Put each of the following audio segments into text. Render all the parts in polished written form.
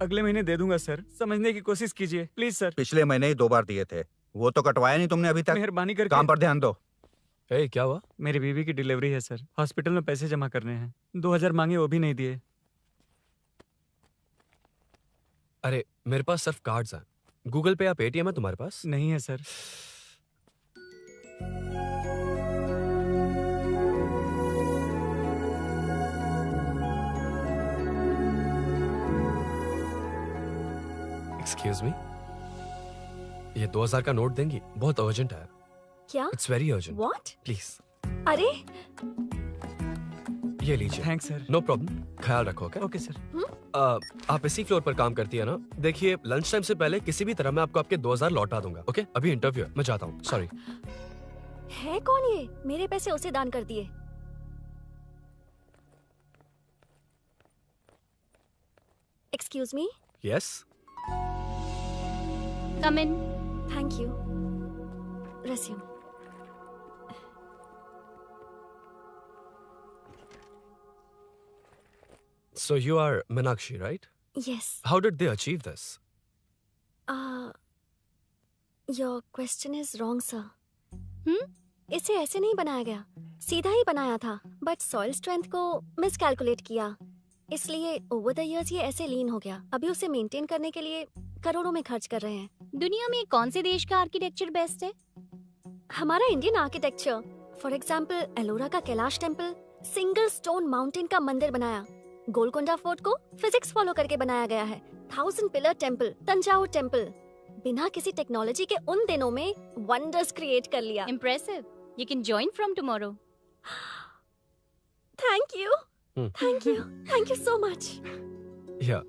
अगले महीने दे दूंगा सर, समझने की कोशिश कीजिए प्लीज सर। पिछले महीने ही 2 बार दिए थे, वो तो कटवाया नहीं तुमने अभी तक। मेहरबानी करके। काम पर ध्यान दो। क्या हुआ? मेरी बीवी की डिलीवरी है सर, हॉस्पिटल में पैसे जमा करने हैं। 2000 मांगे, वो भी नहीं दिए। अरे मेरे पास सिर्फ कार्ड्स हैं। गूगल पे या पेटीएम है तुम्हारे पास? नहीं है सर। एक्सक्यूज मी, ये 2000 का नोट देंगी? बहुत अर्जेंट है। क्या? It's very urgent. What? Please. अरे ये लीजिए। Thanks sir. नो प्रॉब्लम, ख्याल रखो। Okay sir. आप इसी फ्लोर पर काम करती है ना? देखिए लंच टाइम से पहले किसी भी तरह मैं आपको आपके 2000 लौटा दूंगा। ओके, अभी इंटरव्यू है, मैं जाता हूँ। सॉरी। है कौन ये? मेरे पैसे उसे दान कर दिए। Excuse me. Yes. Come in. Thank you. Resume. So you are Meenakshi, right? Yes. How did they achieve this? Your question is wrong, sir. इसे ऐसे नहीं बनाया गया, सीधा ही बनाया था, बट सॉइल स्ट्रेंथ को मिसकैलकुलेट किया, इसलिए ओवर द इयर्स ये ऐसे लीन हो गया। अभी उसे मेंटेन करने के लिए करोड़ों में खर्च कर रहे हैं। दुनिया में कौन से देश का आर्किटेक्चर बेस्ट है? हमारा Indian architecture. For example Ellora का Kailash temple, single stone mountain का मंदिर बनाया। गोलकोंडा फोर्ट को फिजिक्स फॉलो करके बनाया गया है। 1000 पिलर टेम्पल, तंजावुर टेम्पल, बिना किसी टेक्नोलॉजी के उन दिनों में वंडर्स क्रिएट कर लिया। Impressive. You can join from tomorrow. Thank you. Thank you. Thank you so much. Yeah.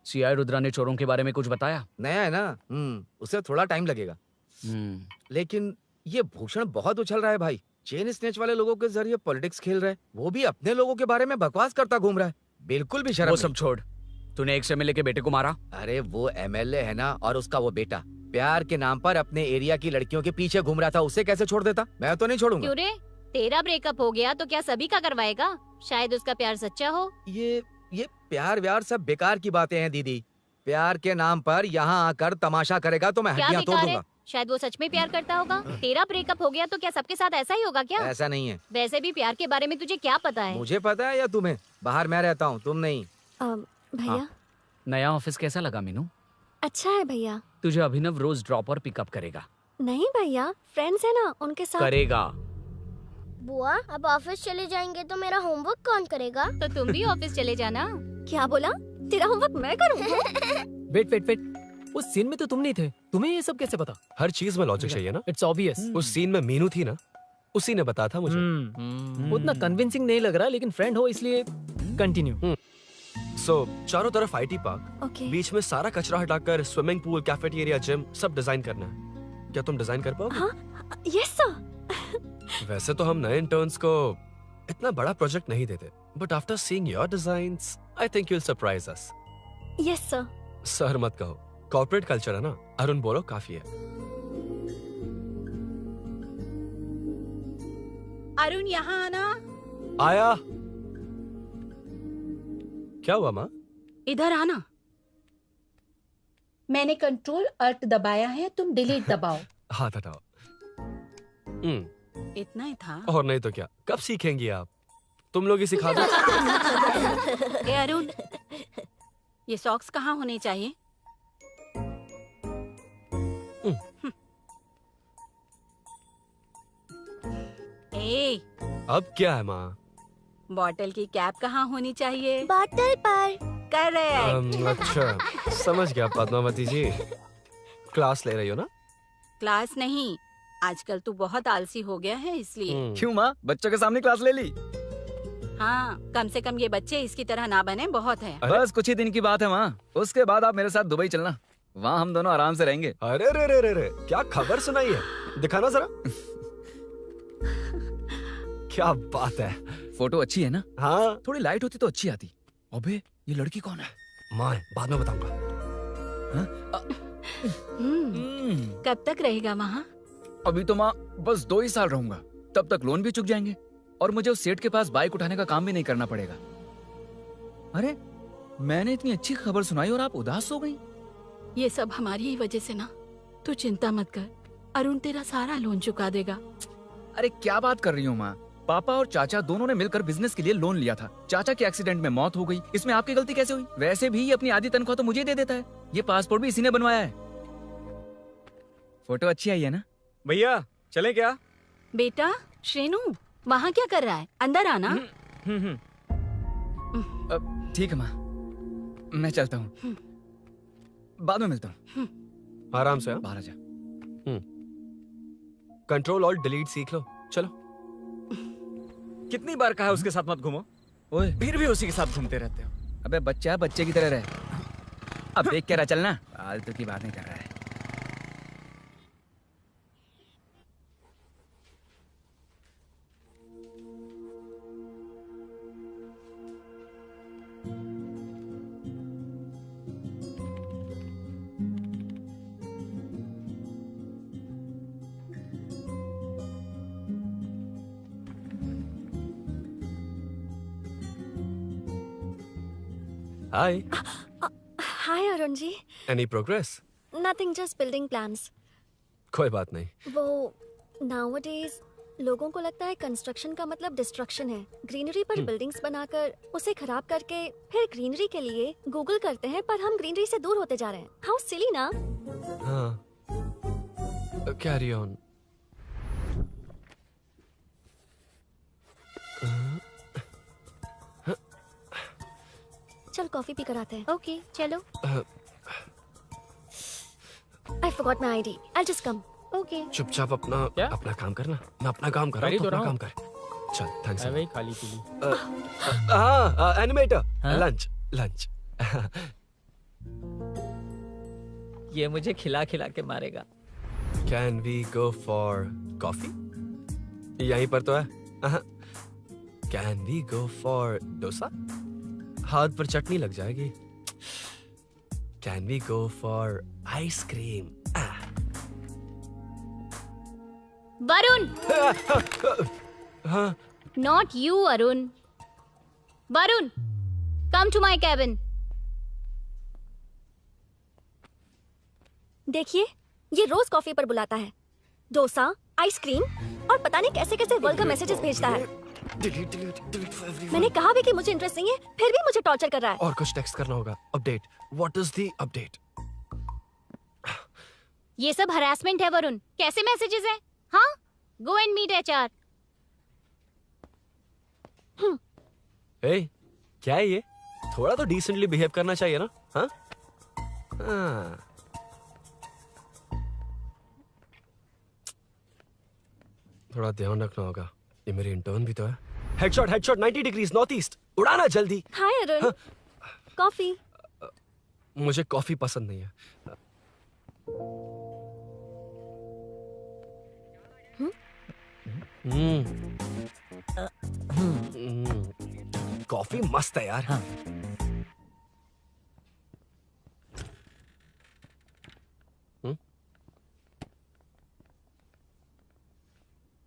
CI Rudra ने चोरों के बारे में कुछ बताया? नया है ना, उसे थोड़ा टाइम लगेगा। लेकिन ये भूषण बहुत उछल रहा है भाई। चेन स्नेच वाले लोगों के जरिए पॉलिटिक्स खेल रहा है, वो भी अपने लोगों के बारे में बकवास करता घूम रहा है। बिल्कुल भी शर्म वो सब छोड़, तूने एक एमएलए के बेटे को मारा। अरे वो एमएलए है ना, और उसका वो बेटा प्यार के नाम पर अपने एरिया की लड़कियों के पीछे घूम रहा था, उसे कैसे छोड़ देता? मैं तो नहीं छोड़ूंगा। क्यों रे? तेरा ब्रेकअप हो गया तो क्या सभी का करवाएगा? शायद उसका प्यार सच्चा हो। ये प्यार व्यार सब बेकार की बातें हैं दीदी। प्यार के नाम पर यहाँ आकर तमाशा करेगा तो मैं हड्डियाँ तोड़ दूंगा। शायद वो सच में प्यार करता होगा। तेरा ब्रेकअप हो गया तो क्या सबके साथ ऐसा ही होगा क्या? ऐसा नहीं है। वैसे भी प्यार के बारे में तुझे क्या पता है? मुझे पता है या तुम्हें? बाहर मैं रहता हूँ, तुम नहीं। भैया नया ऑफिस कैसा लगा मीनू? अच्छा है भैया। तुझे अभिनव रोज ड्रॉप और पिकअप करेगा। नहीं भैया, फ्रेंड्स है ना, उनके साथ करेगा। बुआ अब ऑफिस चले जाएंगे तो मेरा होमवर्क कौन करेगा? तो तुम भी ऑफिस चले जाना। क्या बोला? तेरा होमवर्क मैं करूँ? वेट, उस सीन में तो तुम नहीं थे, तुम्हें ये सब कैसे पता? हर चीज में लॉजिक चाहिए ना। It's obvious. उस सीन में मीनू थी ना, उसी ने बताया था मुझे। उतना कन्विंसिंग नहीं लग रहा, लेकिन फ्रेंड हो इसलिए कंटिन्यू। सो चारों तरफ आईटी पार्क, बीच में सारा कचरा हटाकर स्विमिंग पूल, कैफेटेरिया, जिम सब डिजाइन करना है। क्या तुम डिजाइन कर पाओगे? हाँ, यस सर। वैसे तो हम नए इंटर्न्स को इतना बड़ा प्रोजेक्ट नहीं देते, but after seeing your designs I think you will surprise us. Yes sir. Sir मत कहो, कॉर्पोरेट कल्चर है ना। अरुण बोलो, काफी है। अरुण यहाँ आना। आया। क्या हुआ माँ? इधर आना। मैंने कंट्रोल अल्ट दबाया है, तुम डिलीट दबाओ। हाथ हटाओ। इतना ही था। और नहीं तो क्या, कब सीखेंगी आप? तुम लोग ही सिखा दो। ए अरुण, ये सॉक्स कहाँ होने चाहिए? ए, अब क्या है माँ? बॉटल की कैप कहाँ होनी चाहिए? बॉटल पर। करेक्ट। अच्छा, समझ गया पद्मावती जी। क्लास ले रही हो ना? क्लास नहीं, आजकल तू बहुत आलसी हो गया है इसलिए। क्यों माँ, बच्चों के सामने क्लास ले ली? हाँ, कम से कम ये बच्चे इसकी तरह ना बने, बहुत है। बस कुछ ही दिन की बात है माँ, उसके बाद आप मेरे साथ दुबई चलना, वहाँ हम दोनों आराम से रहेंगे। अरे रे रे रे रे, क्या खबर सुनाई है, दिखाना जरा। क्या बात है। फोटो अच्छी है ना? हाँ। थोड़ी लाइट होती तो अच्छी आती। अबे ये लड़की कौन है? माँ है, बाद में बताऊंगा। कब तक रहेगा वहाँ? अभी तो माँ बस 2 ही साल रहूंगा, तब तक लोन भी चुक जाएंगे और मुझे उस सेठ के पास बाइक उठाने का काम भी नहीं करना पड़ेगा। अरे मैंने इतनी अच्छी खबर सुनाई और आप उदास हो गई। ये सब हमारी ही वजह से ना। तू चिंता मत कर, अरुण तेरा सारा लोन चुका देगा। अरे क्या बात कर रही हो माँ? पापा और चाचा दोनों ने मिलकर बिजनेस के लिए लोन लिया था। चाचा के एक्सीडेंट में मौत हो गई, इसमें आपकी गलती कैसे हुई? वैसे भी ये अपनी आधी तनख्वाह तो मुझे दे देता है। ये पासपोर्ट भी इसी ने बनवाया है। फोटो अच्छी आई है ना? भैया चले क्या? बेटा श्रेनु, वहाँ क्या कर रहा है? अंदर आना। ठीक है माँ, मैं चलता हूँ, बाद में मिलता हूँ। आराम से। बाहर आ जा। कंट्रोल और डिलीट सीख लो। चलो। कितनी बार कहा उसके साथ मत घूमो, ओए फिर भी उसी के साथ घूमते रहते हो। अबे बच्चा बच्चे की तरह रहे। अब देख क्या रहा, चलना। फालतू की बातें कर रहा है। Hi. Hi Arun ji. Any progress? Nothing, just building plans. कोई बात नहीं। वो नाउअडेज लोगों को लगता है कंस्ट्रक्शन का मतलब डिस्ट्रक्शन है। ग्रीनरी पर बिल्डिंग्स बनाकर उसे खराब करके फिर ग्रीनरी के लिए गूगल करते हैं, पर हम ग्रीनरी से दूर होते जा रहे हैं। हाउ सिली ना? हाँ। Carry on. चल कॉफी पी कर आते हैं। ओके चलो। I forgot my ID. I'll just come. Okay. चुपचाप अपना काम करना। मैं अपना काम कर रहा हूँ, अपना काम कर। चल, थैंक्स। भाई खाली पीली। हाँ, एनिमेटर। लंच। ये मुझे खिला खिला के मारेगा। Can we go for coffee? यहीं पर तो है। Can we go for dosa? हाथ पर चटनी लग जाएगी। Can we go for ice cream? Varun. हाँ। Not you, Arun. Varun, come to my cabin. देखिए, ये रोज कॉफी पर बुलाता है। डोसा, आइसक्रीम और पता नहीं कैसे कैसे वल्गर मैसेजेस भेजता है। Delete for everyone. मैंने कहा भी कि मुझे इंटरेस्ट नहीं है, फिर भी मुझे टॉर्चर कर रहा है। और कुछ टेक्स्ट करना होगा। Update. What is the update? ये सब हरासमेंट है वरुण। कैसे मैसेजेस हैं? हाँ? Go and meet HR. Hey, क्या है ये? थोड़ा तो डिसेंटली बिहेव करना चाहिए ना? हाँ? हाँ। थोड़ा ध्यान रखना होगा। ये मेरी इंटर्न भी तो है। Headshot 90 degrees north east. उड़ाना जल्दी। हाय अरुण। कॉफी। मुझे कॉफी पसंद नहीं है। कॉफी मस्त है यार। हाँ।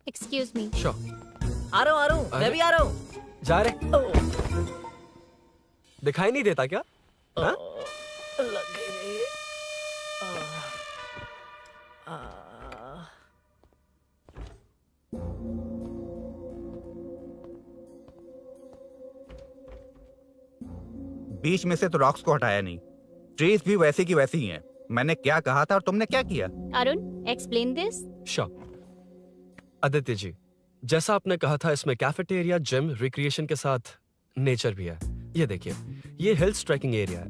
Excuse me. Sure. आ रहा हूँ, मैं भी आ रहा हूँ। जा रहे? दिखाई नहीं देता क्या? हाँ? लग गई। बीच में से तो रॉक्स को हटाया नहीं, ट्रीज भी वैसी की वैसी ही हैं। मैंने क्या कहा था और तुमने क्या किया? Arun, explain this. Sure. Aditya ji, जैसा आपने कहा था इसमें कैफेटेरिया, जिम, रिक्रिएशन के साथ नेचर भी है। ये देखिए, ये हिल्स ट्रैकिंग एरिया है,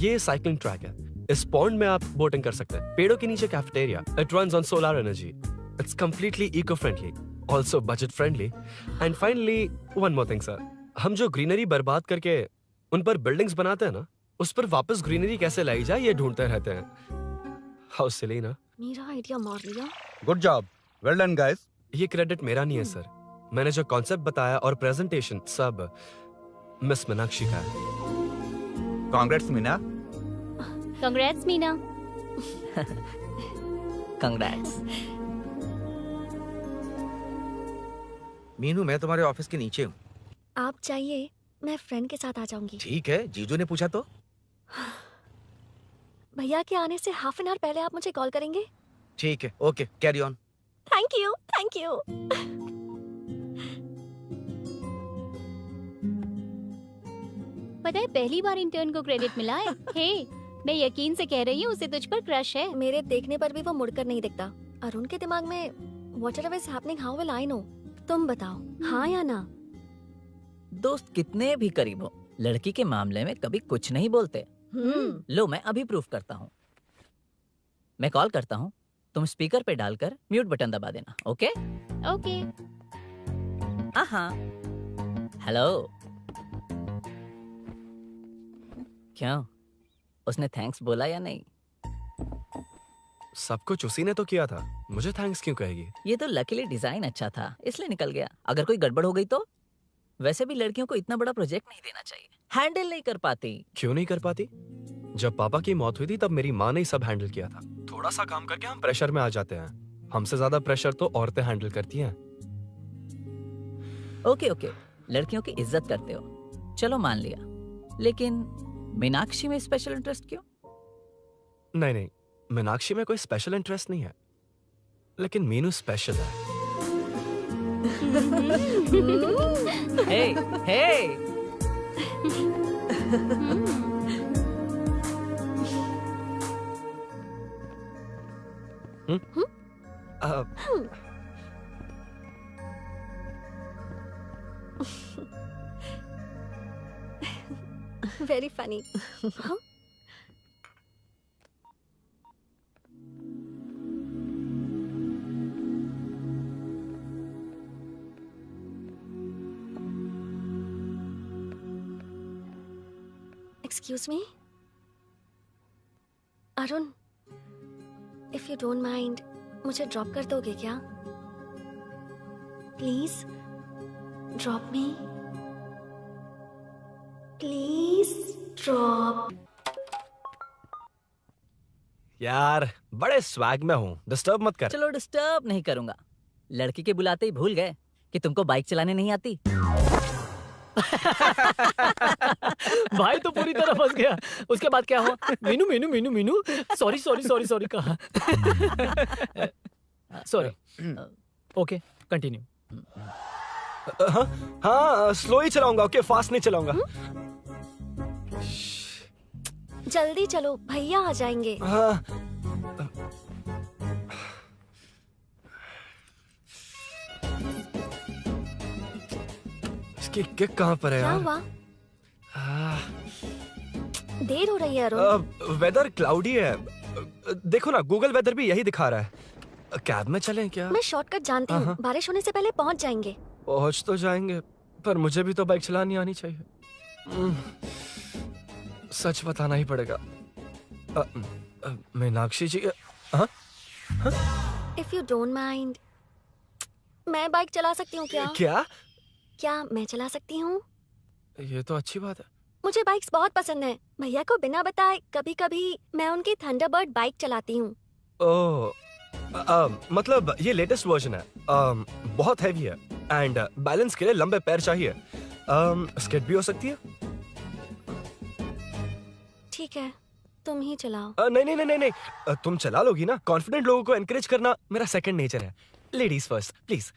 ये साइकिलिंग ट्रैक है। इस पॉन्ड में आप बोटिंग कर सकते हैं। पेड़ों के नीचे cafeteria. It runs on solar energy. It's completely eco friendly, also budget friendly. And finally one more thing sir, हम जो ग्रीनरी बर्बाद करके उन पर बिल्डिंग्स बनाते हैं ना, उस पर वापस ग्रीनरी कैसे लाई जाए ये ढूंढते रहते हैं। हाउ सिली ना? मेरा आइडिया मार लिया। Good job, well done guys. ये क्रेडिट मेरा नहीं है सर। मैंने जो कॉन्सेप्ट बताया और प्रेजेंटेशन सब मिस मीनाक्षी का है। Congrats Meena. Congrats Meena. Congrats. Meenu, मैं तुम्हारे ऑफिस के नीचे हूँ। आप चाहिए मैं फ्रेंड के साथ आ जाऊंगी। ठीक है, जीजू ने पूछा तो। भैया के आने से हाफ एन आवर पहले आप मुझे कॉल करेंगे? ठीक है, okay, carry on. Thank you, thank you. पता है पहली बार इंटर्न को क्रेडिट मिला है। हे, मैं यकीन से कह रही हूँ उसे तुझ पर क्रश है। मेरे देखने पर भी वो मुड़कर नहीं दिखता। अरुण के दिमाग में whatever is happening, how will I know? तुम बताओ, हाँ या ना? दोस्त कितने भी करीब हो, लड़की के मामले में कभी कुछ नहीं बोलते। लो, मैं अभी प्रूफ करता हूँ। मैं कॉल करता हूँ, तुम स्पीकर पे डालकर म्यूट बटन दबा देना। ओके? ओके। हाँ। हेलो। क्यों, उसने थैंक्स बोला या नहीं? सब कुछ उसी ने तो किया था, मुझे थैंक्स क्यों कहेगी? ये तो लकीली डिजाइन अच्छा था, इसलिए निकल गया। अगर कोई गड़बड़ हो गई तो? वैसे भी लड़कियों को इतना बड़ा प्रोजेक्ट नहीं देना चाहिए, हैंडल नहीं कर पाती। क्यों नहीं कर पाती? जब पापा की मौत हुई थी तब मेरी माँ ने ही सब हैंडल किया था। थोड़ा सा काम करके हम प्रेशर में आ जाते हैं। हमसे ज्यादा प्रेशर तो औरतें हैंडल करती हैं। ओके, लड़कियों की इज्जत करते हो, चलो मान लिया। लेकिन मीनाक्षी में स्पेशल इंटरेस्ट क्यों? नहीं, मीनाक्षी में कोई स्पेशल इंटरेस्ट नहीं है, लेकिन मीनू स्पेशल है। हे। Very funny. Huh? Excuse me? Arun, if you don't mind, मुझे ड्रॉप कर दोगे क्या? Please, drop me. Please drop. यार, बड़े स्वैग में हूँ, डिस्टर्ब मत कर। चलो, डिस्टर्ब नहीं करूंगा। लड़की के बुलाते ही भूल गए कि तुमको बाइक चलाने नहीं आती। भाई तो पूरी तरह फंस गया। उसके बाद क्या हुआ? मीनू सॉरी कहा। सॉरी। Okay, continue. हाँ, स्लो ही चलाऊंगा। ओके, फास्ट नहीं चलाऊंगा। जल्दी चलो, भैया आ जाएंगे। हाँ। इसकी किक कहाँ पर है क्या यार? हुआ? देर हो रही है अरुण। वेदर क्लाउडी है। देखो ना, गूगल वेदर भी यही दिखा रहा है। कैब में चलें क्या? मैं शॉर्टकट जानती हूँ, बारिश होने से पहले पहुँच जाएंगे। पहुँच तो जाएंगे, पर मुझे भी तो बाइक चलानी आनी चाहिए। सच बताना ही पड़ेगा। मीनाक्षी जी, If you don't mind, मैं बाइक चला सकती हूँ क्या? क्या मैं चला सकती हूँ? ये तो अच्छी बात है। मुझे बाइक्स बहुत पसंद है। भैया को बिना बताए कभी कभी मैं उनकी थंडरबर्ड बाइक चलाती हूँ। मतलब ये लेटेस्ट वर्जन है। बहुत हैवी है एंड बैलेंस के लिए लंबे पैर चाहिए। स्किड भी हो सकती है। ठीक है, तुम ही चलाओ। नहीं, तुम चला लोगी ना। कॉन्फिडेंट लोगों को एनकरेज करना मेरा सेकंड नेचर है। Ladies first, please.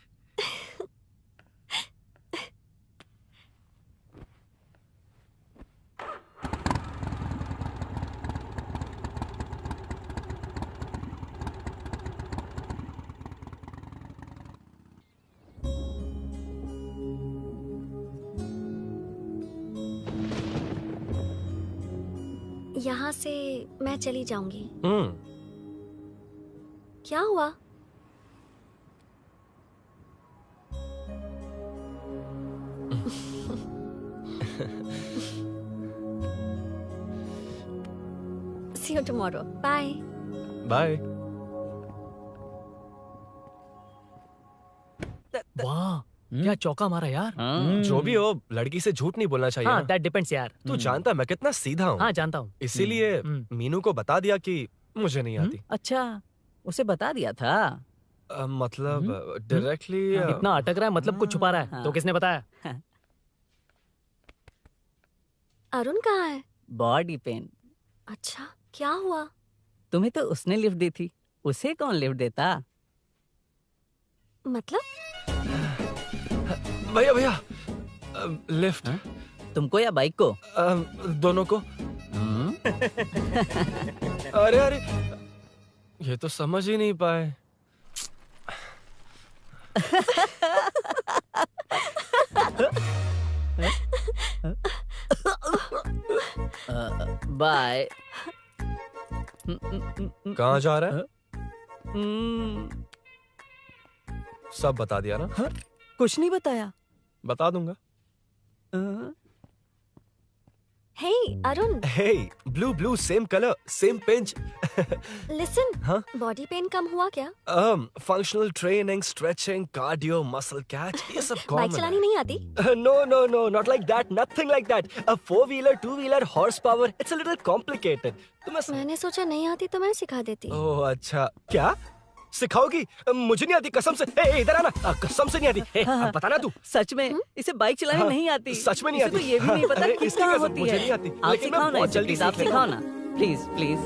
यहाँ से मैं चली जाऊंगी। क्या हुआ? See you tomorrow. Bye. Bye. वाह, क्या चौका मारा यार। जो भी हो, लड़की से झूठ नहीं बोलना चाहिए हाँ, ना। दैट डिपेंड्स यार। तू जानता है मैं कितना सीधा हूँ। हाँ, जानता हूँ। इसीलिए मीनू को बता दिया कि मुझे नहीं आती। अच्छा, उसे बता दिया था। मतलब डायरेक्टली इतना अटक रहा है, मतलब कुछ छुपा रहा है। तो किसने बताया? अरुण कहाँ है? Body pain. अच्छा, क्या हुआ? तुम्हें तो उसने लिफ्ट दी थी, उसे कौन लिफ्ट देता? मतलब? भैया भैया, लिफ्ट। तुमको या बाइक को? दोनों को। अरे अरे, ये तो समझ ही नहीं पाए। बाय। कहाँ जा रहा है? सब बता दिया ना? कुछ नहीं बताया। बता दूंगा। Hey, Arun. Hey, blue, same color, same pinch. Listen. हाँ? Body pain कम हुआ क्या? Functional training, stretching, cardio, muscle catch, ये सब कॉमन है। बाइक चलानी नहीं आती? No, not like that, nothing like that. A 4-wheeler, 2-wheeler, horsepower, it's a little complicated. मैंने सोचा नहीं आती तो मैं सिखा देती। ओह अच्छा, क्या? सिखाओगी? मुझे नहीं आती कसम से। इधर आना, कसम से नहीं आती। बता ना तू। सच में इसे बाइक चलानी नहीं आती। सच में नहीं आती। तो ये भी नहीं पता कि कहाँ होती मुझे है। नहीं आती। आप लेकिन मैं सिखाओ ना बहुत इसे, जल्दी प्लीज आप सीख सिखाओ लेता ना, please please.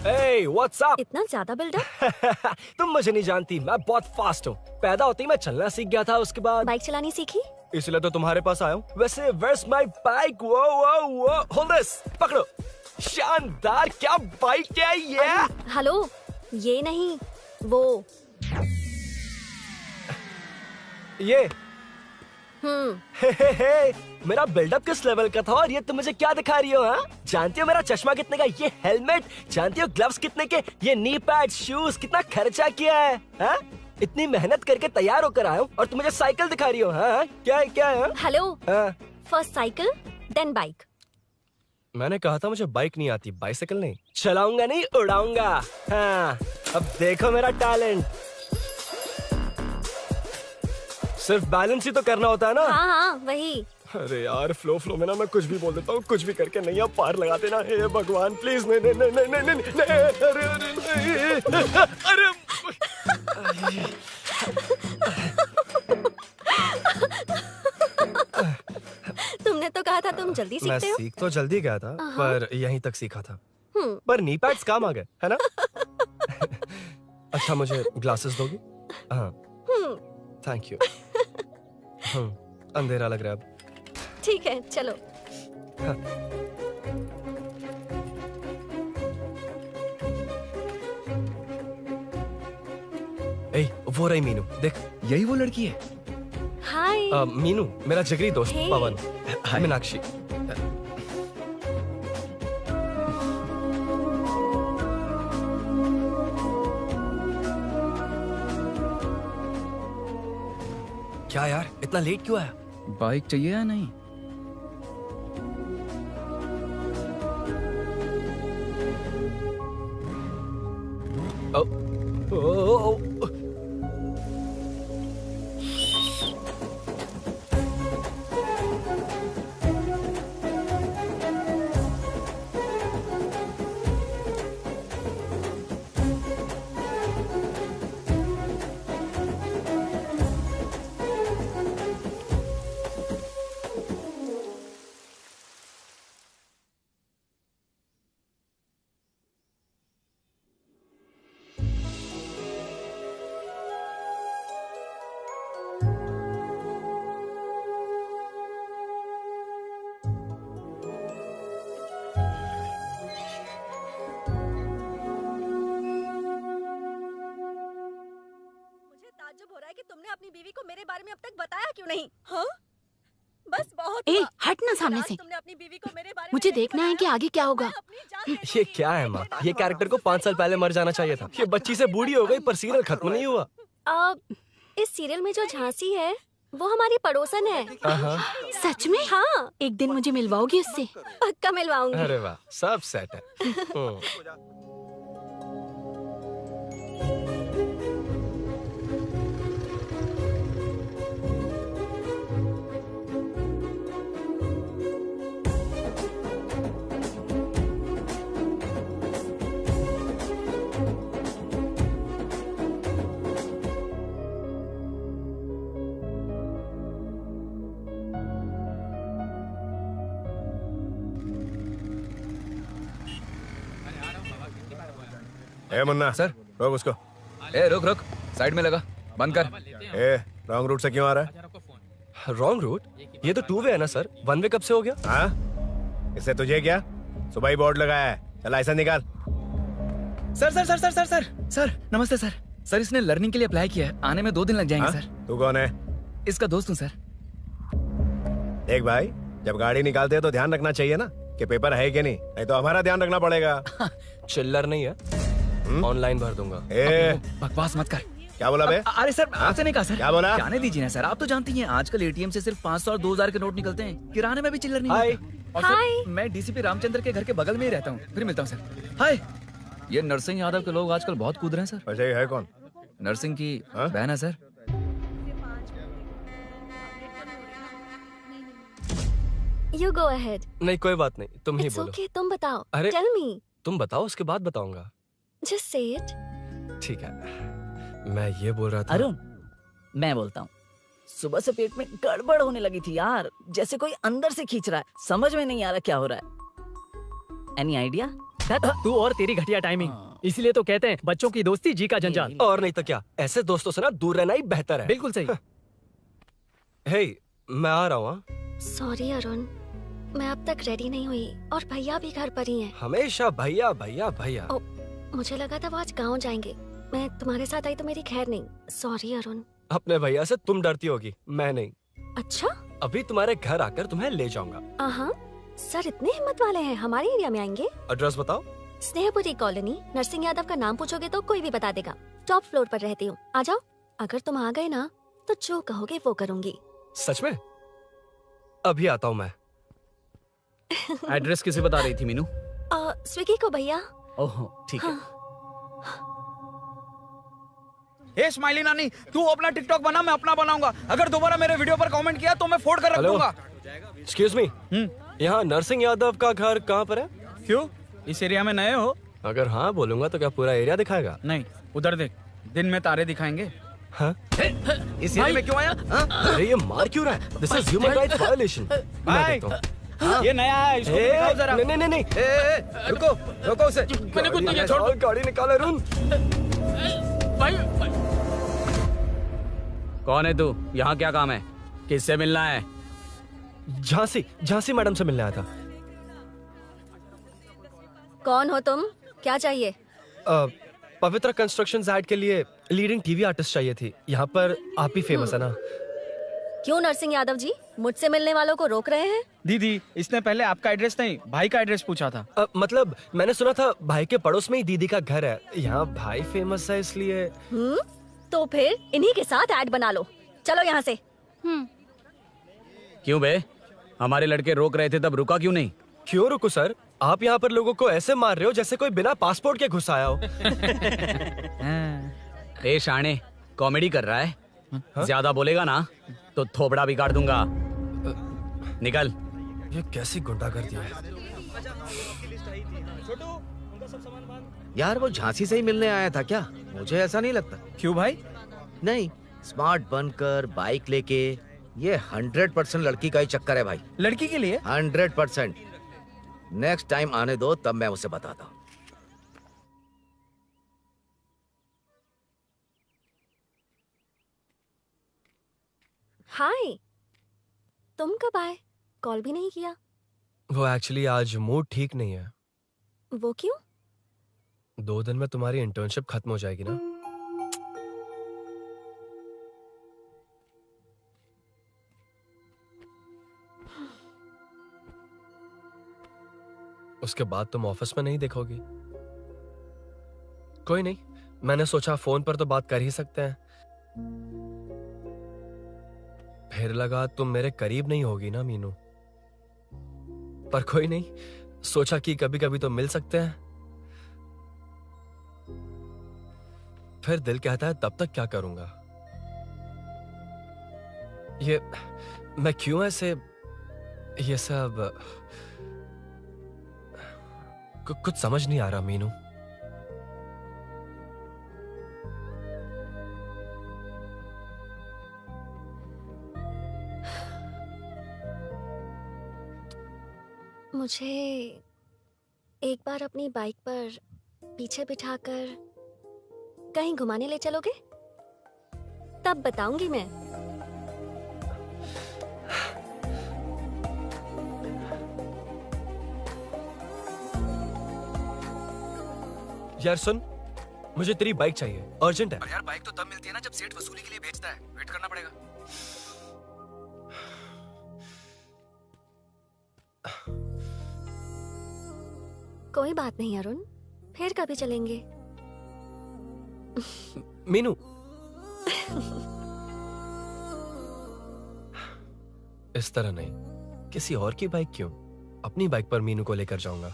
Hey, what's up? इतना ज्यादा बिल्डअप? तुम मुझे नहीं जानती, मैं बहुत फास्ट हूँ। पैदा होते ही मैं चलना सीख गया था, उसके बाद बाइक चलानी सीखी? इसलिए तो तुम्हारे पास आया हूँ। वैसे where's my bike? वो hold this, पकड़ो। शानदार, क्या बाइक है ये? हेलो, ये नहीं, वो। ये हे, मेरा बिल्डअप किस लेवल का था और ये तुम मुझे क्या दिखा रही हो? हाँ, जानती हो मेरा चश्मा कितने का, ये हेलमेट, जानती हो ग्लव्स कितने के, ये नी पैड, शूज, कितना खर्चा किया है? हाँ? इतनी मेहनत करके तैयार होकर आया हूँ और तुम मुझे साइकिल दिखा रही हो? हाँ? क्या है? Hello, first cycle then bike. मैंने कहा था मुझे बाइक नहीं आती, बाइसाइकिल नहीं। चलाऊंगा नहीं, उड़ाऊंगा। हाँ, अब देखो मेरा टैलेंट। सिर्फ बैलेंस ही तो करना होता है ना? हाँ, वही। अरे यार, फ्लो में ना मैं कुछ भी बोल देता हूँ, कुछ भी करके नहीं, आप पार लगा देना। हे भगवान प्लीज, नहीं, अरे तुमने तो कहा था तुम जल्दी मैं सीखते हो। सीख तो जल्दी गया था, पर यहीं तक सीखा था। हम्म। पर नी पैड्स काम आ गए, है ना? अच्छा, मुझे ग्लासेस दोगी? हाँ, थैंक यू। अंधेरा लग रहा है अब। ठीक है, चलो। हाँ। वो रही मीनू, देख। यही वो लड़की है? हाय। मीनू, मेरा जिगरी दोस्त Hey. पवन। मीनाक्षी। क्या यार, इतना लेट क्यों आया? बाइक चाहिए या नहीं? ताज्जुब हो रहा है कि तुमने अपनी बीवी को मेरे बारे में अब तक बताया क्यों नहीं? हाँ? बस बहुत ए, हुआ। हट ना सामने आज से। तुमने अपनी बीवी को मेरे बारे में मुझे नहीं देखना है कि बताया। आगे क्या होगा। मैं अपनी जान ये क्या है माँ? ये कैरेक्टर को 5 साल पहले मर जाना चाहिए था। ये बच्ची से बूढ़ी हो गई पर सीरियल खत्म नहीं हुआ। इस सीरियल में जो झांसी है वो हमारी पड़ोसन है। सच में? हाँ, एक दिन मुझे मिलवाओगी उससे? पक्का मिलवाऊंगी। अरे वाह, सब सेट है। ए मुन्ना सर, रोक उसको। ए रुक रुक, साइड में लगा, बंद कर। ए रॉन्ग रूट से क्यों आ रहा है? Wrong route? ये तो 2 वे है ना सर, 1 वे कब से हो गया? हाँ, इससे तुझे क्या? सुबह ही बोर्ड लगाया है, चल लाइसेंस निकाल। Sir sir sir sir sir sir sir नमस्ते सर। सर इसने लर्निंग के लिए अप्लाई किया है, आने में 2 दिन लग जाएंगे। हाँ? सर तू कौन है? इसका दोस्त हूँ सर। देख भाई, जब गाड़ी निकालते हैं तो ध्यान रखना चाहिए ना कि पेपर है कि नहीं तो हमारा ध्यान रखना पड़ेगा। चिल्लर नहीं है, ऑनलाइन भर दूंगा। बकवास मत कर। क्या बोला बे? अरे सर आपसे नहीं कहा सर। क्या बोला? जाने दीजिए ना सर, आप तो जानती हैं आजकल एटीएम से सिर्फ 500 और 2000 के नोट निकलते हैं, किराने में भी चिल्लर नहीं मिलता। और सर, मैं डीसीपी रामचंद्र के घर के बगल में ही रहता हूँ। फिर मिलता हूँ सर। हाय, ये नरसिंह यादव के लोग आजकल बहुत कूद रहे हैं सर। अच्छा ये है कौन? नरसिंह की बहन है सर। You go ahead. नहीं कोई बात नहीं, तुम ही It's बोलो। okay, तुम बताओ। अरे Tell me. तुम बताओ, उसके बाद बताऊंगा। Just say it. ठीक है, मैं ये बोल रहा था। अरुण, मैं बोलता हूँ। सुबह से पेट में गड़बड़ होने लगी थी यार, जैसे कोई अंदर से खींच रहा है। समझ में नहीं आ रहा क्या हो रहा है। Any idea? तू और तेरी घटिया टाइमिंग, इसलिए तो कहते हैं बच्चों की दोस्ती जी का जंजाल। और नहीं तो क्या, ऐसे दोस्तों से ना दूर रहना ही बेहतर है। बिल्कुल सही। हे, मैं आ रहा हूँ। Sorry अरुण, मैं अब तक रेडी नहीं हुई और भैया भी घर पर ही हैं। हमेशा भैया भैया भैया। मुझे लगा था वो आज गाँव जाएंगे, मैं तुम्हारे साथ आई तो मेरी खैर नहीं। सॉरी अरुण। अपने भैया से तुम डरती होगी, मैं नहीं। अच्छा? अभी तुम्हारे घर आकर तुम्हें ले जाऊंगा। हाँ, सर इतने हिम्मत वाले हैं, हमारे एरिया में आएंगे। एड्रेस बताओ। स्नेहपुरी कॉलोनी, नरसिंह यादव का नाम पूछोगे तो कोई भी बता देगा। टॉप फ्लोर पर रहती हूँ, आ जाओ। अगर तुम आ गए ना तो जो कहोगे वो करूँगी। सच में? अभी आता हूँ मैं। एड्रेस किसे बता रही थी मीनू? स्विगी को भैया। ओह ठीक है। ए स्माइली नानी, तू अपना टिकटॉक बना, मैं अपना बनाऊंगा। अगर दोबारा मेरे वीडियो पर कमेंट किया तो मैं फोड़ कर रख दूंगा। एक्सक्यूज मी, यहाँ नरसिंह यादव का घर कहाँ पर है? क्यों, इस एरिया में नए हो? अगर हाँ बोलूंगा तो क्या पूरा एरिया दिखाएगा? नहीं, उधर देख, दिन में तारे दिखाएंगे। हाँ? इस एरिया में क्यों आया? अरे ये मार क्यों रहा है? This is human rights violation. ये नया है, इसको दिखाओ जरा। नहीं नहीं नहीं, रुको रुको उसे। मैंने कुछ नहीं किया, छोड़। गाड़ी निकाल अरुण। कौन है तू? यहाँ क्या काम है? किससे मिलना है? झांसी मैडम से मिलने आया था। कौन हो तुम? क्या चाहिए? पवित्र कंस्ट्रक्शंस ऐड के लिए लीडिंग टीवी आर्टिस्ट चाहिए थी। यहाँ पर आप ही फेमस है ना? क्यों नरसिंह यादव जी मुझसे मिलने वालों को रोक रहे हैं? दीदी, इसने पहले आपका एड्रेस नहीं, भाई का एड्रेस पूछा था। मतलब मैंने सुना था भाई के पड़ोस में ही दीदी का घर है। यहाँ भाई फेमस है इसलिए। तो फिर इन्हीं के साथ ऐड बना लो। चलो यहाँ से। क्यों बे? हमारे लड़के रोक रहे थे तब रुका क्यों नहीं? क्यों रुको सर? आप यहाँ पर लोगों को ऐसे मार रहे हो जैसे कोई बिना पासपोर्ट के घुस आया हो। ए शाणे, कॉमेडी कर रहा है? ज्यादा बोलेगा ना तो थोबड़ा भी काट दूंगा। निकल। ये कैसी गुंडागर्दी है? यार वो झांसी से ही मिलने आया था क्या? मुझे ऐसा नहीं लगता। क्यों भाई? नहीं, स्मार्ट बनकर बाइक लेके, ये 100% लड़की का ही चक्कर है भाई। लड़की के लिए? 100%। नेक्स्ट टाइम आने दो, तब मैं उसे बताता हूँ। हाय, तुम कब आए? कॉल भी नहीं किया। वो एक्चुअली आज मूड ठीक नहीं है। वो क्यों? 2 दिन में तुम्हारी इंटर्नशिप खत्म हो जाएगी ना? उसके बाद तुम ऑफिस में नहीं देखोगी। कोई नहीं, मैंने सोचा फोन पर तो बात कर ही सकते हैं। फिर लगा तुम मेरे करीब नहीं होगी ना मीनू, पर कोई नहीं, सोचा कि कभी कभी तो मिल सकते हैं। फिर दिल कहता है तब तक क्या करूंगा। ये मैं क्यों ऐसे ये सब कुछ समझ नहीं आ रहा मीनू। मुझे एक बार अपनी बाइक पर पीछे बिठाकर कहीं घुमाने ले चलोगे? तब बताऊंगी मैं। यार सुन, मुझे तेरी बाइक चाहिए, अर्जेंट है। और यार बाइक तो तब मिलती है ना जब सेठ वसूली के लिए भेजता है, वेट करना पड़ेगा। कोई बात नहीं अरुण, फिर कभी चलेंगे। मीनू इस तरह नहीं, किसी और की बाइक क्यों, अपनी बाइक पर मीनू को लेकर जाऊंगा।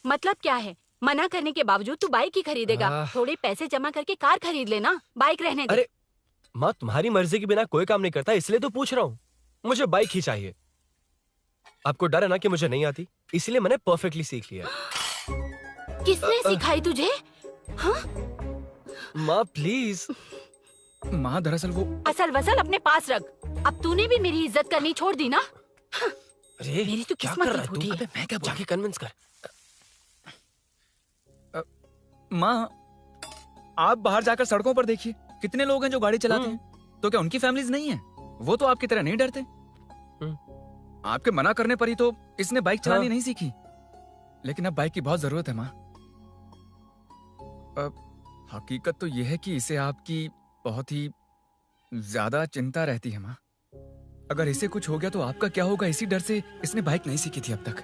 मतलब क्या है? मना करने के बावजूद तू बाइक ही खरीदेगा? थोड़े पैसे जमा करके कार खरीद लेना, बाइक रहने दे। अरे माँ, तुम्हारी मर्जी के बिना कोई काम नहीं करता, इसलिए तो पूछ रहा हूँ। मुझे बाइक ही चाहिए। आपको डर है ना कि मुझे नहीं आती, इसलिए मैंने परफेक्टली सीख लिया। किसने सिखाई तुझे? हाँ? माँ प्लीज। माँ दरअसल वो असल वसल अपने पास रख। अब तूने भी मेरी इज्जत करनी छोड़ दी ना। अरे मेरी तो क्या किस्मत कर ही रहा है फूटी तू? है। अबे मैं क्या जाके कन्विंस कर। माँ आप बाहर जाकर सड़कों पर देखिए, कितने लोग हैं जो गाड़ी चलाते हैं। तो क्या उनकी फैमिलीज नहीं है? वो तो आपकी तरह नहीं डरते। आपके मना करने पर ही तो इसने बाइक चलानी नहीं सीखी। लेकिन अब बाइक की बहुत जरूरत है माँ। हकीकत तो यह है कि इसे आपकी बहुत ही ज्यादा चिंता रहती है माँ। अगर इसे कुछ हो गया तो आपका क्या होगा, इसी डर से इसने बाइक नहीं सीखी थी अब तक।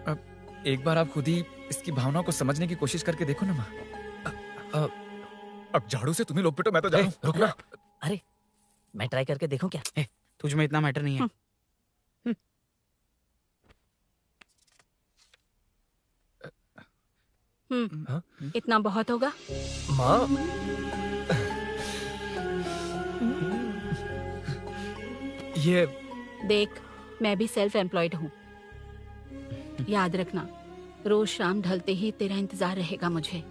अब एक बार आप खुद ही इसकी भावना को समझने की कोशिश करके देखो ना माँ। अब झाड़ू से तुम्हें लोग पिटो, मैं तो जा रहा हूं। रुकना। अरे मैं ट्राई करके देखूं क्या? तुझ में इतना मैटर नहीं है। इतना बहुत होगा। माँ ये देख, मैं भी सेल्फ एम्प्लॉयड हूँ। याद रखना, रोज शाम ढलते ही तेरा इंतजार रहेगा मुझे।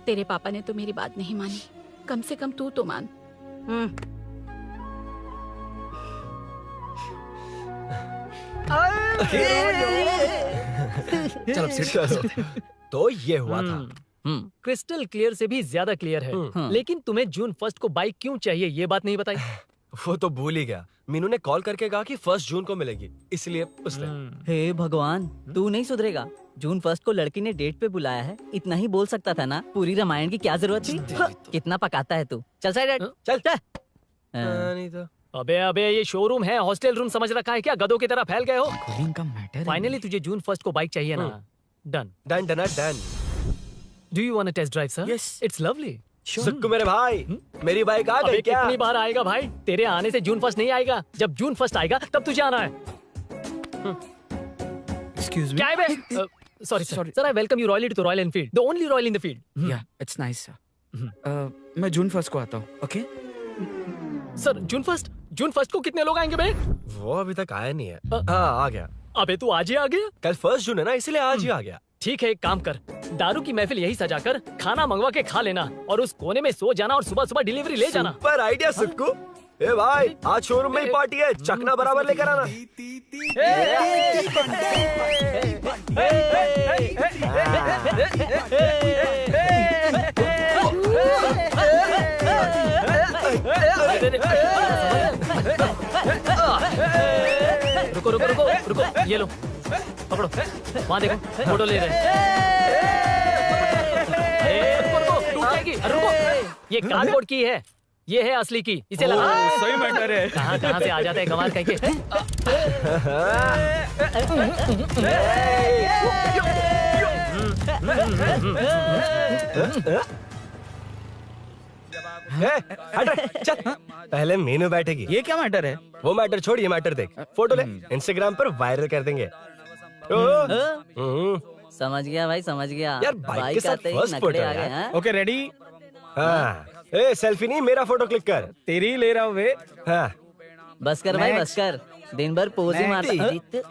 तेरे पापा ने तो मेरी बात नहीं मानी, कम से कम तू तो मान। चलो तो ये हुआ था। क्रिस्टल क्लियर से भी ज्यादा क्लियर है। लेकिन तुम्हें जून 1 को बाइक क्यों चाहिए ये बात नहीं बताई। वो तो भूल ही गया। मीनू ने कॉल करके कहा कि 1 जून को मिलेगी, इसलिए उसने। हे भगवान, तू नहीं सुधरेगा। जून 1 को लड़की ने डेट पे बुलाया है, इतना ही बोल सकता था ना। पूरी रामायण की क्या जरूरत थी? कितना पकाता है तू। चल साइड चल चल। नहीं तो अबे ये शोरूम है, हॉस्टल रूम समझ रखा है क्या? गधों की तरह फैल गए हो। का मैटर फाइनली तुझे जून 1 को बाइक चाहिए ना? Done done done done. Do you want to test drive sir? Yes. It's lovely. Sukku मेरे भाई, मेरी बाइक आ गई क्या? कितनी बार आएगा भाई? तेरे आने से जून 1 नहीं आएगा। जब जून 1 आएगा तब तुझे आना है। Excuse me. क्या है बे? Sorry sir, I welcome you royally to Royal Enfield, the only royal in the field. Yeah it's nice sir. मैं जून 1 को आता हूँ। ओके सर, जून 1 को कितने लोग आएंगे बे? वो अभी तक आया नहीं है। हाँ आ गया। अबे तू आज ही आ गया? कल 1 जून है ना, इसलिए आज ही आ गया। ठीक है, एक काम कर, दारू की महफिल यही सजाकर खाना मंगवा के खा लेना और उस कोने में सो जाना और सुबह सुबह डिलीवरी ले जाना। Super idea Sukhu. ए भाई, आज शोरूम में ही पार्टी है, चकना बराबर लेकर आना। रुको रुको रुको रुको, ये लो पकड़ो, वहाँ देखो फोटो ले रहे हैं। रुको रुको, टूट जाएगी। रुको, ये कार्डबोर्ड की है, ये है असली की, इसे लगा। सही मैटर है। कहाँ से आ जाते हैं कमाल करके। चल पहले मीनू बैठेगी। ये क्या मैटर है? वो मैटर छोड़, ये मैटर देख। फोटो ले, इंस्टाग्राम पर वायरल कर देंगे। समझ गया भाई, समझ गया। यार बाइक के साथ फर्स्ट फोटो यार। Okay ready? हाँ। ए सेल्फी नहीं, मेरा फोटो क्लिक कर। तेरी ले रहा हूँ वे। हाँ। बस कर भाई, बस कर। दिन भर पोज ही मारता।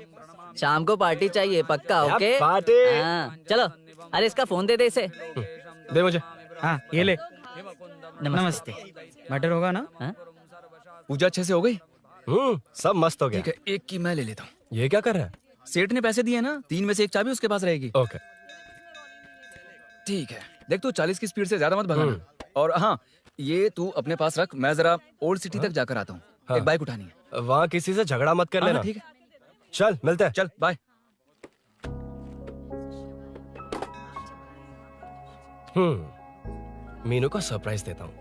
शाम को पार्टी चाहिए पक्का। Okay party. हाँ चलो। अरे इसका फोन दे दे इसे। दे मुझे। हाँ ये ले। नमस्ते। मैटर होगा ना? पूजा अच्छे से हो गई? सब मस्त हो गया। ठीक है, एक की मैं ले लेता हूँ। ये क्या कर रहा है? सेठ ने पैसे दिए ना, 3 में से 1 चाबी उसके पास रहेगी। ओके ठीक है, देख तू 40 की स्पीड से ज्यादा मत भगाना। और हाँ, ये तू अपने पास रख, मैं जरा ओल्ड सिटी तक जाकर आता हूँ। हाँ। एक बाइक उठानी है। वहाँ किसी से झगड़ा मत कर लेना। ठीक है, चल मिलते हैं। चल बाय। मीनू को सरप्राइज देता हूँ।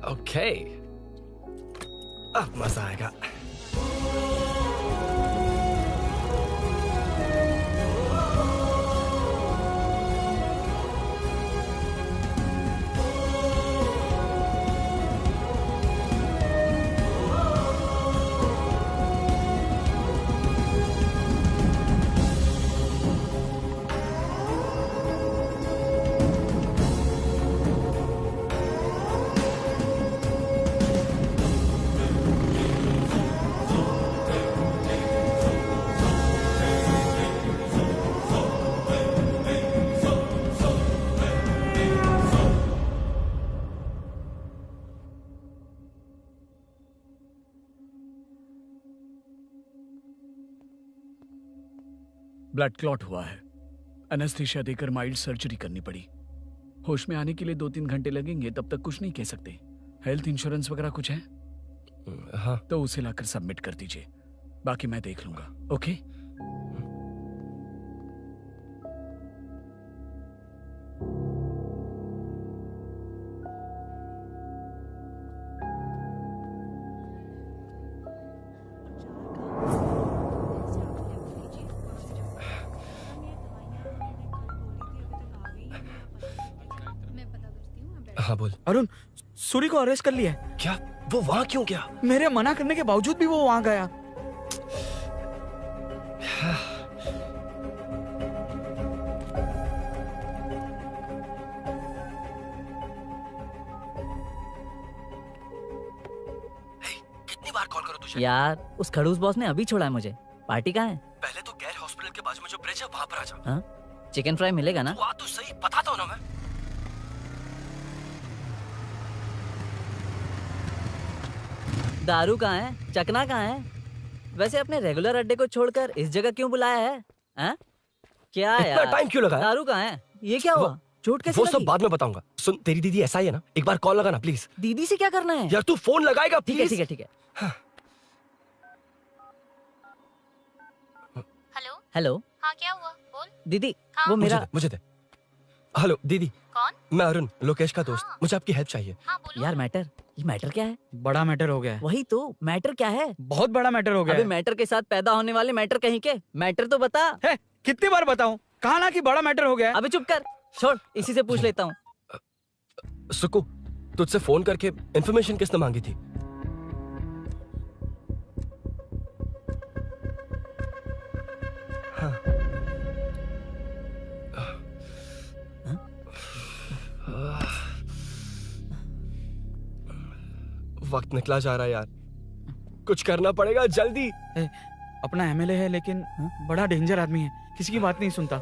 ओके, अब मजा आएगा। ब्लड क्लॉट हुआ है। एनेस्थीसिया देकर माइल्ड सर्जरी करनी पड़ी। होश में आने के लिए 2-3 घंटे लगेंगे, तब तक कुछ नहीं कह सकते। हेल्थ इंश्योरेंस वगैरह कुछ है? हाँ। तो उसे लाकर सबमिट कर दीजिए, बाकी मैं देख लूंगा। ओके? हाँ बोल। अरुण, सूरी को अरेस्ट कर लिया है। क्या? वो वहाँ क्यों गया? मेरे मना करने के बावजूद भी वो वहाँ गया। कितनी बार कॉल करो तुझे? यार उस खड़ूस बॉस ने अभी छोड़ा है मुझे। पार्टी कहाँ है? पहले तो गैर हॉस्पिटल के बाजू में जो ब्रिज है वहाँ पर आ जा। हाँ? चिकन फ्राई मिलेगा ना? वहाँ तो सही बताता हूँ ना मैं। दारू कहाँ है? चकना कहाँ है? वैसे अपने रेगुलर अड्डे को छोड़कर इस जगह क्यों बुलाया है? हैं? क्या इतना यार? टाइम क्यों लगा? दारू कहाँ है? ये क्या हुआ? चोट कैसे वो लगी? सब बाद में बताऊंगा। सुन, तेरी दीदी ऐसा ही है ना, एक बार कॉल लगाना प्लीज। दीदी से क्या करना है? यार तू फोन लगाएगा ठीक है प्लीज? ठीक है ठीक है। Hello hello. हाँ क्या हुआ? बोल। दीदी हाँ? वो मेरा मुझे दे। हेलो दीदी। कौन? मैं अरुण, लोकेश का दोस्त। मुझे आपकी हेल्प चाहिए। हाँ बोलो। यार मैटर, ये मैटर क्या है? बड़ा मैटर हो गया है। वही तो, मैटर क्या है? बहुत बड़ा मैटर हो गया अबे है। मैटर के साथ पैदा होने वाले मैटर कहीं के, मैटर तो बता। है, कितनी बार बताऊं? कहा ना कि बड़ा मैटर हो गया है। अबे चुप कर, छोड़, इसी से पूछ लेता हूँ। सुकू, तुझसे फोन करके इन्फॉर्मेशन किसने मांगी थी? हाँ। वक्त निकला जा रहा है यार, कुछ करना पड़ेगा जल्दी। अपना एमएलए है लेकिन बड़ा डेंजर आदमी है, किसी की बात नहीं सुनता।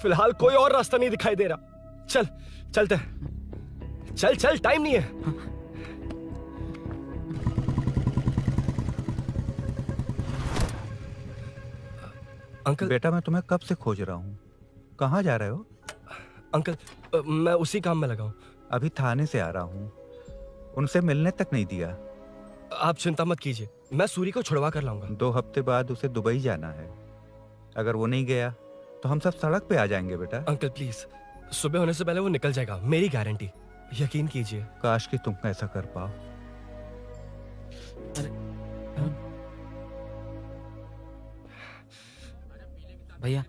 फिलहाल कोई और रास्ता नहीं दिखाई दे रहा। चल चलते हैं। चल चल, टाइम नहीं है। अंकल। बेटा मैं तुम्हें कब से खोज रहा हूँ, कहाँ जा रहे हो? अंकल मैं उसी काम में लगा हूँ। अभी थाने से आ रहा हूँ, उनसे मिलने तक नहीं दिया। आप चिंता मत कीजिए, मैं सूरी को छुड़वा कर लाऊंगा। 2 हफ्ते बाद उसे दुबई जाना है। अगर वो नहीं गया तो हम सब सड़क पे आ जाएंगे बेटा। अंकल प्लीज, सुबह होने से पहले वो निकल जाएगा, मेरी गारंटी, यकीन कीजिए। काश कि तुम ऐसा कर पाओ। भैया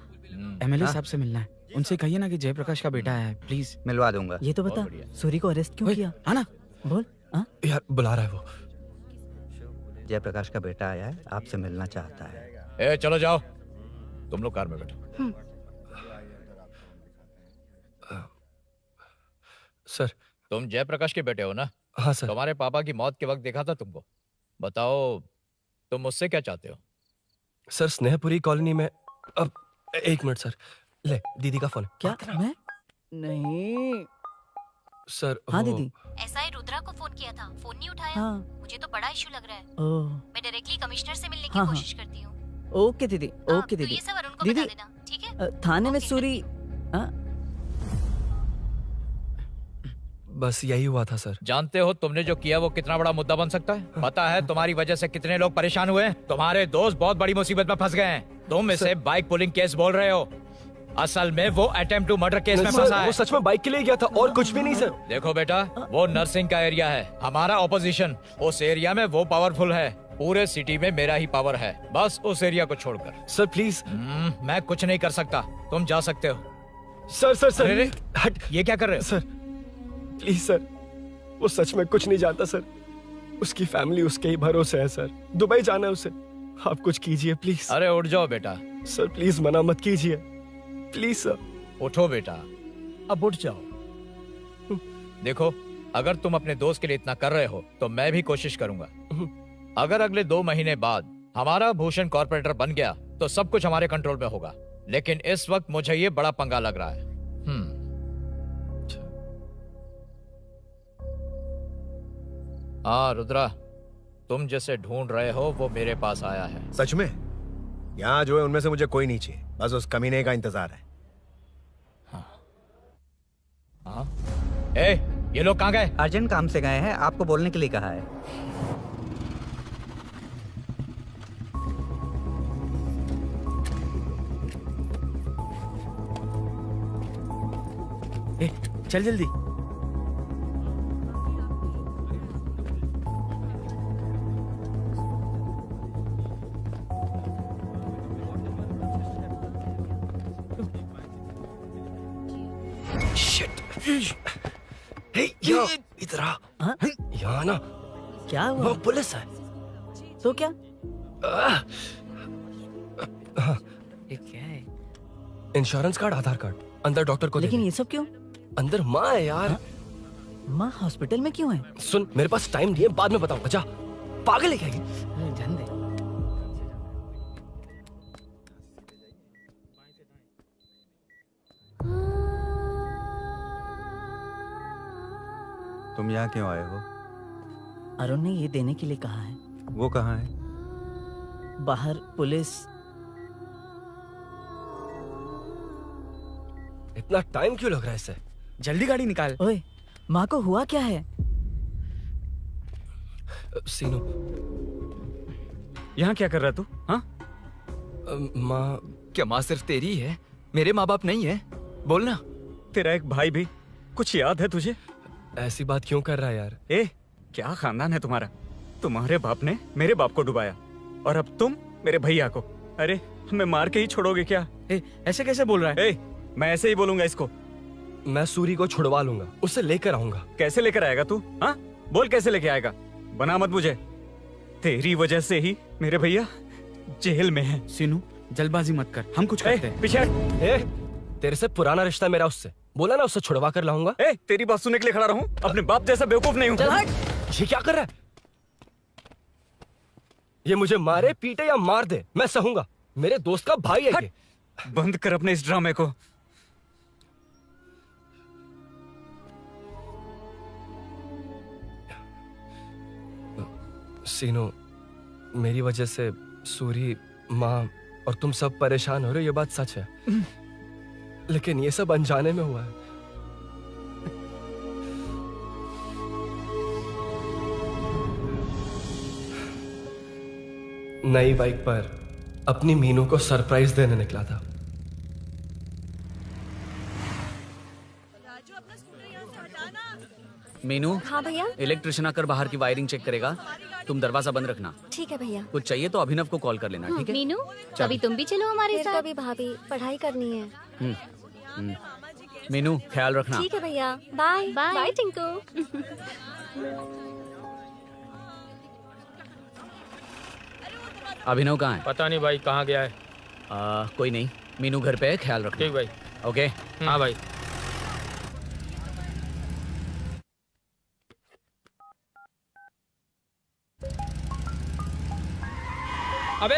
एमएलए साहब से मिलना है, उनसे कहिए ना कि जयप्रकाश का बेटा है, प्लीज। मिलवा दूंगा। ये तो बता, सूरी को अरेस्ट क्यों किया? आना बोल। यार बुला रहा है वो। जयप्रकाश का बेटा आया है, आपसे मिलना चाहता है। ए चलो जाओ, तुम लोग कार में बैठो। सर तुम जयप्रकाश के बेटे हो ना? हाँ सर। तुम्हारे पापा की मौत के वक्त देखा था तुमको। बताओ तुम मुझसे क्या चाहते हो? सर स्नेहपुरी कॉलोनी में अब 1 मिनट सर, ले दीदी का फोन। क्या? मैं नहीं सर। हाँ दीदी। एसआई रुद्रा को फोन किया था, फोन नहीं उठाया। हाँ। मुझे तो बड़ा इशू लग रहा है। ओह। मैं डायरेक्टली कमिश्नर से मिलने की हाँ, कोशिश करती हूँ। ओके दीदी, ओके तो दीदी। ये सब अरुण को दीदी बता देना, ठीक है? थाने में सूरी। बस यही हुआ था सर। जानते हो तुमने जो किया वो कितना बड़ा मुद्दा बन सकता है? पता है तुम्हारी वजह से कितने लोग परेशान हुए हैं? तुम्हारे दोस्त बहुत बड़ी मुसीबत में फंस गए हैं। तुम इसे बाइक पुलिंग केस बोल रहे हो, असल में वो अटेम्प्ट टू मर्डर केस में फंसा है। वो सच में बाइक के लिए गया था और कुछ भी नहीं सर। देखो बेटा, वो नर्सिंग का एरिया है, हमारा ऑपोजिशन उस एरिया में वो पावरफुल है। पूरे सिटी में मेरा ही पावर है, बस उस एरिया को छोड़कर। Sir please. मैं कुछ नहीं कर सकता, तुम जा सकते हो। सर सर सर अरे, हट, ये क्या कर रहे हो? सर प्लीज सर, वो सच में कुछ नहीं जानता सर। उसकी फैमिली उसके ही भरोसे है सर। दुबई जाना है उसे, आप कुछ कीजिए प्लीज। अरे उठ जाओ बेटा। सर प्लीज मना मत कीजिए, प्लीज सर। उठो बेटा, अब उठ जाओ। देखो, अगर तुम अपने दोस्त के लिए इतना कर रहे हो तो मैं भी कोशिश करूंगा। अगर अगले 2 महीने बाद हमारा भूषण कॉर्पोरेटर बन गया तो सब कुछ हमारे कंट्रोल में होगा, लेकिन इस वक्त मुझे ये बड़ा पंगा लग रहा है। हाँ रुद्रा, तुम जिसे ढूंढ रहे हो वो मेरे पास आया है। सच में? यहाँ जो है उनमें से मुझे कोई नहीं चाहिए, बस उस कमीने का इंतजार है। हाँ। ए, ये लोग कहाँ गए? अर्जेंट काम से गए हैं, आपको बोलने के लिए कहा है। ए, चल जल्दी। इधर आ। यहाँ ना क्या हुआ? वो पुलिस है। तो क्या? ये क्या है? इंश्योरेंस कार्ड, आधार कार्ड, अंदर डॉक्टर को। लेकिन ये सब क्यों? अंदर माँ है यार। माँ हॉस्पिटल में क्यों है? सुन, मेरे पास टाइम नहीं है, बाद में बताऊंगा। जा, पागल है क्या ये? जान दे। तुम यहाँ क्यों आए हो? अरुण ने ये देने के लिए कहा है। वो कहाँ है? बाहर पुलिस। इतना टाइम क्यों लग रहा है इसे? जल्दी गाड़ी निकाल। ओए, माँ को हुआ क्या है? सीनू, यहाँ क्या कर रहा तू? हाँ? माँ। क्या माँ सिर्फ तेरी है? मेरे माँ बाप नहीं है? बोलना। तेरा एक भाई भी। कुछ याद है तुझे? ऐसी बात क्यों कर रहा है यार? ए, क्या खानदान है तुम्हारा? तुम्हारे बाप ने मेरे बाप को डुबाया और अब तुम मेरे भैया को। अरे हमें मार के ही छोड़ोगे क्या? ए, ऐसे कैसे बोल रहा है? ए, मैं ऐसे ही बोलूंगा इसको। मैं सूरी को छुड़वा लूंगा, उसे लेकर आऊंगा। कैसे लेकर आएगा तू? हाँ, बोल कैसे लेके आएगा? बना मत मुझे। तेरी वजह से ही मेरे भैया जेल में है। सीनू, जल्दबाजी मत कर, हम कुछ करते हैं। पीछे। तेरे से पुराना रिश्ता मेरा उससे। बोला ना उससे छुड़वा कर लाऊंगा। ए, तेरी बात सुनने के लिए खड़ा रहूं? अपने बाप जैसा बेवकूफ नहीं हूं। चल हट। ये क्या कर रहा है? ये मुझे मारे, पीटे या मार दे, मैं सहूंगा। मेरे दोस्त का भाई है ये। बंद कर अपने इस ड्रामे को। सीनो, मेरी वजह से सूरी, माँ और तुम सब परेशान हो रहे हो, ये बात सच है। लेकिन ये सब अनजाने में हुआ है। नई बाइक पर अपनी मीनू को सरप्राइज देने निकला था। मीनू। हाँ भैया। इलेक्ट्रिशियन आकर बाहर की वायरिंग चेक करेगा, तुम दरवाजा बंद रखना। ठीक है भैया। कुछ चाहिए तो अभिनव को कॉल कर लेना, ठीक है? मीनू, अभी तुम भी चलो हमारे साथ। कभी भाभी पढ़ाई करनी है। हम्म। मीनू ख्याल रखना। ठीक है भैया, बाय बाय टिंकू। अभिनव कहाँ है? पता नहीं भाई, कहाँ गया है। कोई नहीं, मीनू घर पे है, ख्याल रखना। ठीक भाई। ओके। हाँ भाई। अबे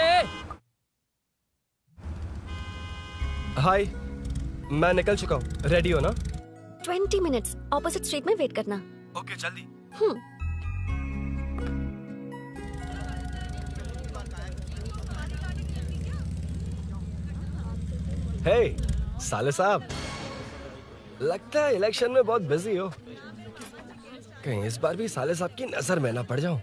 हाय, मैं निकल चुका हूँ, रेडी हो ना? 20 मिनट्स ऑपोजिट स्ट्रीट में वेट करना। ओके जल्दी। हे साले साहब, लगता है इलेक्शन में बहुत बिजी हो। कहीं इस बार भी साले साहब की नजर में ना पड़ जाऊं।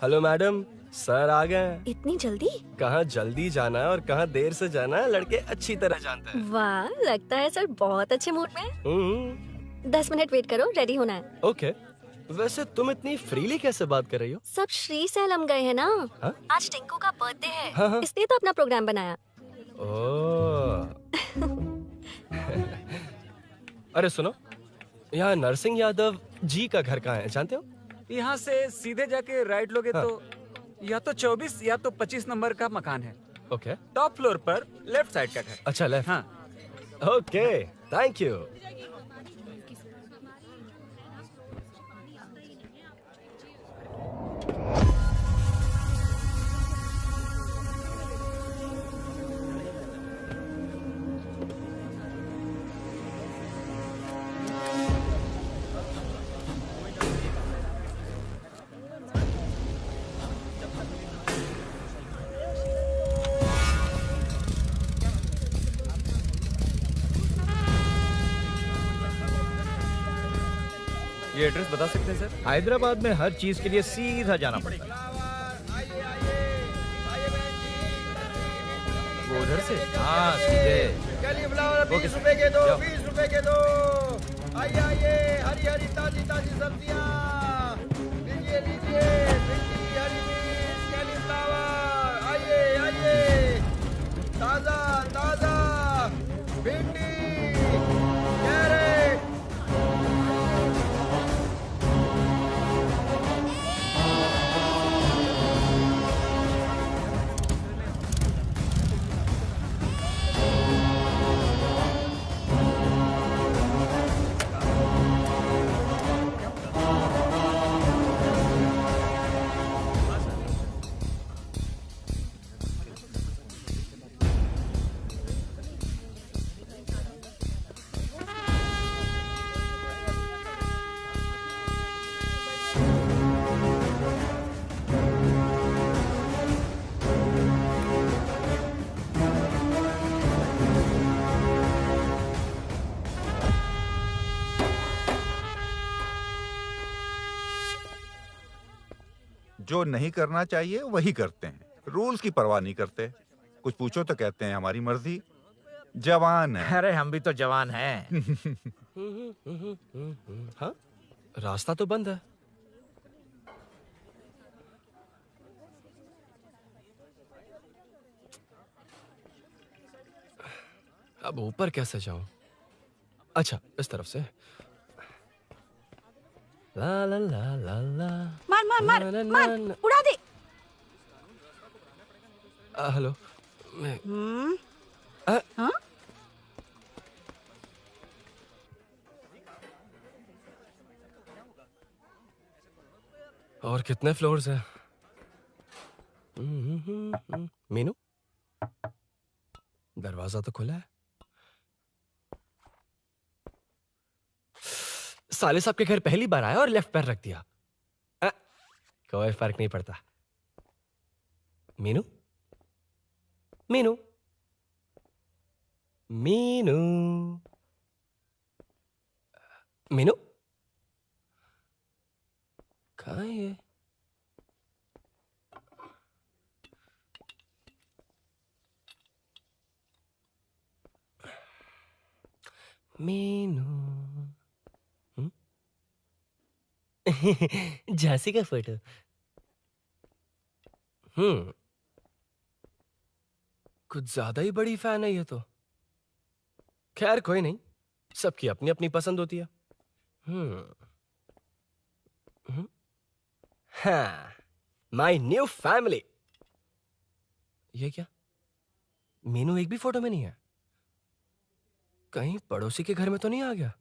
हेलो मैडम, सर आ गए। इतनी जल्दी? कहाँ जल्दी जाना है और कहाँ देर से जाना है लड़के अच्छी तरह जानते हैं। वाह, लगता है सर बहुत अच्छे मूड में। 10 मिनट वेट करो, रेडी होना है। ओके। वैसे तुम इतनी फ्रीली कैसे बात कर रही हो? सब श्री सैलम गए हैं ना। हा? आज टिंकू का बर्थडे है। हाँ, हाँ। इसलिए तो अपना प्रोग्राम बनाया। अरे सुनो, यहाँ नरसिंह यादव जी का घर कहाँ है जानते हो? यहाँ से सीधे जाके राइट लोगे तो या तो 24 या तो 25 नंबर का मकान है। ओके। टॉप फ्लोर पर लेफ्ट साइड का घर। अच्छा लेफ्ट। हाँ। Okay, thank you. ये एड्रेस बता सकते हैं सर? हैदराबाद में हर चीज के लिए सीधा जाना पड़ता है। वो उधर से? हाँ सीधे। कैलीफ्लावर 20 रुपए के दो, 20 रुपए के दो। आइए आइए, हरी हरी ताजी ताजी सब्जियाँ लीजिए लीजिए। भिंडी, हरी मिर्च, कैलीफ्लावर, आइए आइए। ताजा ताजा भिंडी, कैरेट। जो नहीं करना चाहिए वही करते हैं, रूल्स की परवाह नहीं करते। कुछ पूछो तो कहते हैं हमारी मर्जी। जवान है। अरे हम भी तो जवान हैं। हाँ, रास्ता तो बंद है। अब ऊपर कैसे जाऊं? अच्छा, इस तरफ से। ला ला ला ला ला। मार मार मार मार, उड़ा दे। हेलो। मैं हाँ? और कितने फ्लोर्स हैं? मीनू, दरवाजा तो खुला है। साले साहब के घर पहली बार आया और लेफ्ट पैर रख दिया। कोई फर्क नहीं पड़ता। मीनू, मीनू, मीनू, मीनू, कहाँ है ये? मीनू झांसी का फोटो। कुछ ज्यादा ही बड़ी फैन है ये तो। खैर कोई नहीं, सबकी अपनी अपनी पसंद होती है। हाँ, माय न्यू फैमिली। ये क्या? मीनू एक भी फोटो में नहीं है। कहीं पड़ोसी के घर में तो नहीं आ गया?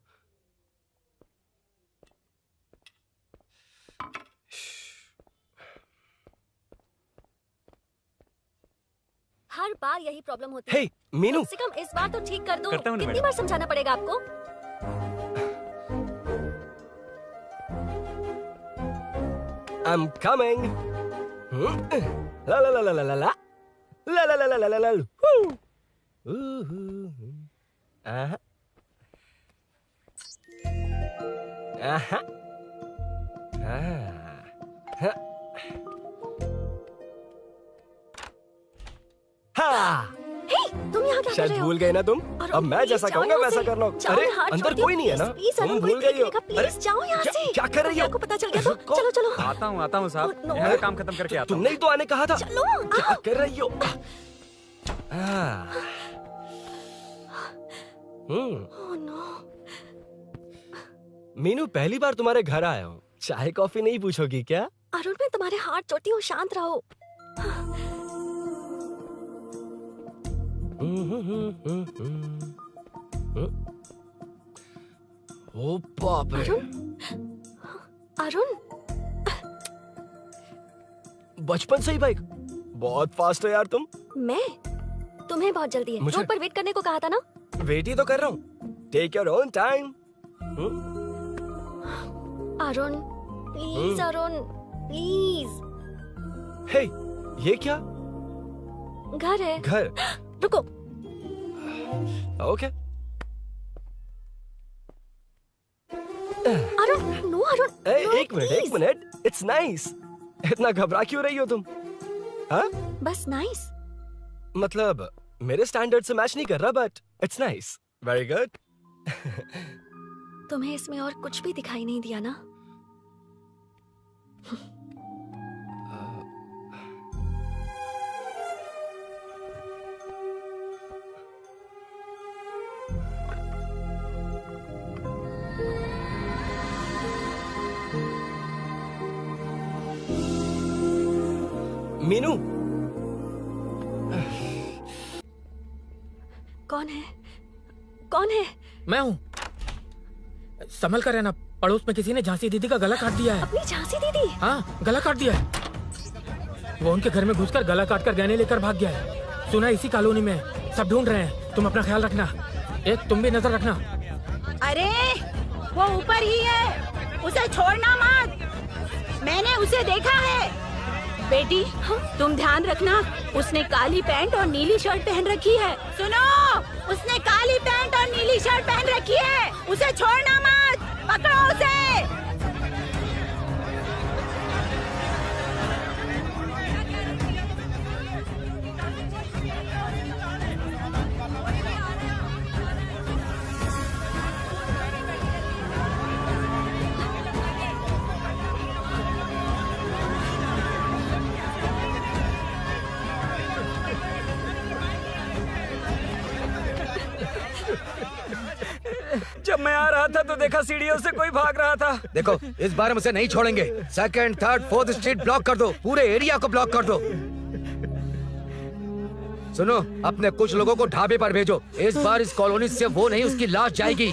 हर बार यही प्रॉब्लम होती है। हे, मीनू। कम से कम इस बार तो ठीक कर दो। करता हूँ ना कितनी मैडम। बार समझाना पड़ेगा आपको? I'm coming. La la la la la la la. La la la la la la la. Woo. Aha. Aha. Ah. हाँ। हे, तुम यहाँ क्या कर शायद रहे हो? भूल गए ना तुम? अरुण, अब मैं प्लीज जैसा जाओ कहूंगा यहाँ वैसा से। करना। जाओ, अरे हाथ अंदर छोड़ कोई दो, नहीं है ना? प्लीज, तुम अरुण, भूल कोई गई हो। देखेगा, प्लीज अरे जाओ यहाँ से। क्या कर रही हो? आपको पता चल गया तो चलो चलो। आता हूँ साहब। यहाँ काम खत्म करके आता हूँ। तुमने ही तो आने कहा था। चलो, क्या कर रही हो? Oh no. मीनू, पहली बार तुम्हारे घर आया हूँ। चाय कॉफी नहीं पूछोगी क्या? अरुण, मैं तुम्हारे हाथ जोड़ती हूँ, शांत रहो। ओ बाप रे। अरुण, बचपन से ही बाइक। बहुत फास्ट है यार तुम। मैं? तुम्हें बहुत जल्दी है। मुझे- रोड पर वेट करने को कहा था ना? वेट ही तो कर रहा हूँ। Take your own time. Arun, please Arun, please. Hey, ये क्या? घर है। घर? रुको। Okay. Arun, no Arun. No, एक मिनट। It's nice. इतना घबरा क्यों रही हो तुम? हाँ? बस नाइस। मतलब मेरे स्टैंडर्ड से मैच नहीं कर रहा, but it's nice. Very good. तुम्हें इसमें और कुछ भी दिखाई नहीं दिया ना? मीनू। कौन है? कौन है? मैं हूँ। संभल कर रहना। पड़ोस में किसी ने झांसी दीदी का गला काट दिया है। अपनी झांसी दीदी? हाँ, गला काट दिया है। वो उनके घर में घुसकर गला काट कर गहने लेकर भाग गया है। सुना इसी कॉलोनी में है। सब ढूंढ रहे हैं। तुम अपना ख्याल रखना। एक तुम भी नजर रखना। अरे वो ऊपर ही है, उसे छोड़ना मत। मैंने उसे देखा है। बेटी, तुम ध्यान रखना। उसने काली पैंट और नीली शर्ट पहन रखी है। सुनो, उसने काली पैंट और नीली शर्ट पहन रखी है। उसे छोड़ना मत। पकड़ो उसे। जब मैं आ रहा था तो देखा सीढ़ियों से कोई भाग रहा था। देखो, इस बार हम उसे नहीं छोड़ेंगे। Second, third, fourth street block कर दो। पूरे एरिया को ब्लॉक कर दो। सुनो, अपने कुछ लोगों को ढाबे पर भेजो। इस बार इस कॉलोनी से वो नहीं, उसकी लाश जाएगी।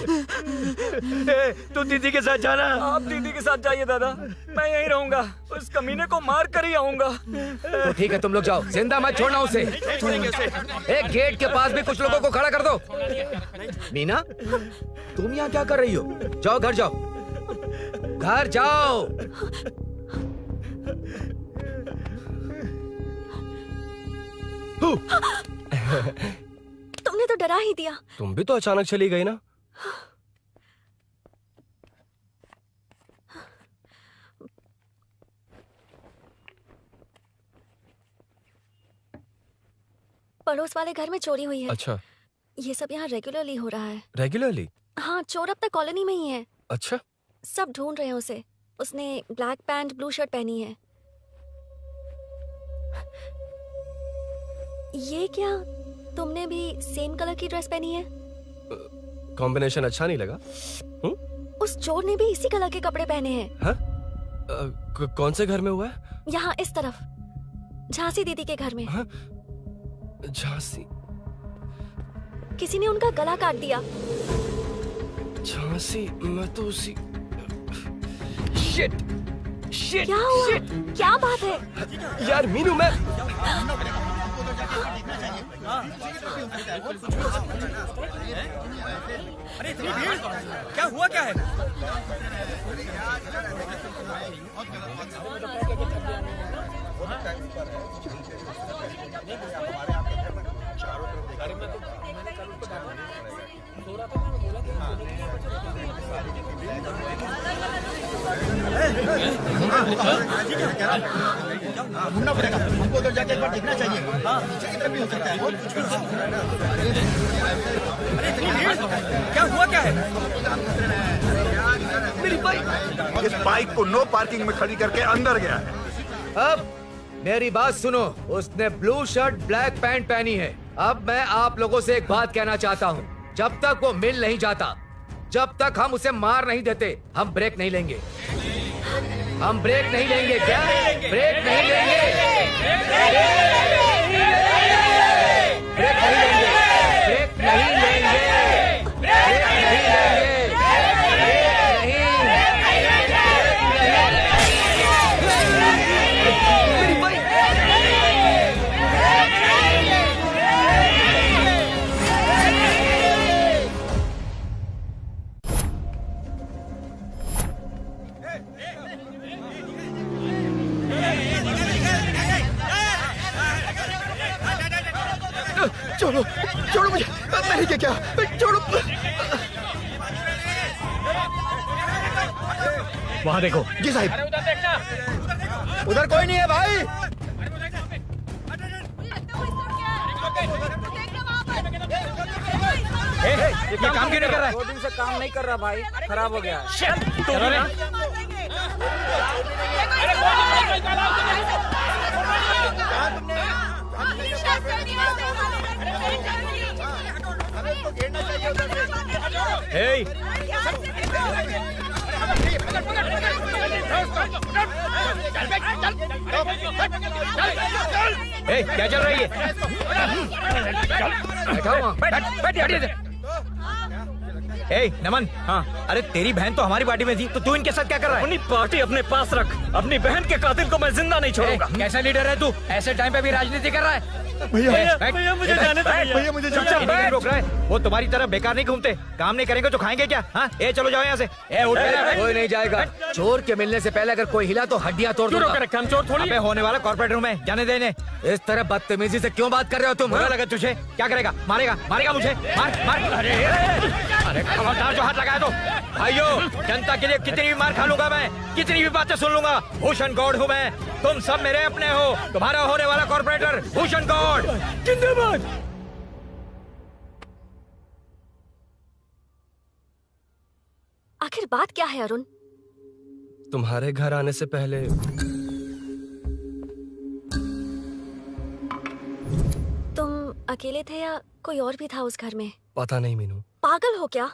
तू दीदी के साथ जाना। आप दीदी के साथ जाइए दादा, मैं यहीं रहूंगा। उस कमीने को मार कर ही आऊंगा। तो ठीक है, तुम लोग जाओ। जिंदा मत छोड़ना उसे। एक गेट के पास भी कुछ लोगों को खड़ा कर दो। मीना, तुम यहाँ क्या कर रही हो? जाओ घर जाओ। घर जाओ। तुमने तो डरा ही दिया। तुम भी तो अचानक चली गई ना। पड़ोस वाले घर में चोरी हुई है। अच्छा। ये सब यहाँ रेगुलरली हो रहा है। रेगुलरली? हाँ, चोर अब तक कॉलोनी में ही है। अच्छा। सब ढूंढ रहे हैं उसे। उसने ब्लैक पैंट ब्लू शर्ट पहनी है। ये क्या, तुमने भी सेम कलर की ड्रेस पहनी है? कॉम्बिनेशन अच्छा नहीं लगा? उस चोर ने भी इसी कलर के कपड़े पहने हैं। हाँ? कौन से घर में हुआ है? यहाँ इस तरफ, झांसी दीदी के घर में। हाँ? झांसी? किसी ने उनका गला काट दिया। झांसी? मैं तो उसी... शिट! शिट! क्या हुआ? क्या बात है? यार मीनू, मैं... अरे क्या हुआ, क्या है? ढूंढना पड़ेगा हमको, उधर जाके एक बार देखना चाहिए। हाँ, पीछे की तरफ भी हो सकता है। क्या हुआ, क्या है? मेरी बाइक! इस बाइक को नो पार्किंग में खड़ी करके अंदर गया है। अब मेरी बात सुनो, उसने ब्लू शर्ट ब्लैक पैंट पहनी है। अब मैं आप लोगों से एक बात कहना चाहता हूँ, जब तक वो मिल नहीं जाता, जब तक हम उसे मार नहीं देते, हम ब्रेक नहीं लेंगे। हम ब्रेक नहीं लेंगे। क्या ब्रेक नहीं लेंगे? ब्रेक नहीं लेंगे। ब्रेक नहीं लेंगे। ब्रेक नहीं लेंगे। छोड़ो, छोड़ो मुझे, मैंने क्या, छोड़ो। वहाँ देखो। जी साहिब। उधर कोई नहीं है भाई। ये काम क्यों नहीं कर रहा है? 2 दिन से काम नहीं कर रहा भाई, खराब हो गया। चलो रे। Hey! Hey, क्या चल रही है? Hey, नमन। हाँ। अरे तेरी बहन तो हमारी पार्टी में थी, तो तू इनके साथ क्या कर रहा है? अपनी पार्टी अपने पास रख। अपनी बहन के कातिल को मैं जिंदा नहीं छोड़ूंगा। कैसा लीडर है तू? ऐसे टाइम पे भी राजनीति कर रहा है? भैया मुझे जाने दो भैया, मुझे चुपचाप रोक रहा है। वो तुम्हारी तरह बेकार नहीं घूमते, काम नहीं करेंगे तो खाएंगे क्या? हाँ, ए चलो जाओ यहाँ से। ए उठ के। कोई नहीं जाएगा। चोर के मिलने से पहले अगर कोई हिला तो हड्डियां तोड़ दूंगा। हम चोर थोड़ी। अबे होने वाला कॉर्पोरेट रूम है, जाने देने। इस तरह बदतमीजी से क्यों बात कर रहे हो तुम? बुरा लगा तुझे? क्या करेगा? मारेगा? मारेगा मुझे? मार मार। अरे खबरदार जो हाथ लगाया तो। भाइयों, जनता के लिए कितनी भी मार खा लूंगा मैं, कितनी भी बातें सुन लूंगा। भूषण गौड़ हूँ मैं, तुम सब मेरे अपने हो। तुम्हारा होने वाला कॉर्पोरेटर भूषण गौड़। जिंदाबाद। आखिर बात क्या है अरुण? तुम्हारे घर आने से पहले तुम अकेले थे या कोई और भी था उस घर में? पता नहीं मीनू। पागल हो क्या?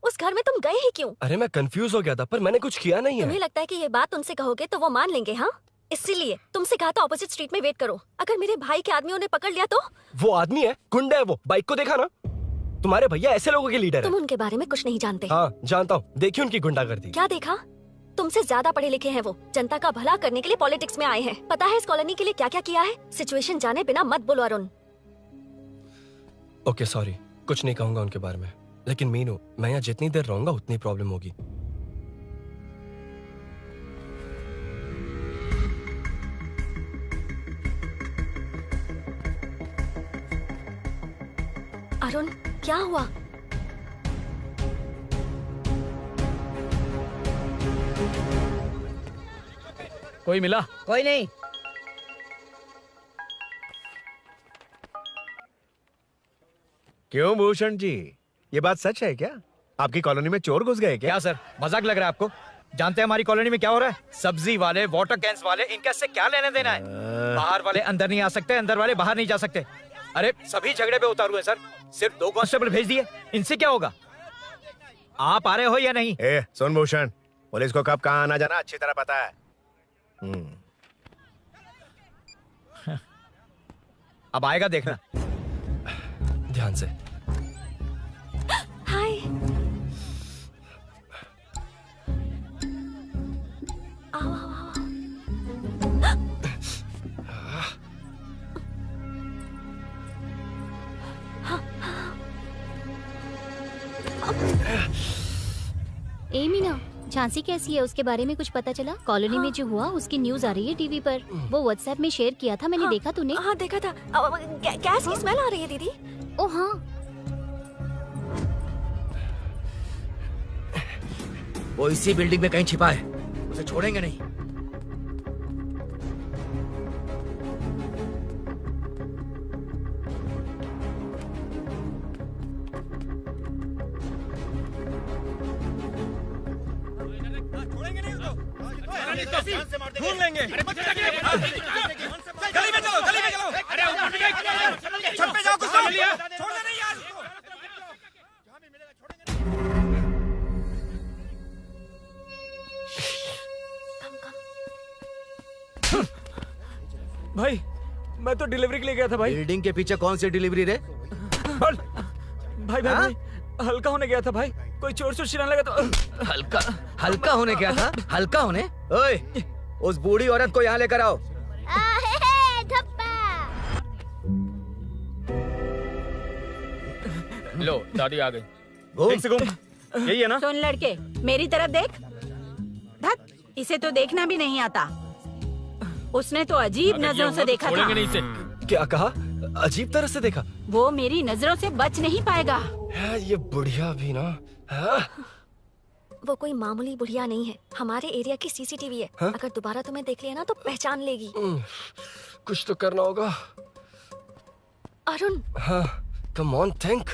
उस घर में तुम गए ही क्यों? अरे मैं कंफ्यूज हो गया था, पर मैंने कुछ किया नहीं है। तुम्हें लगता है कि ये बात उनसे कहोगे तो वो मान लेंगे? हाँ, इसीलिए तुमसे कहा था ऑपोजिट स्ट्रीट में वेट करो। अगर मेरे भाई के आदमियों ने पकड़ लिया तो? वो आदमी है, गुंडा है वो। बाइक को देखा ना? तुम्हारे भैया ऐसे लोगों के लीडर तुम है। उनके बारे में कुछ नहीं जानते। हाँ जानता हूँ, देखी उनकी गुंडागर्दी। क्या देखा? तुमसे ज्यादा पढ़े लिखे हैं वो। जनता का भला करने के लिए पॉलिटिक्स में आए हैं। पता है इस कॉलोनी के लिए क्या क्या किया है? सिचुएशन जाने बिना मत बोलो अरुण। ओके सॉरी, कुछ नहीं कहूंगा उनके बारे में। लेकिन मीनू, मैं यहाँ जितनी देर रहूंगा उतनी प्रॉब्लम होगी। अरुण, क्या हुआ? कोई मिला? कोई नहीं। क्यों भूषण जी, ये बात सच है क्या? आपकी कॉलोनी में चोर घुस गए क्या सर, मजाक लग रहा है आपको? जानते हैं हमारी कॉलोनी में क्या हो रहा है? सब्जी वाले, वाटर कैंस वाले, इनका इससे क्या लेने देना है? बाहर वाले अंदर नहीं आ सकते, अंदर वाले बाहर नहीं जा सकते। अरे सभी झगड़े पे उतारू है सर। सिर्फ 2 कांस्टेबल भेज दिए, इनसे क्या होगा? आप आ रहे हो या नहीं? ए सुन भूषण, पुलिस को कब कहाँ आना जाना अच्छी तरह पता है। अब आएगा देखना। ध्यान से। हाय। आओ आओ आओ। ए मीना, झांसी कैसी है, उसके बारे में कुछ पता चला? कॉलोनी में जो हुआ उसकी न्यूज आ रही है टीवी पर। वो व्हाट्सएप में शेयर किया था, मैंने देखा तूने? हाँ देखा था। गैस की स्मेल आ रही है दीदी। ओ हाँ, वो इसी बिल्डिंग में कहीं छिपा है, उसे छोड़ेंगे नहीं। ढूंढ लेंगे। गली में चलो, गली में चलो। अरे छत पे जाओ, कुछ समझ लिया? छोड़ना नहीं यार। भाई मैं तो डिलीवरी के लिए गया था भाई। बिल्डिंग के पीछे कौन सी डिलीवरी रे? भाई भाई, भाई हल्का होने गया था भाई, कोई चोर से चिल्लाने लगा तो। हल्का होने गया था? हल्का होने? ओए, उस बूढ़ी औरत को यहाँ लेकर आओ। लो दादी आ गई। घूम से घूम। यही है ना? सुन लड़के, मेरी तरफ देख। धत, इसे तो देखना भी नहीं आता। उसने तो अजीब नजरों से देखा था। नहीं इसे। क्या कहा? अजीब तरह से देखा? वो मेरी नजरों से बच नहीं पाएगा। ये बुढ़िया भी ना। वो कोई मामूली बुढ़िया नहीं है, हमारे एरिया की सीसीटीवी है। हाँ? अगर दोबारा तुम्हें देख लिया ना तो पहचान लेगी। कुछ तो करना होगा। अरुण। हाँ, कम ऑन थिंक।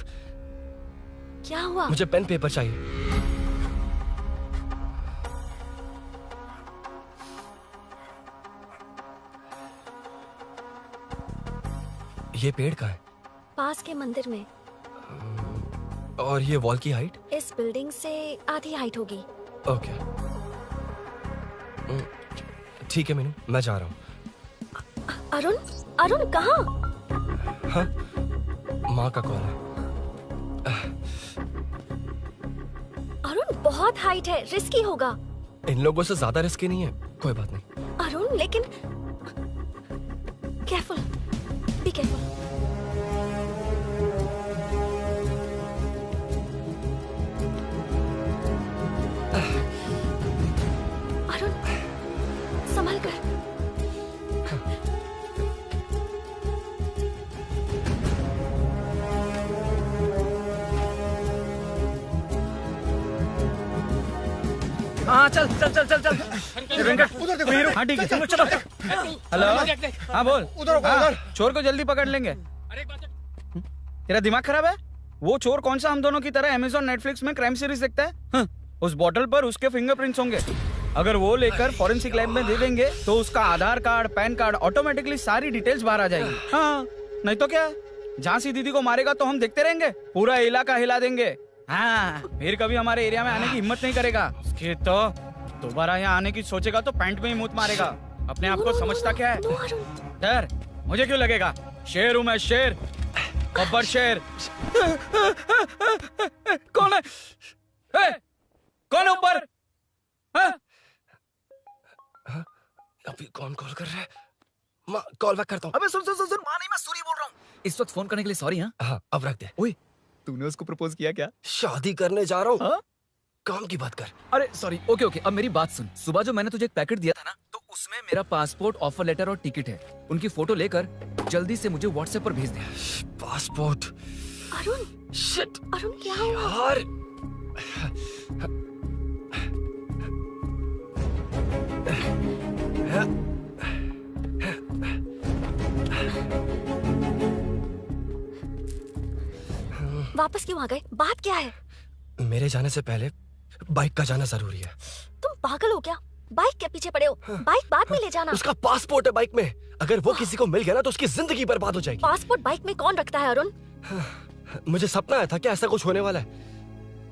क्या हुआ? मुझे पेन पेपर चाहिए। ये पेड़ का है? पास के मंदिर में। और ये वॉल की हाइट? इस बिल्डिंग से आधी हाइट होगी। ओके, ठीक है मीनू, मैं जा रहा हूँ। अरुण, अरुण कहाँ? हाँ, माँ का कॉल है। अरुण बहुत हाइट है, रिस्की होगा। इन लोगों से ज्यादा रिस्की नहीं है, कोई बात नहीं। अरुण लेकिन केयरफुल, बी केयरफुल। अरुण संभल कर। हाँ चल चल चल चल चल। वेंकट उधर देखो हीरो। हाँ ठीक है, चलो चलो। हेलो, हाँ बोल। उधर चोर को जल्दी पकड़ लेंगे। तेरा दिमाग खराब है? वो चोर कौन सा हम दोनों की तरह अमेज़न नेटफ्लिक्स में क्राइम सीरीज देखता है? हाँ, उस बॉटल पर उसके फिंगरप्रिंट्स होंगे। अगर वो लेकर फॉरेंसिक लैब में दे देंगे तो उसका आधार कार्ड, पैन कार्ड, ऑटोमेटिकली सारी डिटेल्स बाहर आ जाएगी। हाँ, नहीं तो क्या, झांसी दीदी को मारेगा तो हम देखते रहेंगे, पूरा इलाका हिला देंगे। हाँ, फिर कभी हमारे एरिया में आने की हिम्मत नहीं करेगा। उसके तो दोबारा यहाँ आने की सोचेगा तो पैंट में ही मूत मारेगा। अपने आप को समझता क्या है? डर मुझे क्यों लगेगा? शेर हूँ मैं, शेर, गब्बर शेर। कौन है? कौन है ऊपर? अभी कौन कॉल कर रहा है? माँ, कॉल बैक करता हूँ। अबे सुन सुन सुन, माँ नहीं, मैं सूरी बोल रहा हूँ। इस वक्त फोन करने के लिए सॉरी। हाँ, अब रख दे। ओए, तूने उसको प्रपोज किया क्या? शादी करने जा रहा हूँ। काम की बात कर। अरे सॉरी, ओके ओके, अब मेरी बात सुन। सुबह जो मैंने तुझे एक पैकेट दिया था ना, तो उसमें मेरा पासपोर्ट, ऑफर लेटर और टिकट है। उनकी फोटो लेकर जल्दी से मुझे व्हाट्सएप पर भेज दे। पासपोर्ट? अरुण, शिट, अरुण क्या हुआ? यार, वापस क्यों आ गए? बात क्या है? मेरे जाने से पहले बाइक का जाना जरूरी है। तुम पागल हो क्या? बाइक के पीछे पड़े हो? बाइक बाद में ले जाना। उसका पासपोर्ट है बाइक में, अगर वो किसी को मिल गया ना तो उसकी जिंदगी बर्बाद हो जाएगी। पासपोर्ट बाइक में कौन रखता है अरुण? मुझे सपना आया था कि ऐसा कुछ होने वाला है।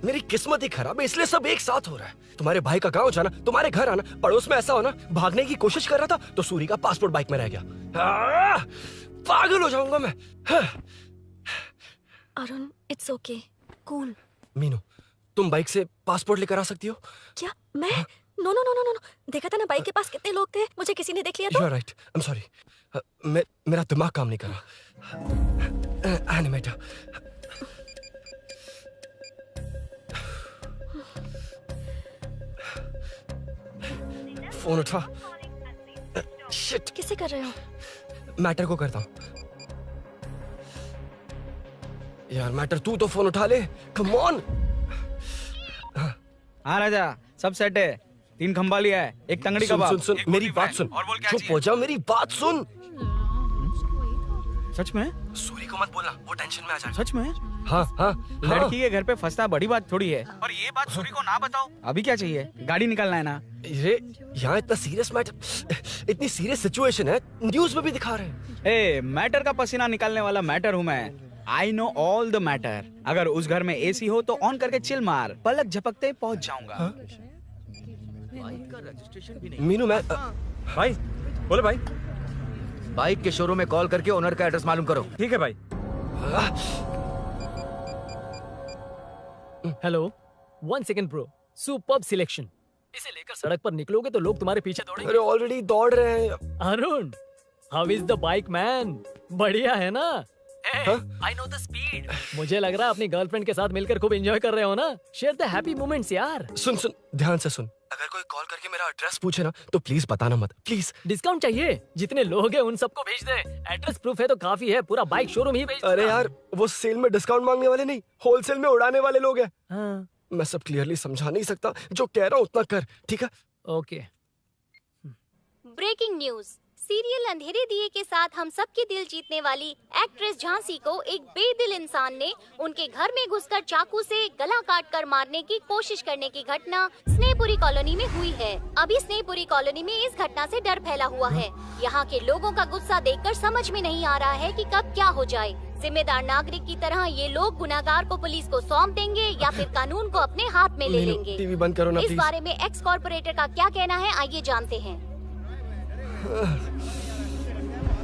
मेरी किस्मत ही खराब है, इसलिए सब एक साथ हो रहा है। तुम्हारे भाई का गांव जाना, तुम्हारे घर आना, पड़ोस में ऐसा होना। भागने की कोशिश कर रहा था तो सूरी का पासपोर्ट बाइक में रह गया। पागल हो जाऊंगा मैं। Arun, it's okay, cool. Meenu, तुम बाइक से पासपोर्ट लेकर आ सकती हो? क्या मैं? No no no no no, देखा था ना बाइक के पास कितने लोग थे, मुझे किसी ने देख लिया तो। You are right. I'm sorry. मेरा दिमाग काम नहीं कर रहा। एनिमेटर। फोन उठा। शिट। किसे कर रहे हो? मैटर को करता हूँ। यार मैटर, तू तो फोन उठा ले। Come on. हाँ राजा, सब सेट है। 3 खंबा लिया है, एक तंगड़ी कबाब। सुन सुन मेरी बात सुन। चुप हो जा, मेरी बात सुन। सच में? सूरी को मत बोलना, वो टेंशन में आ जाएगा। सच में? हाँ हाँ। लड़की के घर पे फंसना बड़ी बात थोड़ी है। और ये बात सूरी को ना बताओ। अभी क्या चाहिए? गाड़ी निकालना है ना? ये यहाँ इतना सीरियस मैटर, इतनी सीरियस सिचुएशन है, न्यूज में भी दिखा रहे हैं। ए, मैटर का पसीना निकालने वाला मैटर हूँ मैं। I know all the matter. अगर उस घर में एसी हो तो ऑन करके चिल मार, पलक झपकते ही पहुंच जाऊंगा। मीनू, मैं भाई बोले भाई, बाइक के शोरूम में कॉल करके ओनर का एड्रेस मालूम करो। ठीक है भाई। Hello, 1 second bro, superb selection. इसे लेकर सड़क पर निकलोगे तो लोग तुम्हारे पीछे दौड़ेंगे। अरे ऑलरेडी दौड़ रहे हैं। Arun, how is the bike man? बढ़िया है ना? I know the speed. मुझे लग रहा है अपनी गर्लफ्रेंड के साथ मिलकर खूब एंजॉय कर रहे हो ना? शेयर द हैप्पी मोमेंट्स यार। सुन सुन, ध्यान से सुन। अगर कोई कॉल करके मेरा एड्रेस पूछे ना तो प्लीज बताना मत, प्लीज। डिस्काउंट चाहिए? जितने लोग हैं उन सबको भेज दे। एड्रेस प्रूफ है तो काफी है, पूरा बाइक शोरूम ही भेज। अरे यार, वो सेल में डिस्काउंट मांगने वाले नहीं, होलसेल में उड़ाने वाले लोग हैं। हाँ। मैं सब क्लियरली समझा नहीं सकता, जो कह रहा हूँ उतना कर, ठीक है? ओके। Breaking news. सीरियल अंधेरे दिए के साथ हम सबके दिल जीतने वाली एक्ट्रेस झांसी को एक बेदिल इंसान ने उनके घर में घुसकर चाकू से गला काटकर मारने की कोशिश करने की घटना स्नेहपुरी कॉलोनी में हुई है। अभी स्नेहपुरी कॉलोनी में इस घटना से डर फैला हुआ है। यहाँ के लोगों का गुस्सा देखकर समझ में नहीं आ रहा है कि कब क्या हो जाए। जिम्मेदार नागरिक की तरह ये लोग गुनाहगार को पुलिस को सौंप देंगे या फिर कानून को अपने हाथ में ले लेंगे। टीवी बंद करो ना इस प्लीज। बारे में एक्स कॉर्पोरेटर का क्या कहना है, आइए जानते हैं।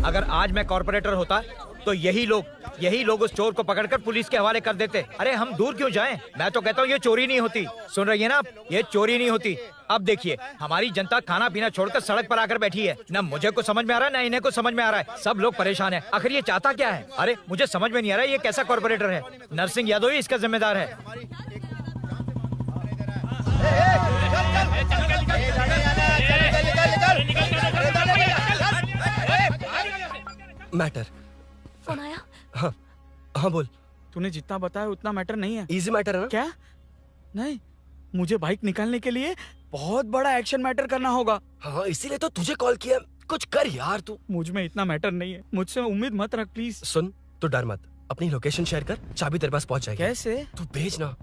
अगर आज मैं कॉर्पोरेटर होता तो यही लोग उस चोर को पकड़कर पुलिस के हवाले कर देते। अरे हम दूर क्यों जाएं? मैं तो कहता हूँ ये चोरी नहीं होती। सुन रही है ना आप? ये चोरी नहीं होती। अब देखिए, हमारी जनता खाना पीना छोड़कर सड़क पर आकर बैठी है। ना मुझे कुछ समझ में आ रहा है, ना इन्हें कुछ समझ में आ रहा है। सब लोग परेशान हैं। आखिर ये चाहता क्या है? अरे मुझे समझ में नहीं आ रहा है, ये कैसा कॉर्पोरेटर है? नरसिंह यादव ही इसका जिम्मेदार है। मैटर। फोन आया? हाँ हाँ बोल। तूने जितना बताया उतना मैटर नहीं है। इजी मैटर है ना? क्या? नहीं, मुझे बाइक निकालने के लिए बहुत बड़ा एक्शन मैटर करना होगा। हाँ, इसीलिए तो तुझे कॉल किया। कुछ कर यार तू। मुझ में इतना मैटर नहीं है, मुझसे उम्मीद मत रख प्लीज। सुन, तो डर मत, अपनी लोकेशन शेयर कर, चाबी तेरे पास पहुंच जाएगी। कैसे? तू भेज ना।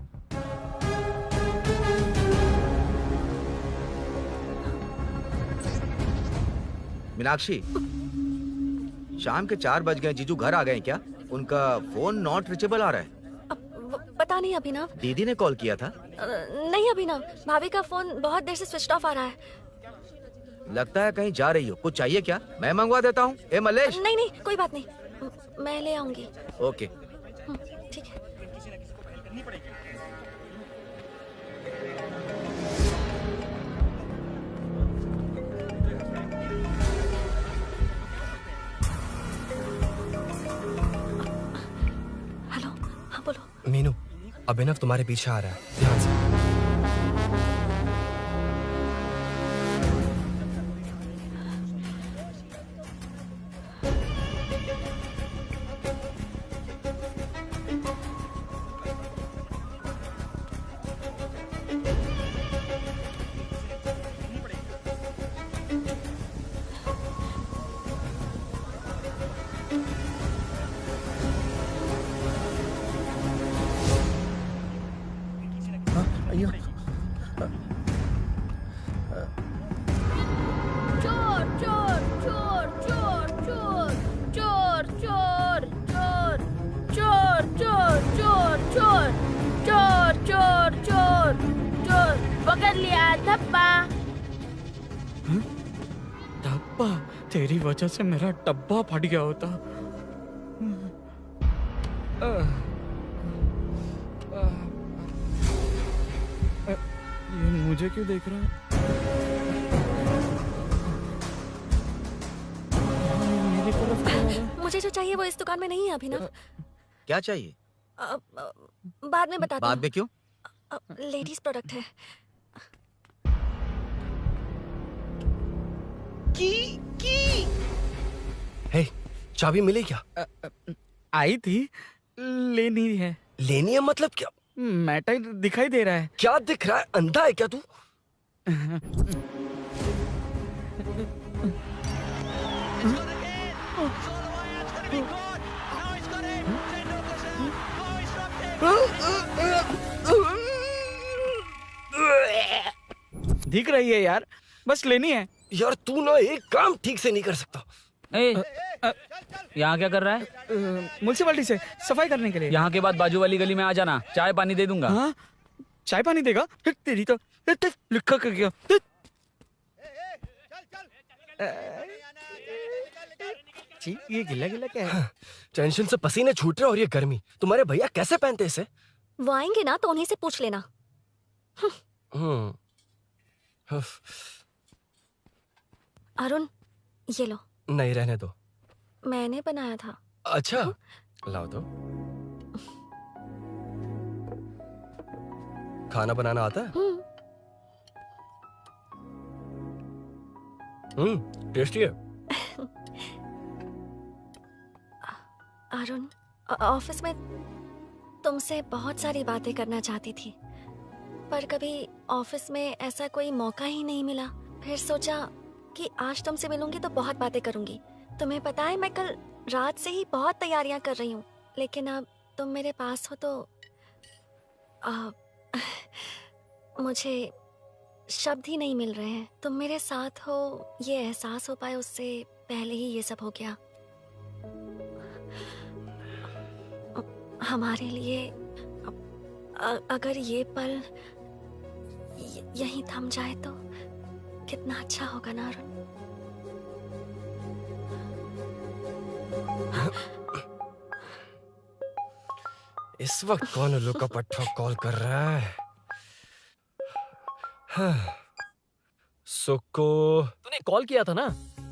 मीनाक्षी, शाम के 4 बज गए, जीजू घर आ गए क्या? उनका फोन नॉट रीचेबल आ रहा है। पता नहीं अभिनव। दीदी ने कॉल किया था? नहीं अभिनव, भाभी का फोन बहुत देर से स्विच ऑफ आ रहा है। लगता है कहीं जा रही हो। कुछ चाहिए क्या? मैं मंगवा देता हूँ। ए मलेश। नहीं नहीं, कोई बात नहीं, मैं ले आऊंगी। ओके ठीक है। हेलो, हाँ बोलो। मीनू, अभिनव तुम्हारे पीछे आ रहा है, ध्यान से। अयो चोर चोर चोर चोर चोर चोर चोर चोर चोर चोर चोर चोर चोर चोर चोर चोर पकड़ लिया धप्पा। डब्बा, तेरी वजह से मेरा डब्बा फट गया होता। ये मुझे क्यों देख रहा है? मेरी तरफ क्यों आ रहा है? मुझे जो चाहिए वो इस दुकान में नहीं है अभिनव। क्या चाहिए? बाद में बताती बाद में क्यों? लेडीज प्रोडक्ट है। की हे, चाबी मिली क्या? आई थी, लेनी है। लेनी है मतलब क्या? मैटर दिखाई दे रहा है। क्या दिख रहा है? अंधा है क्या तू? दिख रही है यार, बस लेनी है। यार तू ना एक काम ठीक से नहीं कर सकता। यहाँ क्या कर रहा है? म्युनिसिपैलिटी से सफाई करने के लिए। यहाँ के बाद बाजू वाली गली में आ जाना, चाय पानी दे दूंगा। हाँ? चाय पानी देगा? तेरी तो लिखा कर गया। ये गिला गिला क्या है? टेंशन से पसीने छूट रहे और ये गर्मी, तुम्हारे भैया कैसे पहनते इसे? वो आएंगे ना तो उन्हीं से पूछ लेना। अरुण, ये लो। नहीं, रहने दो। मैंने बनाया था। अच्छा, लाओ दो। खाना बनाना आता है? टेस्टी है। अरुण, ऑफिस में तुमसे बहुत सारी बातें करना चाहती थी, पर कभी ऑफिस में ऐसा कोई मौका ही नहीं मिला। फिर सोचा कि आज तुमसे मिलूंगी तो बहुत बातें करूंगी। तुम्हें पता है मैं कल रात से ही बहुत तैयारियां कर रही हूँ, लेकिन अब तुम मेरे पास हो तो मुझे शब्द ही नहीं मिल रहे हैं। तुम मेरे साथ हो ये एहसास हो पाए उससे पहले ही ये सब हो गया। हमारे लिए अगर ये पल यहीं थम जाए तो कितना अच्छा होगा ना अरुण। इस वक्त कौन उल्लू का पट्टा कॉल कर रहा है? सुक्को, तूने कॉल किया था ना?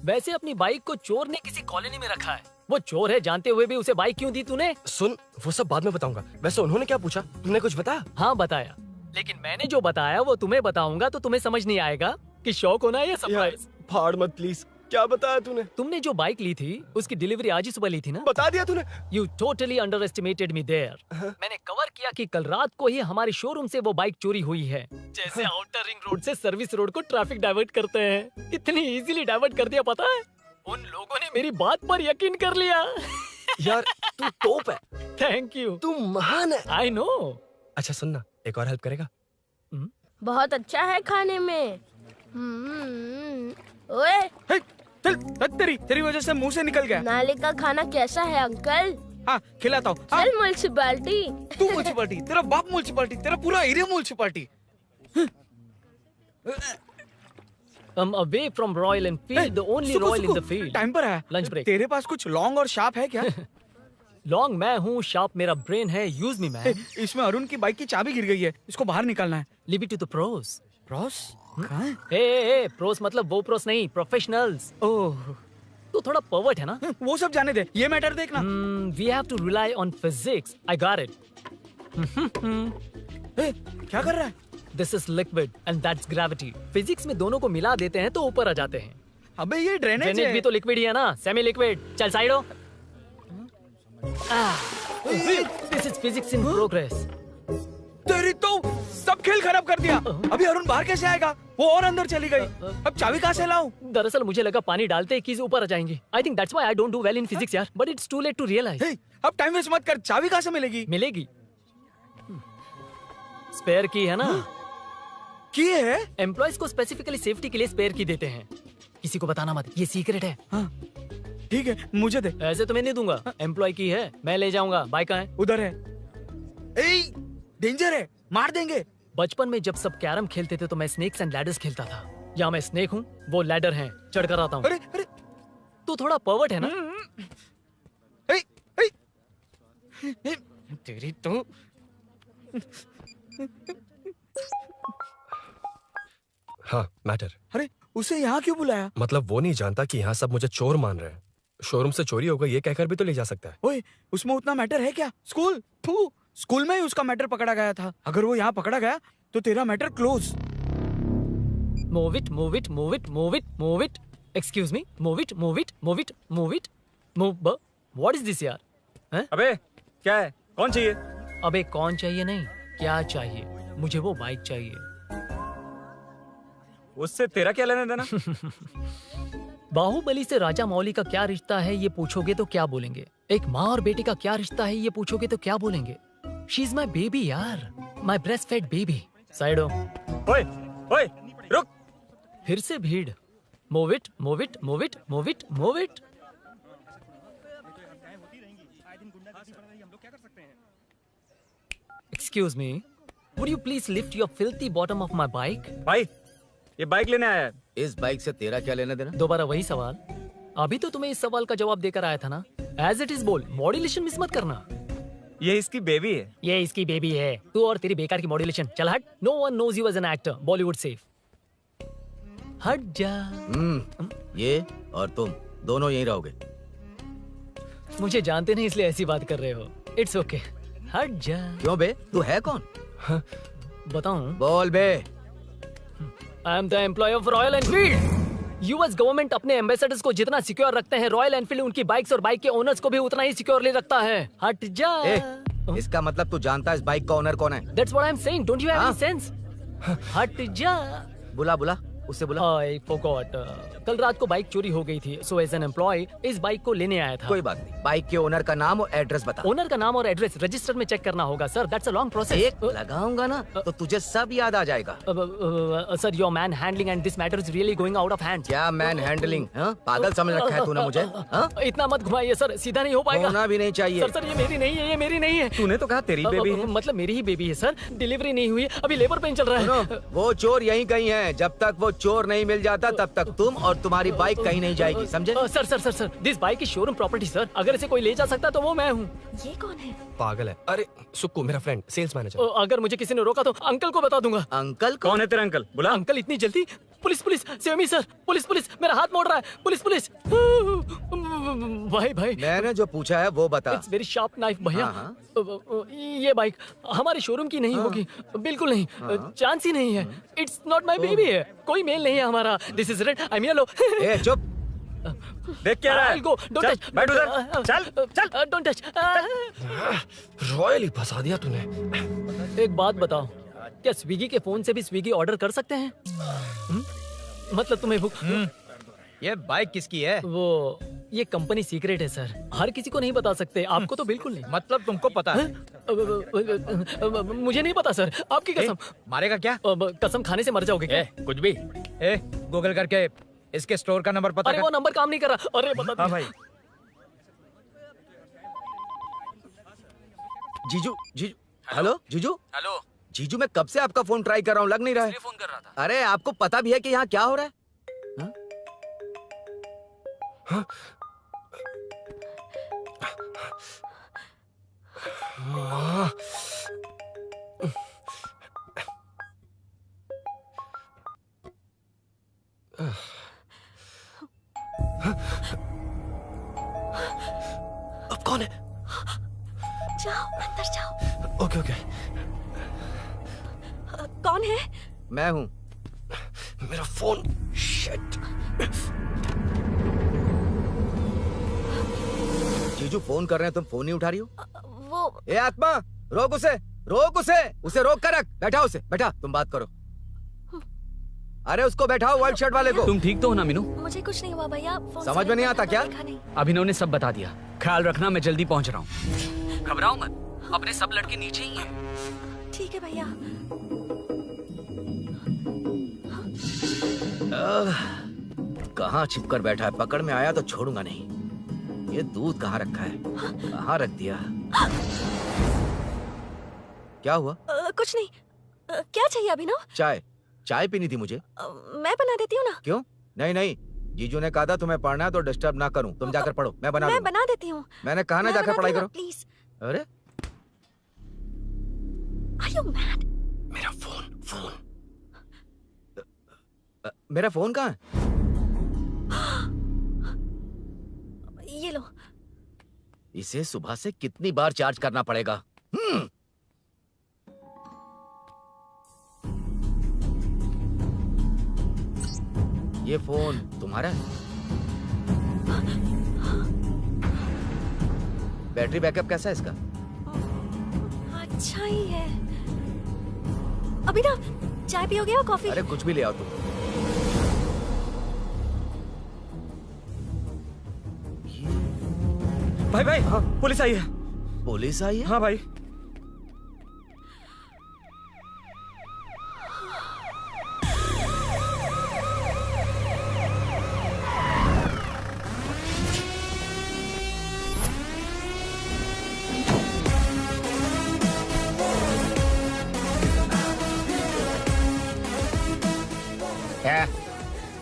वैसे अपनी बाइक को चोर ने किसी कॉलोनी में रखा है। वो चोर है जानते हुए भी उसे बाइक क्यों दी तूने? सुन, वो सब बाद में बताऊंगा। वैसे उन्होंने क्या पूछा? तुमने कुछ बताया? हाँ बताया, लेकिन मैंने जो बताया वो तुम्हें बताऊंगा तो तुम्हें समझ नहीं आएगा कि शौक होना या सरप्राइज। फाड़ मत प्लीज। क्या बताया तूने? तुमने जो बाइक ली थी उसकी डिलीवरी आज ही सुबह ली थी ना? बता दिया तूने? You totally underestimated me there. मैंने कवर किया कि कल रात को ही हमारे शोरूम से वो बाइक चोरी हुई है। जैसे आउटर रिंग रोड से सर्विस रोड को ट्रैफिक डाइवर्ट करते हैं, इतनी इजीली डाइवर्ट कर दिया। पता है, उन लोगों ने मेरी बात पर यकीन कर लिया। यार तू टॉप है। Thank you. तू महान है। I know. अच्छा सुनना, एक और हेल्प करेगा? बहुत अच्छा है खाने में। ओए, तेरी वजह से मुंह से निकल गया। नाले का खाना कैसा है अंकल? हाँ, खिलाता हूँ। चल म्युनिसिपैलिटी। तू म्युनिसिपैलिटी, तेरा बाप म्युनिसिपैलिटी, तेरा पूरा area municipality. Come away from Royal Enfield, the only Royal in the field. Time पर है। Lunch break. तेरे पास कुछ लॉन्ग और शार्प है क्या? लॉन्ग मैं हूँ, शार्प मेरा ब्रेन है। Use me man. इसमें अरुण की बाइक की चाबी गिर गई है, इसको बाहर निकालना है। Leave it to the pros. Pros? कहाँ है? ए, प्रोस मतलब वो प्रोस नहीं, प्रोफेशनल्स। ओह, तू थोड़ा पर्वर्ट है ना? वो सब जाने दे, ये मैटर देखना। We have to rely on physics. I got it. क्या कर रहा है? This is liquid and that's gravity. Physics में दोनों को मिला देते हैं तो ऊपर आ जाते हैं। अबे ये ड्रेनेज है। भी तो लिक्विड ही है ना, सेमी लिक्विड। चल साइड हो। This is physics in progress. तेरी तो सब खेल खराब कर दिया। अभी अरुण बाहर कैसे आएगा? वो और अंदर चली गई। अब चाबी कहाँ से लाऊं? दरअसल मुझे लगा पानी डालते ही कीज ऊपर आ जाएंगी। I think that's why I don't do well in physics यार। But it's too late to realize. अब टाइम वेस्ट मत कर, चाबी कहाँ से मिलेगी? मिलेगी। स्पेयर की है ना? की है? एम्प्लॉयज को स्पेसिफिकली सेफ्टी के लिए स्पेयर की देते हैं। किसी को बताना मत, ये सीक्रेट है। ठीक है, मुझे दे। ऐसे तो मैं नहीं दूंगा। एम्प्लॉय की है, मैं ले जाऊंगा। बाइक कहाँ है? उधर है। डेंजर है, मार देंगे। बचपन में जब सब कैरम खेलते थे तो मैं स्नेक्स एंड लैडर्स खेलता था। यहाँ मैं स्नेक हूँ, वो लैडर है, चढ़ कर आता हूँ। अरे तू थोड़ा पर्वर्ट है ना? तेरी तो हाँ, मैटर। अरे उसे यहाँ क्यों बुलाया? मतलब वो नहीं जानता कि यहाँ सब मुझे चोर मान रहे हैं। शोरूम से चोरी होगा ये कहकर भी तो ले जा सकता है। ओए, उसमें उतना मैटर है क्या? स्कूल में ही उसका मैटर पकड़ा गया था। अगर वो यहाँ पकड़ा गया तो तेरा matter close. Move it, move it, move it, move it, move it. Excuse me, move it, move it, move it, move it, move. What is this यार? हैं? अबे क्या है? कौन चाहिए? अबे कौन चाहिए नहीं, क्या चाहिए? मुझे वो बाइक चाहिए। उससे तेरा क्या लेना देना? बाहुबली से राजा मौली का क्या रिश्ता है ये पूछोगे तो क्या बोलेंगे? एक माँ और बेटे का क्या रिश्ता है ये पूछोगे तो क्या बोलेंगे? शी इज माई बेबी यार, my breast fed baby. Side हो। ओए, ओए, रुक। फिर से भीड़। Move it, move it, move it, move it, move it. Excuse me, would you please lift your filthy bottom of my bike? भाई, ये बाइक लेने आया है। इस बाइक से तेरा क्या लेना देना? दोबारा वही सवाल। अभी तो तुम्हें इस सवाल का जवाब देकर आया था ना। एज इट इज बोल, मॉड्यूलेशन मिस मत करना। ये इसकी बेबी है। ये इसकी बेबी है। तू और तेरी बेकार की मॉड्यूलेशन। चल हट। No one knows you as an actor. Bollywood safe. हट जा। ये और तुम दोनों यहीं रहोगे। मुझे जानते नहीं इसलिए ऐसी बात कर रहे हो। It's okay. हट जा। क्यों बे? तू है कौन? बताऊं? बोल बे। I am the employ of Royal Enfield. US government अपने एम्बेसडर्स को जितना सिक्योर रखते हैं, रॉयल एनफील्ड उनकी बाइक्स और बाइक के ओनर्स को भी उतना ही सिक्योरली रखता है। हट जा। इसका मतलब तू जानता है इस बाइक का ओनर कौन है? That's what I'm saying. Don't you have any sense? हट जा। बुला बुला, उससे बुला। I forgot. कल रात को बाइक चोरी हो गई थी, so as an employee इस बाइक को लेने आया था। कोई बात नहीं, बाइक के ओनर का नाम और एड्रेस बता। ओनर का नाम और एड्रेस रजिस्टर में चेक करना होगा sir. That's a long process. एक लगाऊंगा ना तो तुझे सब याद आ जाएगा। Sir your man handling and this matter is really going out of hand. क्या मैन हैंडलिंग? पागल समझ रखा है तूने मुझे? इतना मत घुमाइए सर, सीधा नहीं हो पाएगा। होना भी नहीं चाहिए। सर ये मेरी नहीं है, ये मेरी नहीं है। तूने तो कहा तेरी बेबी है। मतलब मेरी ही बेबी है सर। डिलीवरी नहीं हुई, अभी लेबर पेन चल रहा है। वो चोर यहीं कहीं है। जब तक वो चोर नहीं मिल जाता तब तक तुम और तुम्हारी बाइक कहीं नहीं जाएगी, समझे? Sir sir sir sir, this bike is showroom property sir. अगर इसे कोई ले जा सकता तो वो मैं हूँ। ये कौन है? पागल है। अरे सुक्कू, मेरा फ्रेंड, सेल्स मैनेजर। अगर मुझे किसी ने रोका तो अंकल को बता दूंगा। अंकल? कौन है तेरा अंकल? बुला। अंकल इतनी जल्दी? Police police, save me sir. Police police, मेरा हाथ मोड़ रहा है। Police police. भाई भाई, मैंने जो पूछा है वो बता। इट्स वेरी शार्प नाइफ भैया। ये बाइक हमारे शोरूम की नहीं होगी, बिल्कुल नहीं। चांस ही नहीं है। इट्स नॉट माय बेबी है, कोई मेल नहीं है हमारा। This is red, I am yellow. ए चुप। देख क्या रहा है? Go, don't touch. बैठ उधर। चल चल, डोंट टच। रॉयल ही फंसा दिया तूने। एक बात बताओ, क्या स्विगी के फोन से भी स्विगी ऑर्डर कर सकते हैं? मतलब तुम्हें भूख? ये बाइक किसकी है? वो ये कंपनी सीक्रेट है सर, हर किसी को नहीं बता सकते। आपको तो बिल्कुल नहीं। मतलब तुमको पता है? मुझे नहीं पता सर, आपकी कसम। मारेगा क्या? कसम खाने से मर जाओगे क्या? कुछ भी। गूगल करके इसके स्टोर का नंबर पता कर। वो नंबर काम नहीं कर रहा। अरे बता। हाँ भाई। जीजू, जीजू, हेलो जीजू। हेलो जीजू, मैं कब से आपका फोन ट्राई कर रहा हूँ, लग नहीं रहा है। फोन कर रहा था। अरे आपको पता भी है कि यहाँ क्या हो रहा है? अब कौन है? जाओ अंदर जाओ। Okay okay. कौन है? मैं हूँ। मेरा फोन। शिट। जीजू फोन कर रहे हैं, तुम फोन नहीं उठा रही हो? वो ए आत्मा, रोक उसे, रोक उसे रोक कर रख। बैठा उसे, बैठा, तुम बात करो। अरे उसको बैठाओ, व्हाइट शर्ट वाले को। तुम ठीक तो हो ना मीनू? मुझे कुछ नहीं हुआ भैया। समझ में नहीं आता क्या? अभिनव ने सब बता दिया। ख्याल रखना, मैं जल्दी पहुंच रहा हूँ। घबराओ मत, अपने सब लड़के नीचे ही हैं। ठीक है भैया। कहाँ छिप कर बैठा है? पकड़ में आया तो छोड़ूंगा नहीं। ये दूध कहाँ रखा है? कहाँ रख दिया? क्या हुआ? कुछ नहीं। क्या चाहिए अभिनव? चाय। चाय पीनी थी मुझे। मैं बना देती हूँ ना। क्यों? नहीं नहीं, जीजू ने कहा था तुम्हें पढ़ना है तो डिस्टर्ब ना करूं। तुम जाकर पढ़ो, मैं बना दूंगा। बना देती हूँ। मैंने कहा ना जाकर पढ़ाई करो प्लीज। अरे Are you mad? मेरा फोन मेरा फोन कहाँ है? ये लो। इसे सुबह से कितनी बार चार्ज करना पड़ेगा? ये फोन तुम्हारा है? बैटरी बैकअप कैसा है इसका? अच्छा ही है। अभिनव, चाय पियोगे या कॉफी? अरे कुछ भी ले आओ तुम। भाई भाई, हाँ, पुलिस आई है। पुलिस आई है? हाँ भाई।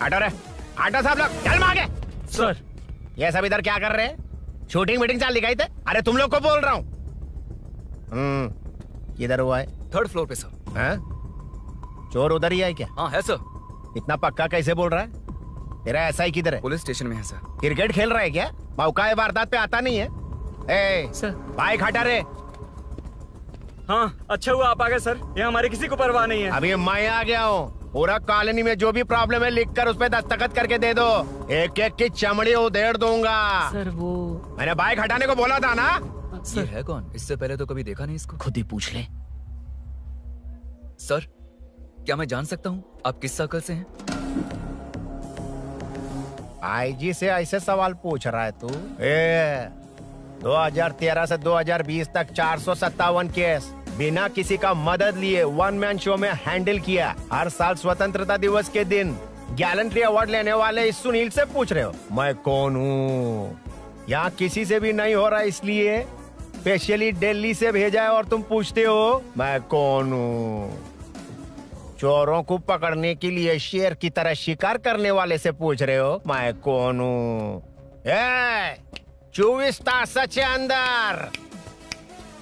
ऑटो रे, ऑटो साहब लोग चल आगे। सर, ये सब इधर क्या कर रहे हैं? शूटिंग मीटिंग चाल दिखाई थे? अरे तुम लोग को बोल रहा हूँ। किधर हुआ है? 3rd फ्लोर पे सर। हैं? चोर उधर ही है क्या? हाँ है सर। इतना पक्का कैसे बोल रहा है? तेरा एसआई किधर है? पुलिस स्टेशन में है सर। क्रिकेट खेल रहा है क्या? मौका वारदात पे आता नहीं है? ए सर, बाइक हटा रे। हाँ, अच्छा हुआ आप आ गए सर। यहाँ हमारे किसी को परवाह नहीं है। अभी मैं आ गया हूँ। पूरा कॉलोनी में जो भी प्रॉब्लम है लिख कर उस पे दस्तखत करके दे दो। एक एक की चमड़ी उधेड़ दूंगा। सर वो मैंने बाइक हटाने को बोला था ना? ये है कौन? इससे पहले तो कभी देखा नहीं इसको। खुद ही पूछ ले। सर, क्या मैं जान सकता हूँ आप किस सर्कल से हैं? आईजी से ऐसे सवाल पूछ रहा है तू? 2013 से 2020 तक 457 केस बिना किसी का मदद लिए 1 मैन शो में हैंडल किया। हर साल स्वतंत्रता दिवस के दिन गैलेंट्री अवार्ड लेने वाले इस सुनील से पूछ रहे हो मैं कौन हूँ? यहाँ किसी से भी नहीं हो रहा, इसलिए स्पेशली दिल्ली से भेजा है और तुम पूछते हो मैं कौन हूँ? चोरों को पकड़ने के लिए शेर की तरह शिकार करने वाले से पूछ रहे हो मैं कौन हूँ? 24 तास से अंदर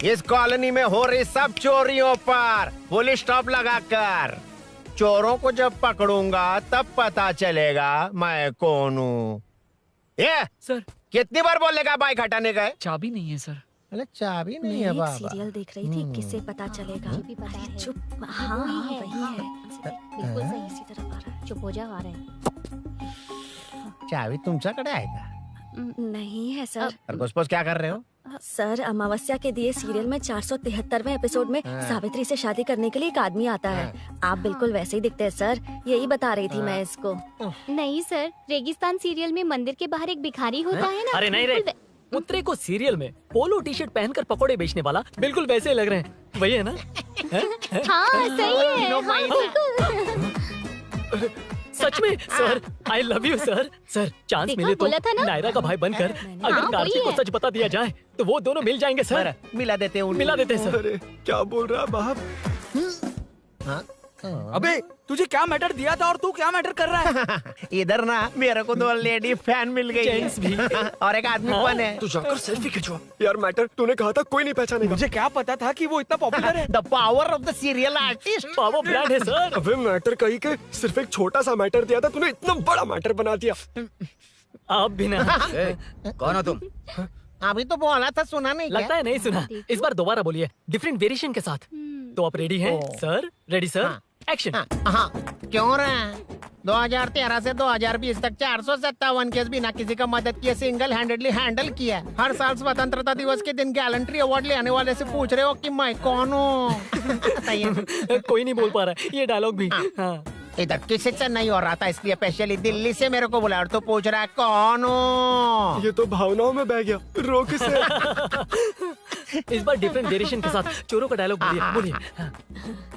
इस कॉलोनी में हो रही सब चोरियों पर पुलिस स्टॉप लगाकर चोरों को जब पकड़ूंगा तब पता चलेगा मैं कौन हूँ। ये सर कितनी बार बोलेगा बाइक हटाने का? चाबी नहीं है सर। अरे चाबी मैं नहीं है एक बाबा। सीरियल देख रही थी, किससे पता चलेगा? अरे चुप। हाँ वही है। बिल्कुल सही। इसी तरफ आ रहा है। चुप हो जा, आ रहे हैं। चाबी तुमच्याकडे आहे का? नहीं है सर। खरगोश क्या कर रहे हो? सर, अमावस्या के दिए सीरियल में 473वें एपिसोड में सावित्री से शादी करने के लिए एक आदमी आता है। आप बिल्कुल वैसे ही दिखते हैं सर। यही बता रही थी मैं इसको। नहीं सर, रेगिस्तान सीरियल में मंदिर के बाहर एक भिखारी होता है ना। अरे नहीं रे, पुत्रे को सीरियल में पोलो टी शर्ट पहनकर पकोड़े बेचने वाला बिल्कुल वैसे लग रहे हैं। वही है ना? हाँ सही है। हाँ, बिल्कुल। सच में sir, I love you sir. Sir chance देखा, मिले तो बोला था ना? नायरा का भाई बनकर अगर हाँ, कार्तिक वही को है। सच बता दिया जाए तो वो दोनों मिल जाएंगे सर। मिला देते हैं मिला देते हैं सर। अरे क्या बोल रहा है बाप? अबे तुझे क्या मैटर दिया था और तू क्या मैटर कर रहा है? इधर ना मेरे को 2 लेडी फैन मिल गई जेंट्स भी। और एक आदमी फन है। तू जाकर सेल्फी खिंचवा। यार मैटर तूने कहा था कोई नहीं पहचानेगा। मुझे क्या पता था कि वो इतना पॉपुलर है। The power of the serial artist. Power brand है सर। अबे मैटर कही के सिर्फ एक छोटा सा मैटर दिया था, तूने इतना बड़ा मैटर बना दिया। आप भी ना। कौन हो तुम? अभी तो बोला था, सुना नहीं लगता है नहीं सुना। इस बार दोबारा बोलिए डिफरेंट वेरिएशन के साथ। तो आप रेडी हैं सर? Ready sir? एक्शन। हाँ, क्यों रहा? 2013 से 2020 तक 457 केस बिना किसी का मदद किए सिंगल हैंडेडली हैंडल किया। हर साल स्वतंत्रता दिवस के दिन गैलेंट्री अवार्ड लेने वाले से पूछ रहे हो कि मैं कौन हूँ? कोई नहीं बोल पा रहा है ये डायलॉग भी। हाँ। इधर किसी से नहीं हो रहा था, इसलिए स्पेशली दिल्ली से मेरे को बुलाया और तो पूछ रहा है कौन हूँ? ये तो भावनाओं में बह गया। रोक इसे। इस बार डिफरेंट वेरिएशन के साथ चोरों का डायलॉग बोलिए।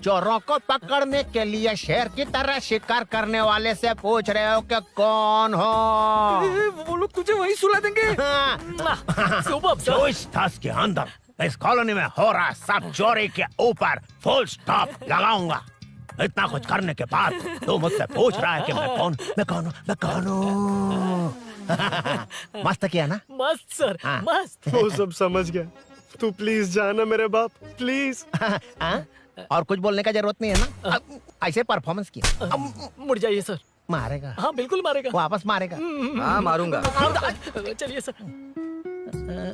चोरों को पकड़ने के लिए शेर की तरह शिकार करने वाले से पूछ रहे हो कि कौन हो? वो लोग तुझे वहीं सुला देंगे। जो इस दस के अंदर इस कॉलोनी में हो रहा सब चोरी के ऊपर फुल स्टॉप लगाऊंगा। इतना कुछ करने के बाद तू मुझसे पूछ रहा है कि मैं कौन हूँ? मस्त किया ना? मस्त सर, मस्त। वो सब समझ गया। तू प्लीज जाना मेरे बाप, प्लीज। और कुछ बोलने का जरूरत नहीं है ना? ऐसे परफॉर्मेंस किया। मुड़ जाइए सर। मारेगा? हाँ बिल्कुल मारेगा। वापस मारेगा? हाँ मारूंगा। चलिए सर।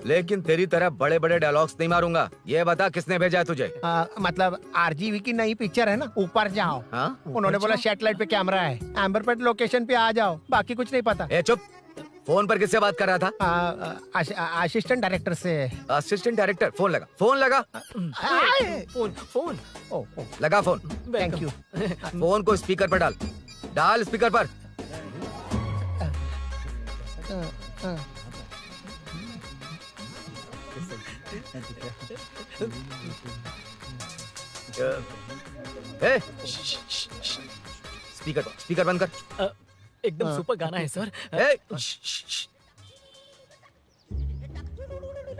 लेकिन तेरी तरह बड़े बड़े डायलॉग्स नहीं मारूंगा। ये बता किसने भेजा है तुझे? मतलब आरजीवी की नई पिक्चर है ना, ऊपर जाओ। उन्होंने बोला सैटेलाइट पे कैमरा है, एम्बर पेट लोकेशन पे आ जाओ, बाकी कुछ नहीं पता। ए चुप। फोन पर किससे बात कर रहा था? असिस्टेंट डायरेक्टर से। Assistant director? फोन लगा, फोन लगा। फोन लगा फोन। Thank you. फोन को स्पीकर पर डाल, डाल स्पीकर पर। स्पीकर बंद कर। एकदम सुपर गाना है सर।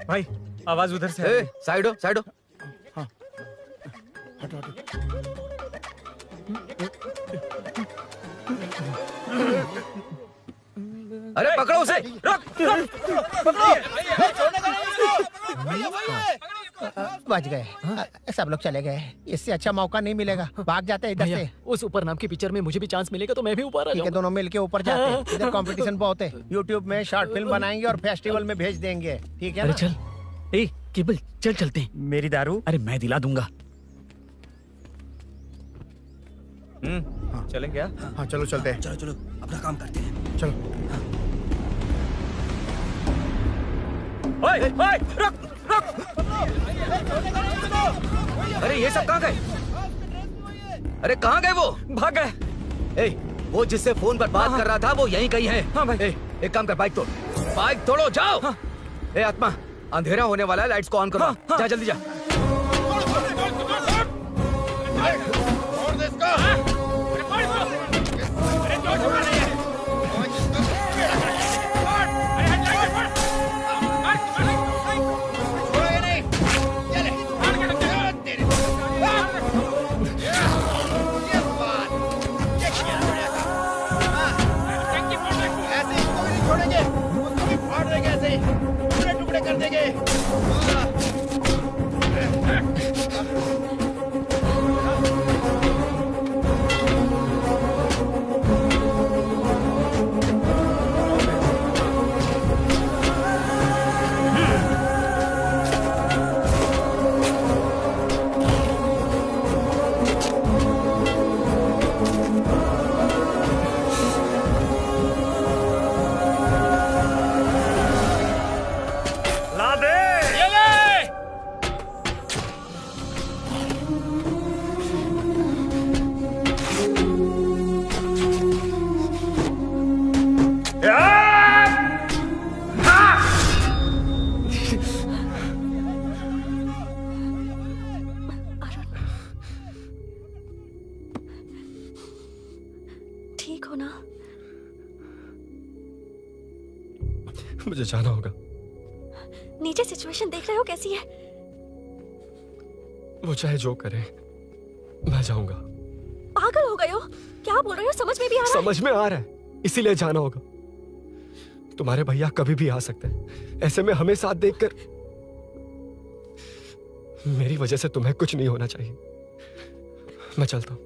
भाई आवाज उधर से है। साइड हो, साइड हो। अरे पकड़ो उसे, रुक, पकड़ो। बच गए। सब लोग चले गए। इससे अच्छा मौका नहीं मिलेगा। भाग जाते हैं इधर से। उस ऊपर नाम की पिक्चर में मुझे भी चांस मिलेगा तो मैं भी ऊपर आ जाऊंगा। दोनों मिलके ऊपर जाते हैं। इधर कंपटीशन बहुत है। यूट्यूब में शॉर्ट फिल्म बनाएंगे और फेस्टिवल में भेज देंगे। ठीक है ना? चल केबल चल चलते हैं। मेरी दारू? अरे मैं दिला दूंगा। चलें क्या? हाँ चलो चलते हैं। चलो अपना काम करते हैं। चलो। ओए, रुक। अरे ये सब कहाँ गए? अरे कहाँ गए वो? भाग गए। वो जिससे फोन पर बात कर रहा था वो यहीं कहीं है। हाँ भाई। एक काम कर, बाइक तोड़ो, जाओ। आत्मा, अंधेरा होने वाला है, लाइट्स को ऑन करो। जा जल्दी जा। टुकड़े कर देंगे। मुझे जाना होगा। नीचे सिचुएशन देख रहे हो कैसी है? वो चाहे जो करे, मैं जाऊंगा। पागल हो गए हो? क्या बोल रहे हो? समझ में भी आ रहा है? समझ में आ रहा है, इसीलिए जाना होगा। तुम्हारे भैया कभी भी आ सकते हैं। ऐसे में हमें साथ देखकर मेरी वजह से तुम्हें कुछ नहीं होना चाहिए। मैं चलता हूँ।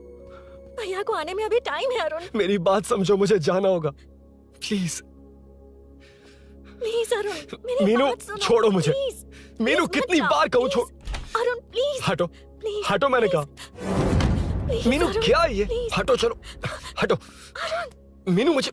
भैया को आने में अभी टाइम है अरुण। मेरी बात समझो, मुझे जाना होगा। प्लीज प्लीज अरुण, मेरी मीनू, बात सुनो। छोड़ो मुझे। मीनू, प्लीज कितनी मत बार जाओ, कहूँ छोड़। अरुण प्लीज। हटो, प्लीज, हटो, मैंने कहा। प्लीज, मीनू अरुण, क्या ये? प्लीज। हटो, चलो हटो। मीनू मुझे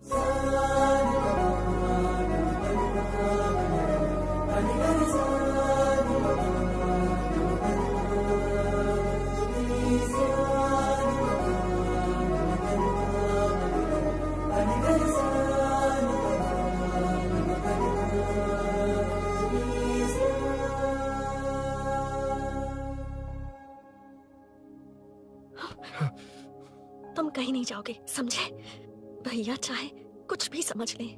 तुम कहीं नहीं जाओगे, समझे? भैया चाहे कुछ भी समझ लें,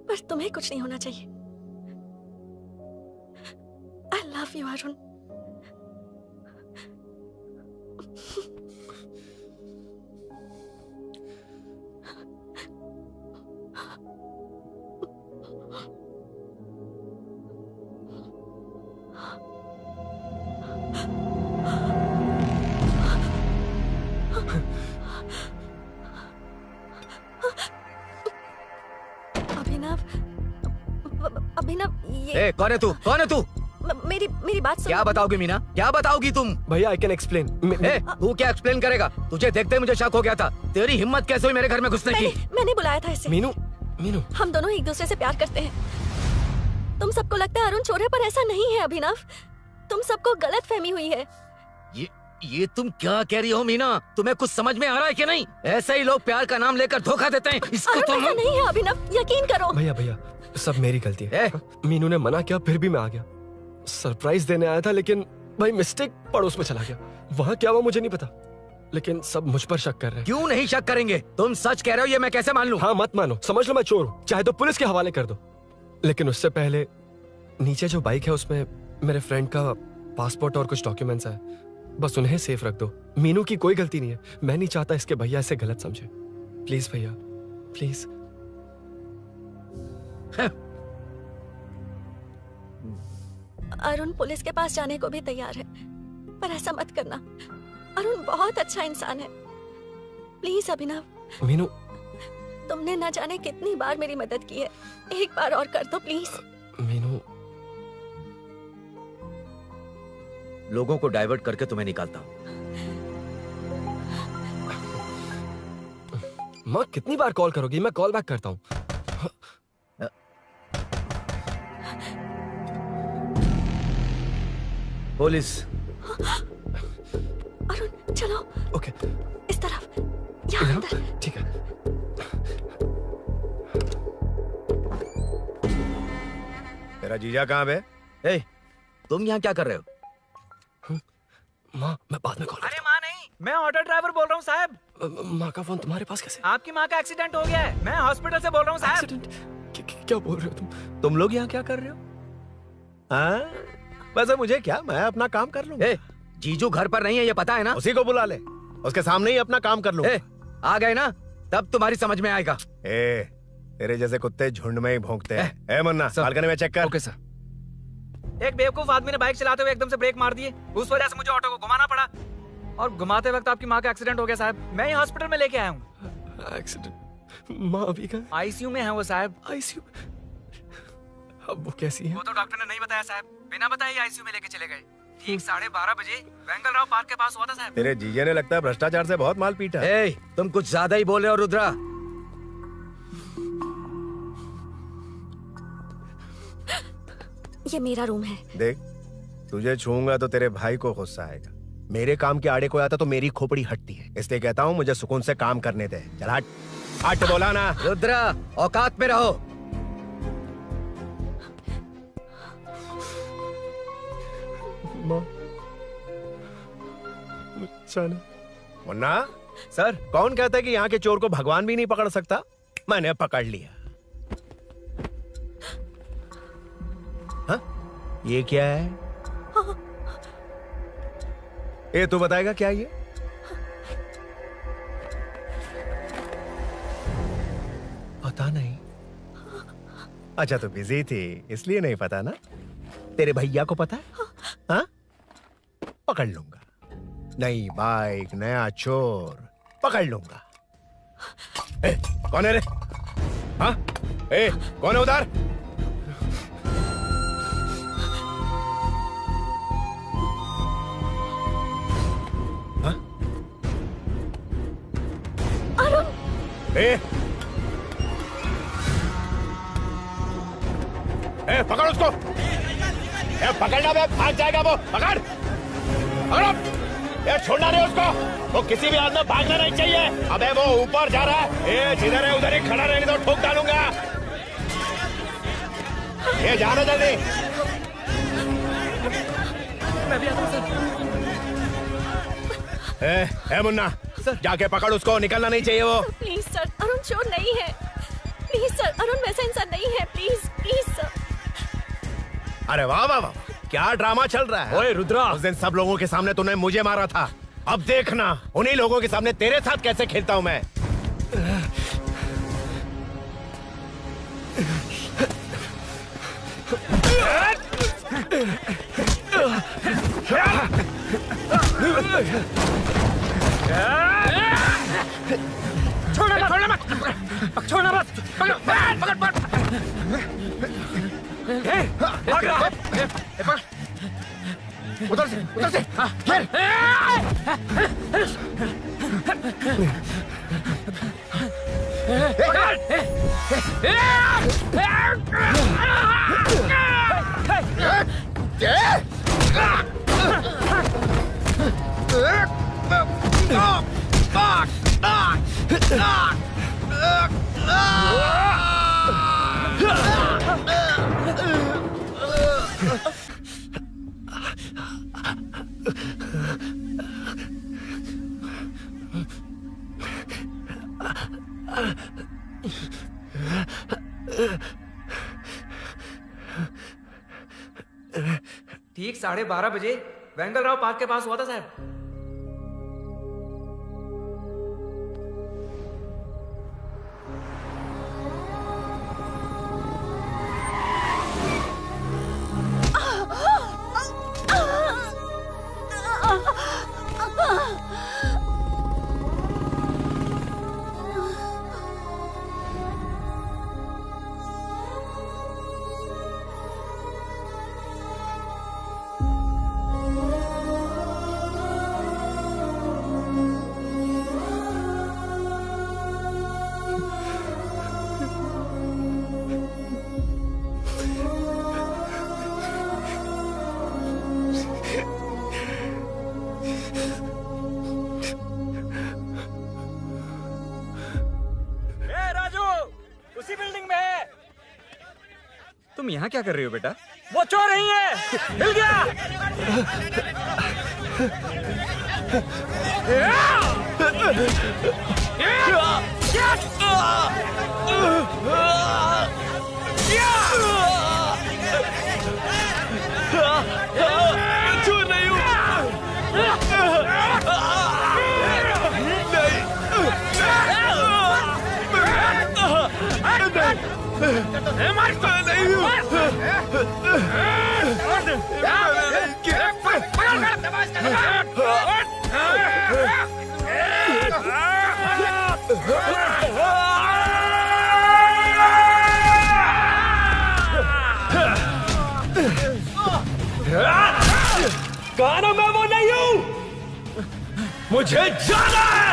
पर तुम्हें कुछ नहीं होना चाहिए। I love you, Arun. अभिनव, ये कौन है तू? कौन है तू? मेरी बात सुनो। क्या बताओगी मीना? क्या बताओगी तुम? भैया आई कैन एक्सप्लेन। तू क्या एक्सप्लेन करेगा? तुझे देखते ही मुझे शक हो गया था। तेरी हिम्मत कैसे हुई मेरे घर में घुसने की? मैंने बुलाया था इसे। मीनू हम दोनों एक दूसरे से प्यार करते हैं। तुम सबको लगता है अरुण चोर है, पर ऐसा नहीं है अभिनव। तुम सबको गलत फहमी हुई है। ये तुम क्या कह रही हो मीना? तुम्हें कुछ समझ में आ रहा है कि नहीं? ऐसे ही लोग प्यार का नाम लेकर धोखा देते हैं। इसको तुम ऐसा नहीं है अभिनव, यकीन करो। भैया सब मेरी गलती है। मीनू ने मना किया, फिर भी मैं आ गया। सरप्राइज देने आया था, लेकिन भाई मिस्टेक पड़ोस में चला गया। वहाँ क्या हुआ मुझे नहीं पता, लेकिन सब मुझ पर शक कर रहे हैं। क्यों नहीं शक करेंगे? तुम सच कह रहे हो, ये मैं कैसे मान लूं? हाँ मत मानो, समझ लो मैं चोर हूँ, चाहे तो पुलिस के हवाले कर दो। लेकिन उससे पहले नीचे जो बाइक है उसमें मेरे फ्रेंड का पासपोर्ट और कुछ डॉक्यूमेंट्स है, बस उन्हें सेफ रख दो। मीनू की कोई गलती नहीं है। मैं नहीं चाहता इसके भैया इसे गलत समझे। प्लीज भैया, प्लीज। अरुण पुलिस के पास जाने को भी तैयार है, पर ऐसा मत करना। अरुण बहुत अच्छा इंसान है। प्लीज अभिनव। मीनू, तुमने न जाने कितनी बार मेरी मदद की है, एक बार और कर दो प्लीज। मीनू, लोगों को डाइवर्ट करके तुम्हें निकालता हूँ। माँ कितनी बार कॉल करोगी? मैं कॉल बैक करता हूँ। पुलिस। अरुण चलो। ओके। इस तरफ, यहाँ अंदर। ठीक है। तेरा जीजा कहाँ पे? तुम यहाँ क्या कर रहे हो? माँ मैं बाद में कॉल। अरे माँ नहीं, मैं ऑटो ड्राइवर बोल रहा हूँ साहब। माँ का फोन तुम्हारे पास कैसे? आपकी माँ का एक्सीडेंट हो गया है, मैं हॉस्पिटल से बोल रहा हूँ साहब। क्या बोल रहे हो तुम लोग यहाँ क्या कर रहे हो? हाँ वैसे मुझे क्या, मैं अपना काम कर लूँ। जीजू घर पर नहीं है, ये पता है ना? उसी को बुला ले, उसके सामने ही अपना काम कर लूँ। आ गए ना, तब तुम्हारी समझ में आएगा। तेरे जैसे कुत्ते झुंड में ही भौंकते हैं। मुन्ना बालकनी में चेक कर। Okay sir. एक बेवकूफ आदमी ने बाइक चलाते हुए एकदम से ब्रेक मार दिए, उस वजह से मुझे ऑटो को घुमाना पड़ा, और घुमाते वक्त आपकी माँ का एक्सीडेंट हो गया साहब। मैं ही हॉस्पिटल में लेके आया हूँ। एक्सीडेंट? माँ अभी कहाँ? आईसीयू में है वो साहब। आईसीयू? अब वो कैसी है? वो तो डॉक्टर ने नहीं बताया साहब, बिना बताए आईसीयू में लेके चले गए। ठीक 12:30 बजे वेंगल राव पार्क के पास हुआ था साहब। तेरे जीजे ने लगता है भ्रष्टाचार से बहुत माल पीटा। तुम कुछ ज्यादा ही बोल रहे हो रुद्रा। ये मेरा रूम है। देख, तुझे छूऊंगा तो तेरे भाई को गुस्सा आएगा। मेरे काम के आड़े को आता तो मेरी खोपड़ी हटती है, इसलिए कहता हूँ मुझे सुकून से काम करने दे। चल हट, हट बोला ना। रुद्रा औकात में रहो। मुन्ना सर, कौन कहता है कि यहाँ के चोर को भगवान भी नहीं पकड़ सकता? मैंने पकड़ लिया। हाँ? ये क्या है? ये तू बताएगा क्या ये? पता नहीं। अच्छा तो बिजी थी इसलिए नहीं पता ना? तेरे भैया को पता है? हाँ? पकड़ लूंगा। नई बाइक, नया चोर, पकड़ लूंगा। कौन है रे? हाँ? कौन है उधर? हाँ? पकड़ उसको। पकड़ना बे, भाग जाएगा वो। पकड़, पकड़ो। छोड़ना नहीं उसको, वो किसी भी हाल में भागना नहीं चाहिए। अबे वो ऊपर जा रहा है, जिधर है उधर ही खड़ा रहने दो, ठोक डालूंगा। जाना जल्दी। मैं भी आता हूं सर। मुन्ना जाके पकड़ उसको, निकलना नहीं चाहिए वो। प्लीज सर, अरुण चोर नहीं है। प्लीज सर, अरुण वैसा इंसान नहीं है। Please please sir. अरे वाह वाह वाह, क्या ड्रामा चल रहा है। ओए रुद्रा, उस दिन सब लोगों के सामने तूने मुझे मारा था, अब देखना उन्हीं लोगों के सामने तेरे साथ कैसे खेलता हूं मैं। छोड़ना मत, छोड़ना मत, पकड़ पकड़ पकड़। भाग रहा है। उधर से घेर। ठीक 12:30 बजे वेंगल राव पार्क के पास हुआ था साहब। तुम यहाँ क्या कर रही हो बेटा? वो चोर नहीं है, हिल गया। चोर नहीं हूँ। कहा मैं वो नहीं हूँ, मुझे जाना है।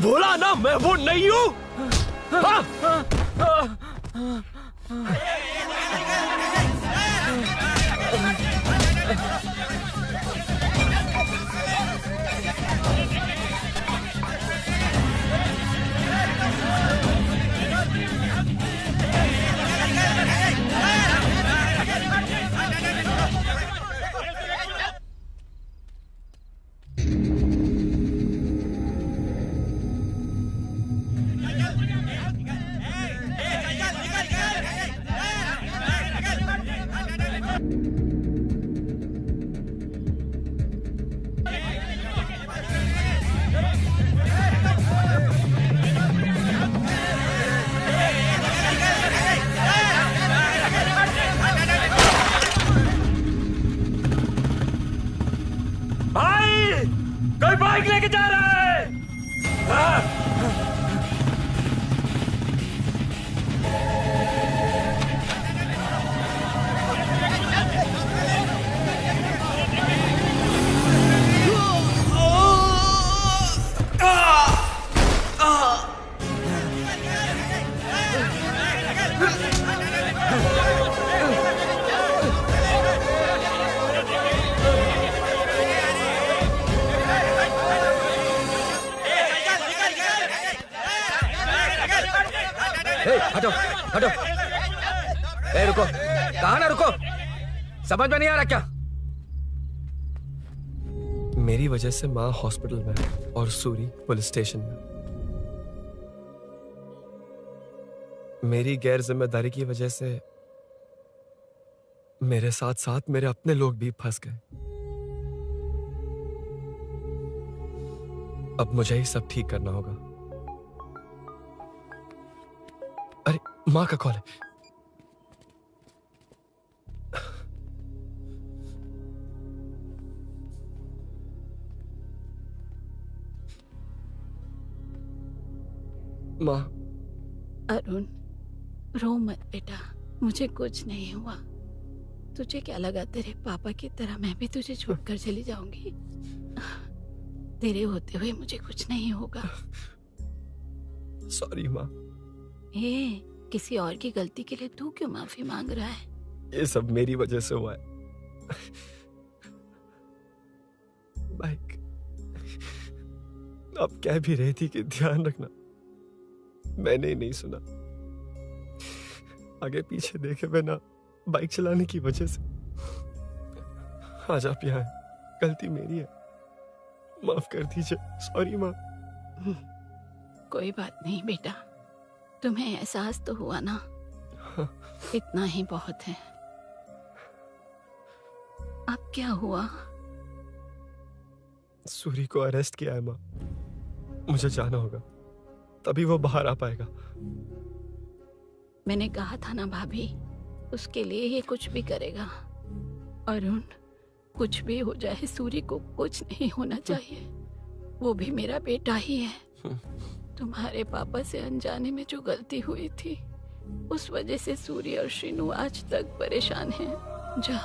बोला ना मैं वो नहीं हूँ। हटो हटो। ए रुको, कहाँ ना रुको, समझ में नहीं आ रहा क्या? मेरी वजह से माँ हॉस्पिटल में है और सूरी पुलिस स्टेशन में। मेरी गैर जिम्मेदारी की वजह से मेरे साथ साथ मेरे अपने लोग भी फंस गए। अब मुझे ही सब ठीक करना होगा। अरे माँ का कॉल है। माँ। अरुण, रो मत बेटा, मुझे कुछ नहीं हुआ। तुझे क्या लगा तेरे पापा की तरह मैं भी तुझे छोड़कर चली जाऊंगी? तेरे होते हुए मुझे कुछ नहीं होगा। सॉरी माँ। ए, किसी और की गलती के लिए तू क्यों माफी मांग रहा है? ये सब मेरी वजह से हुआ है। बाइक, आप कह भी रही थी कि ध्यान रखना, मैंने ही नहीं सुना। आगे पीछे देखे बिना बाइक चलाने की वजह से आज आप यहाँ हैं। गलती मेरी है, माफ कर दीजिए। सॉरी माँ। कोई बात नहीं बेटा, तुम्हें एहसास तो हुआ ना? हाँ। इतना ही बहुत है। अब क्या हुआ? सूरी को अरेस्ट किया है माँ। मुझे जाना होगा, तभी वो बाहर आ पाएगा। मैंने कहा था ना भाभी, उसके लिए ये कुछ भी करेगा। अरुण, कुछ भी हो जाए सूरी को कुछ नहीं होना चाहिए। वो भी मेरा बेटा ही है। तुम्हारे पापा से अनजाने में जो गलती हुई थी, उस वजह से सूरी और श्रीनु आज तक परेशान हैं। जा।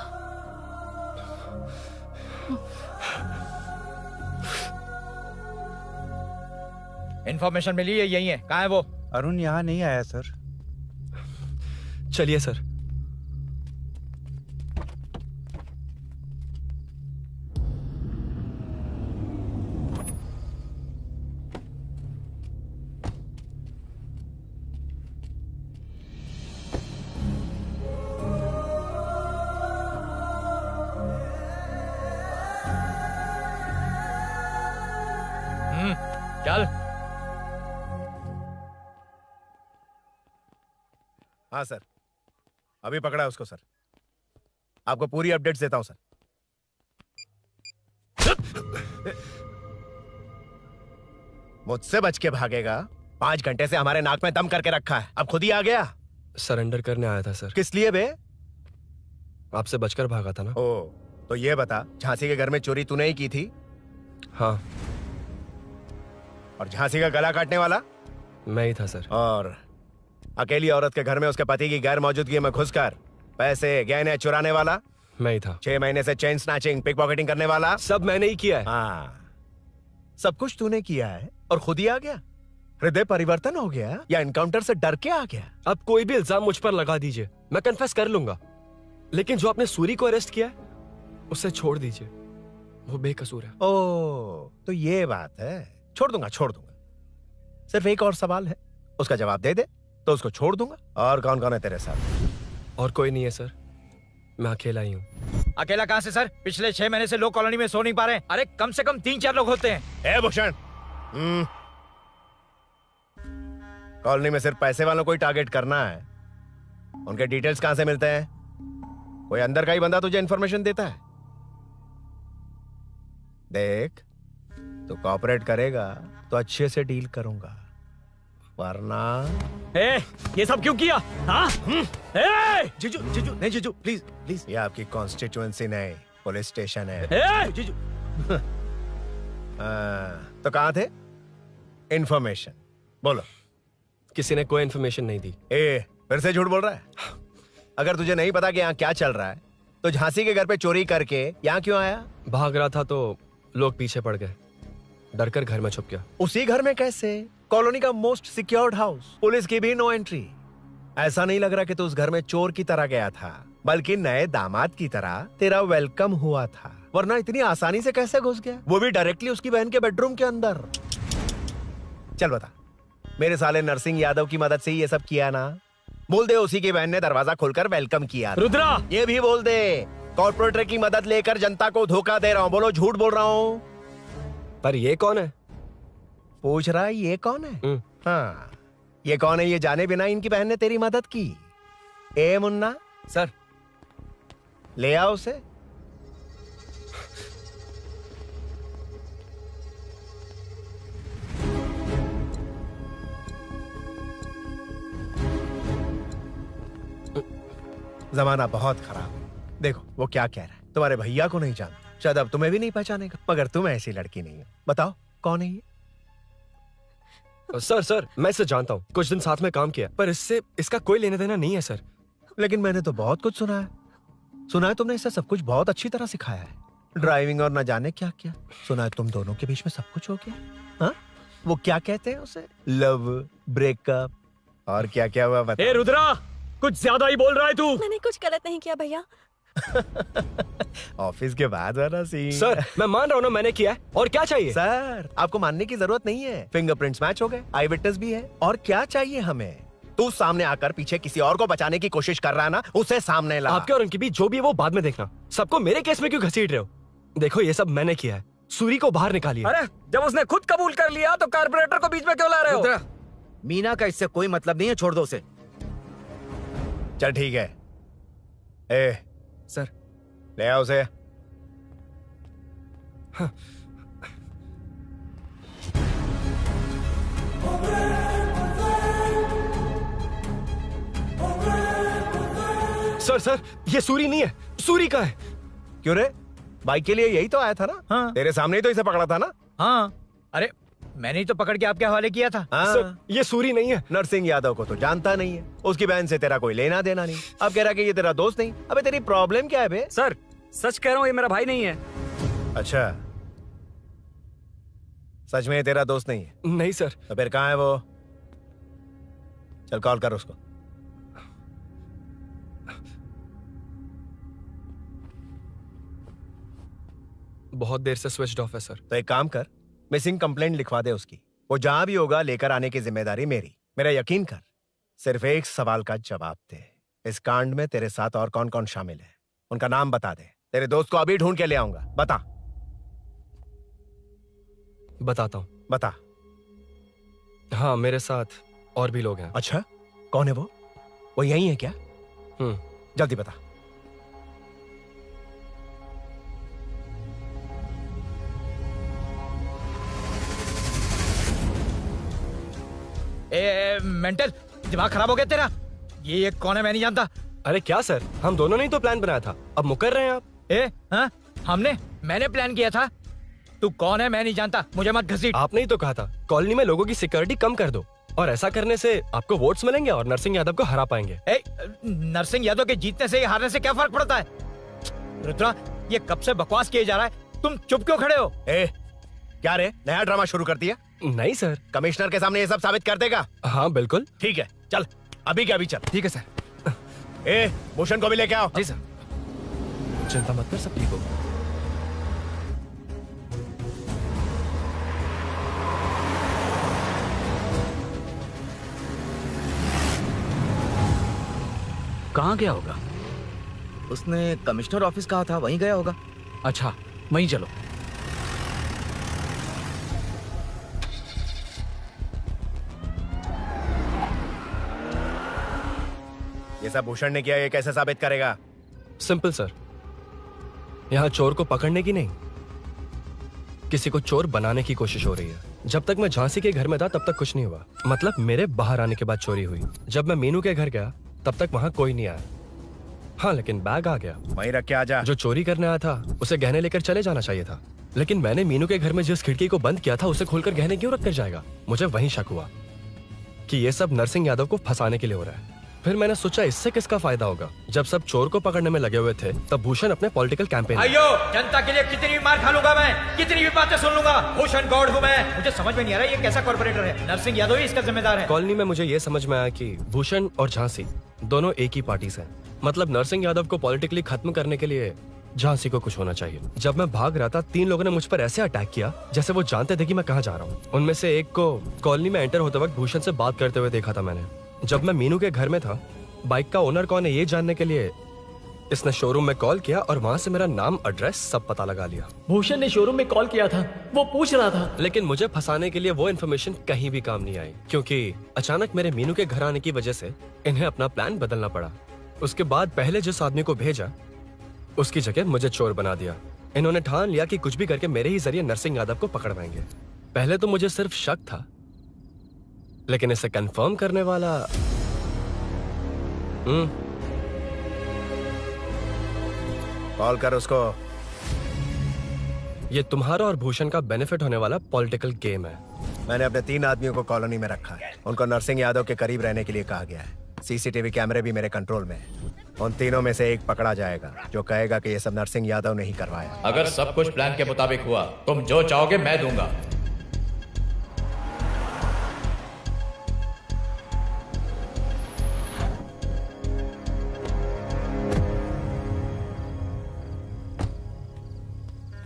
इन्फॉर्मेशन मिली है, यही है। कहाँ है वो? अरुण यहाँ नहीं आया सर। चलिए सर। चल। हाँ सर, अभी पकड़ा उसको सर। आपको पूरी अपडेट्स देता हूं सर। मुझसे बच के भागेगा? 5 घंटे से हमारे नाक में दम करके रखा है, अब खुद ही आ गया। सरेंडर करने आया था सर। किस लिए बे? आपसे बचकर भागा था ना। ओ, तो ये बता, झांसी के घर में चोरी तूने ही की थी? हाँ। और झांसी का गला काटने वाला? मैं ही था सर। और अकेली औरत के घर में उसके पति की गैर मौजूदगी में घुसकर पैसे गहने चुराने वाला? मैं ही था। 6 महीने से चेन स्नैचिंग, पिक पॉकेटिंग करने वाला? सब मैंने ही किया है। हाँ, सब कुछ तूने किया है और खुद ही आ गया? हृदय परिवर्तन हो गया या एनकाउंटर से डर के आ गया? अब कोई भी इल्जाम मुझ पर लगा दीजिए, मैं कन्फेस कर लूंगा। लेकिन जो आपने सूरी को अरेस्ट किया है, उसे छोड़ दीजिए, वो बेकसूर है। ओ, तो ये बात है। छोड़ दूंगा, छोड़ दूंगा। सिर्फ एक और सवाल है, उसका जवाब दे दे तो उसको छोड़ दूंगा। और कौन कौन है तेरे साथ? और कोई नहीं है सर, मैं अकेला ही हूँ। अकेला कहाँ से सर? पिछले 6 महीने से लोग कॉलोनी में सो नहीं पा रहे हैं। अरे कम से कम 3-4 लोग होते हैं। ए भूषण, कॉलोनी में सिर्फ पैसे वालों को ही टारगेट करना है। उनके डिटेल्स कहां से मिलते हैं? कोई अंदर का ही बंदा तुझे इंफॉर्मेशन देता है? देख, तू कोऑपरेट करेगा तो अच्छे से डील करूंगा, वरना ये सब क्यों किया? हाँ? जीजू, जीजू, नहीं जीजू, प्लीज प्लीज। ये आपकी कॉन्स्टिट्यूएंसी नहीं, पुलिस स्टेशन है। जीजू। तो कहाँ थे? इंफॉर्मेशन बोलो। किसी ने कोई इंफॉर्मेशन नहीं दी। फिर से झूठ बोल रहा है? अगर तुझे नहीं पता कि यहाँ क्या चल रहा है, तो झांसी के घर पे चोरी करके यहाँ क्यों आया? भाग रहा था तो लोग पीछे पड़ गए, डरकर घर में छुप गया। उसी घर में कैसे? कॉलोनी का मोस्ट सिक्योर्ड हाउस, पुलिस की भी नो एंट्री। ऐसा नहीं लग रहा कि तू उस घर में चोर की तरह गया था, बल्कि नए दामाद की तरह तेरा वेलकम हुआ था। वरना इतनी आसानी से कैसे घुस गया, वो भी डायरेक्टली उसकी बहन के बेडरूम के अंदर? चल बता, मेरे साले नरसिंह यादव की मदद से ही ये सब किया ना। बोल दे उसी की बहन ने दरवाजा खोलकर वेलकम किया। रुद्रा, ये भी बोल दे कॉर्पोरेटर की मदद लेकर जनता को धोखा दे रहा हूँ। बोलो झूठ बोल रहा हूँ। पर ये कौन है? पूछ रहा है ये कौन है? हाँ, ये कौन है ये जाने बिना इनकी बहन ने तेरी मदद की। ए मुन्ना सर, ले आओ उसे। जमाना बहुत खराब है। देखो वो क्या कह रहा है। तुम्हारे भैया को नहीं जानता, शायद अब तुम्हें भी नहीं पहचानेगा, मगर तुम ऐसी लड़की नहीं हो। बताओ कौन है ये? सर मैं इसे जानता हूँ, कुछ दिन साथ में काम किया, पर इससे इसका कोई लेना देना नहीं है सर। लेकिन मैंने तो बहुत कुछ सुना है। सुना है तुमने इसे सब कुछ बहुत अच्छी तरह सिखाया है, ड्राइविंग और न जाने क्या क्या। सुना है तुम दोनों के बीच में सब कुछ हो गया। हाँ, वो क्या कहते हैं उसे, लव, ब्रेकअप और क्या क्या हुआ बता। ए रुद्रा, कुछ ज्यादा ही बोल रहा है तू। मैंने कुछ गलत नहीं किया भैया। ऑफिस के बाद वाला सीन। सर मैं मान रहा हूँ ना मैंने किया है, और क्या चाहिए? सर आपको मानने की जरूरत नहीं है, फिंगरप्रिंट्स मैच हो गए, आई विटनेस भी है, और क्या चाहिए हमें? तू सामने आकर पीछे किसी और को बचाने की कोशिश कर रहा है ना, उसे सामने ला। आपके और उनके बीच जो भी है वो बाद में देखना, सबको मेरे केस में क्यों घसीट रहे हो? देखो ये सब मैंने किया है, सूरी को बाहर निकालिए। अरे जब उसने खुद कबूल कर लिया तो कारपोरेटर को बीच में क्यों ला रहे हो? मीना का इससे कोई मतलब नहीं है, छोड़ दो उसे। चल ठीक है। ए सर, ले आओ उसे। हाँ। सर ये सूरी नहीं है, सूरी का है। क्यों रे, बाइक के लिए यही तो आया था ना? हाँ। तेरे सामने ही तो इसे पकड़ा था ना? हाँ, अरे मैंने ही तो पकड़ के आपके हवाले किया था। हाँ। सर ये सूरी नहीं है। नरसिंह यादव को तो जानता नहीं है, उसकी बहन से तेरा कोई लेना देना नहीं। अब कह रहा कि ये तेरा दोस्त नहीं। अबे तेरी प्रॉब्लम क्या है बे? सर सच कह रहा हूँ, ये मेरा भाई नहीं है। अच्छा, सच में ये तेरा दोस्त नहीं है? नहीं सर। तो फिर कहाँ है वो? चल कॉल कर उसको। बहुत देर से स्विच्ड ऑफ है सर। तो एक काम कर, मिसिंग कंप्लेंट लिखवा दे उसकी। वो जहां भी होगा लेकर आने की जिम्मेदारी मेरी। मेरा यकीन कर, सिर्फ एक सवाल का जवाब दे। इस कांड में तेरे साथ और कौन कौन शामिल है, उनका नाम बता दे। तेरे दोस्त को अभी ढूंढ के ले आऊंगा। बता। बताता हूँ। बता। हाँ, मेरे साथ और भी लोग हैं। अच्छा, कौन है वो? वो यही है क्या? जल्दी बता। मेंटल दिमाग खराब हो गया तेरा? ये कौन है, मैं नहीं जानता। अरे क्या सर, हम दोनों ने ही तो प्लान बनाया था, अब मुकर रहे हैं आप? हाँ? मैंने प्लान किया था। तू कौन है मैं नहीं जानता, मुझे मत घसीट। आपने ही तो कहा था कॉलोनी में लोगों की सिक्योरिटी कम कर दो, और ऐसा करने से आपको वोट्स मिलेंगे और नरसिंह यादव को हरा पाएंगे। नरसिंह यादव के जीतने से हारने से क्या फर्क पड़ता है? रुद्रा, ये कब से बकवास किए जा रहा है, तुम चुप क्यों खड़े हो? क्या रे, नया ड्रामा शुरू कर दिया? नहीं सर। कमिश्नर के सामने ये सब साबित कर देगा? हाँ बिल्कुल। ठीक है, चल अभी क्या अभी चल। ठीक है सर। भूषण को भी लेके आओ। जी सर। चिंता मत कर, सब ठीक होगा। कहाँ गया होगा? उसने कमिश्नर ऑफिस कहा था, वहीं गया होगा। अच्छा, वहीं चलो। ये सब भूषण ने किया, ये कैसे साबित करेगा? सिंपल सर, यहाँ चोर को पकड़ने की नहीं, किसी को चोर बनाने की कोशिश हो रही है। जब तक मैं झांसी के घर में था तब तक कुछ नहीं हुआ, मतलब मेरे बाहर आने के बाद चोरी हुई। जब मैं मीनू के घर गया तब तक वहां कोई नहीं आया। हाँ, लेकिन बैग आ गया। वहीं रख के आजा। जो चोरी करने आया था उसे गहने लेकर चले जाना चाहिए था, लेकिन मैंने मीनू के घर में जिस खिड़की को बंद किया था उसे खोलकर गहने क्यों रख कर जाएगा? मुझे वहीं शक हुआ कि ये सब नरसिंह यादव को फंसाने के लिए हो रहा है। फिर मैंने सोचा इससे किसका फायदा होगा। जब सब चोर को पकड़ने में लगे हुए थे तब भूषण अपने पॉलिटिकल कैंपेन। अयो, जनता के लिए कितनी भी मार खा लूंगा मैं, कितनी भी बातें सुन लूंगा। भूषण गॉड हूँ मैं। मुझे समझ में नहीं आ रहा ये कैसा कॉर्पोरेटर है। नरसिंह यादव ही इसका जिम्मेदार है। कॉलोनी में मुझे ये समझ में आया कि भूषण और झांसी दोनों एक ही पार्टी से हैं। मतलब नरसिंह यादव को पॉलिटिकली खत्म करने के लिए झांसी को कुछ होना चाहिए। जब मैं भाग रहा था 3 लोगों ने मुझ पर ऐसे अटैक किया जैसे वो जानते थे कि मैं कहाँ जा रहा हूँ। उनमें से एक को कॉलोनी में एंटर होते वक्त भूषण से बात करते हुए देखा था मैंने। जब मैं मीनू के घर में था, बाइक का ओनर कौन है ये जानने के लिए इसने शोरूम में कॉल किया और वहां से मेरा नाम, एड्रेस सब पता लगा लिया। भूषण ने शोरूम में कॉल किया था, वो पूछ रहा था। लेकिन मुझे फंसाने के लिए वो इन्फॉर्मेशन कहीं भी काम नहीं आई, क्योंकि अचानक मेरे मीनू के घर आने की वजह से इन्हें अपना प्लान बदलना पड़ा। उसके बाद पहले जिस आदमी को भेजा उसकी जगह मुझे चोर बना दिया। इन्होंने ठान लिया कि कुछ भी करके मेरे ही जरिए नरसिंह यादव को पकड़वाएंगे। पहले तो मुझे सिर्फ शक था, लेकिन इसे कंफर्म करने वाला कॉल कर उसको। ये तुम्हारा और भूषण का बेनिफिट होने वाला पॉलिटिकल गेम है। मैंने अपने 3 आदमियों को कॉलोनी में रखा है। उनको नरसिंह यादव के करीब रहने के लिए कहा गया है। सीसीटीवी कैमरे भी मेरे कंट्रोल में है। उन तीनों में से एक पकड़ा जाएगा जो कहेगा कि ये सब नरसिंह यादव ने ही करवाया। अगर सब कुछ प्लान के मुताबिक हुआ, तुम जो चाहोगे मैं दूंगा।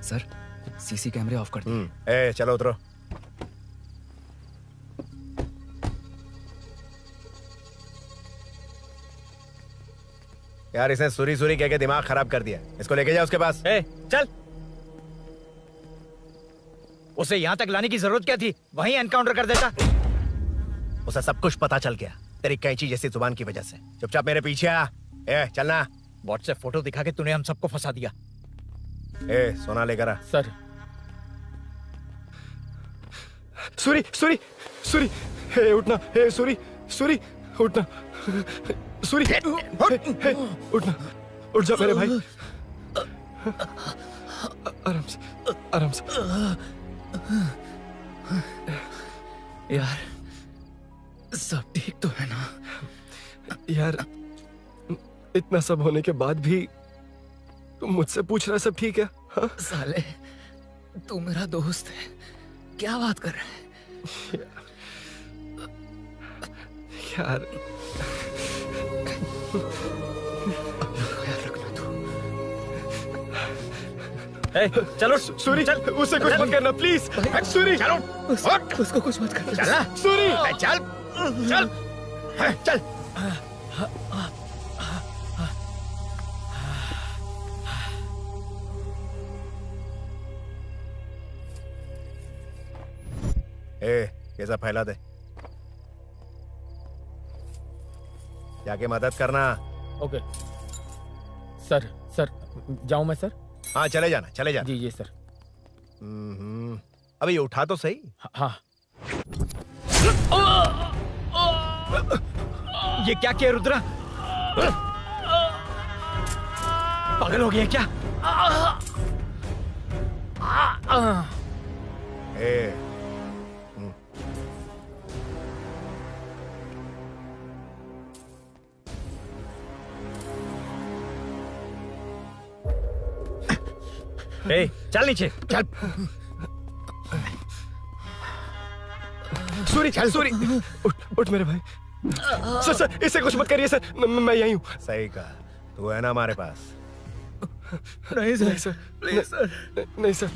सर, सीसी कैमरे ऑफ कर दिए। ए चलो उतरो। यार इसने सुरी सुरी कह के दिमाग खराब कर दिया। इसको लेके जाओ उसके पास। चल। उसे यहाँ तक लाने की जरूरत क्या थी? वहीं एनकाउंटर कर देता। उसे सब कुछ पता चल गया तेरी कैंची जैसी जुबान की वजह से। चुपचाप मेरे पीछे आ। चलना। व्हाट्सएप फोटो दिखा के तूने हम सबको फंसा दिया। सोना लेकर आ। सर। सूरी सूरी सूरी, उठना। सूरी सूरी उठना। सूरी उठना, उठ जा मेरे भाई। आराम से आराम से। यार सब ठीक तो है ना? यार इतना सब होने के बाद भी तुम मुझसे पूछ रहा सब ठीक है? हाँ? साले तू मेरा दोस्त है, क्या बात कर रहा है? यार चलो सूरी, चल उसे कुछ मत करना प्लीज। सूरी चलो, उसको कुछ मत करना। चल सूरी, चल चल चल। ये सब फैला दे। जाके मदद करना। Okay sir. सर जाऊं मैं सर? हाँ चले जाना, चले जाना। जी सर। अबे ये उठा तो सही। हाँ। ये क्या किया रुद्रा? पागल हो गया क्या? चल नीचे चल। सूरी सूरी उठ मेरे भाई। सर इसे कुछ मत करिए सर, मैं यहीं हूँ। सही कहा। तू है ना हमारे पास? नहीं सर, प्लीज सर। नहीं सर।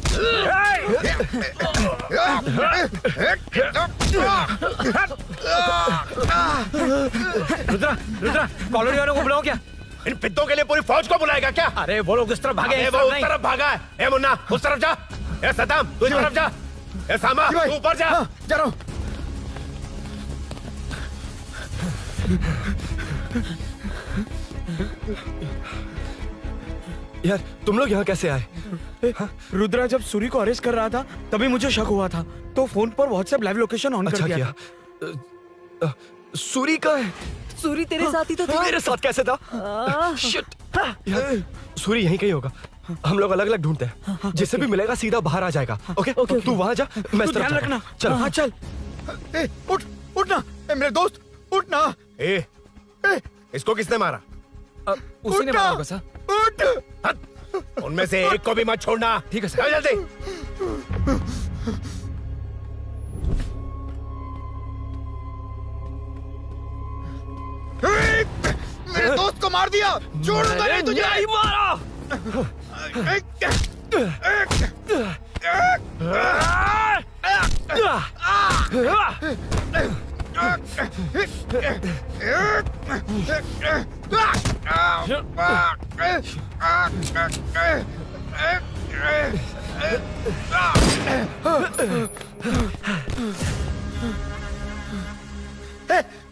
रुद्रा रुद्रा कॉलोनी वालों को बुलाओ क्या? इन पिद्दों के लिए पूरी फौज को बुलाएगा क्या? अरे वो लोग उस तरफ भागे। वो उस तरफ भागा है। ए मुन्ना उस तरफ जा। ए सदाम तू इस तरफ जा। ए सामा तू ऊपर जा। जा रहा हूं। यार तुम लोग यहाँ कैसे आए? रुद्रा जब सूरी को अरेस्ट कर रहा था तभी मुझे शक हुआ था, तो फोन पर व्हाट्सएप लाइव लोकेशन ऑन कर दिया। सूरी का है? सूरी तेरे साथ ही तो था। मेरे साथ कैसे था? शिट। यार सूरी यहीं कहीं होगा। हम लोग अलग अलग ढूंढते हैं। जिससे भी मिलेगा सीधा बाहर आ जाएगा। ओके तू वहां जा, मैं इस तरफ ध्यान रखना। चल। हाँ चल। उठ उठना मेरे दोस्त, उठना। इसको किसने मारा? उसी ने मारा होगा सर। उठ। उनमें से एक को भी मत छोड़ना। ठीक है सर। जल्दी। मेरे दोस्त को मार दिया। छोड़ूंगा नहीं तुझे। नहीं मारा।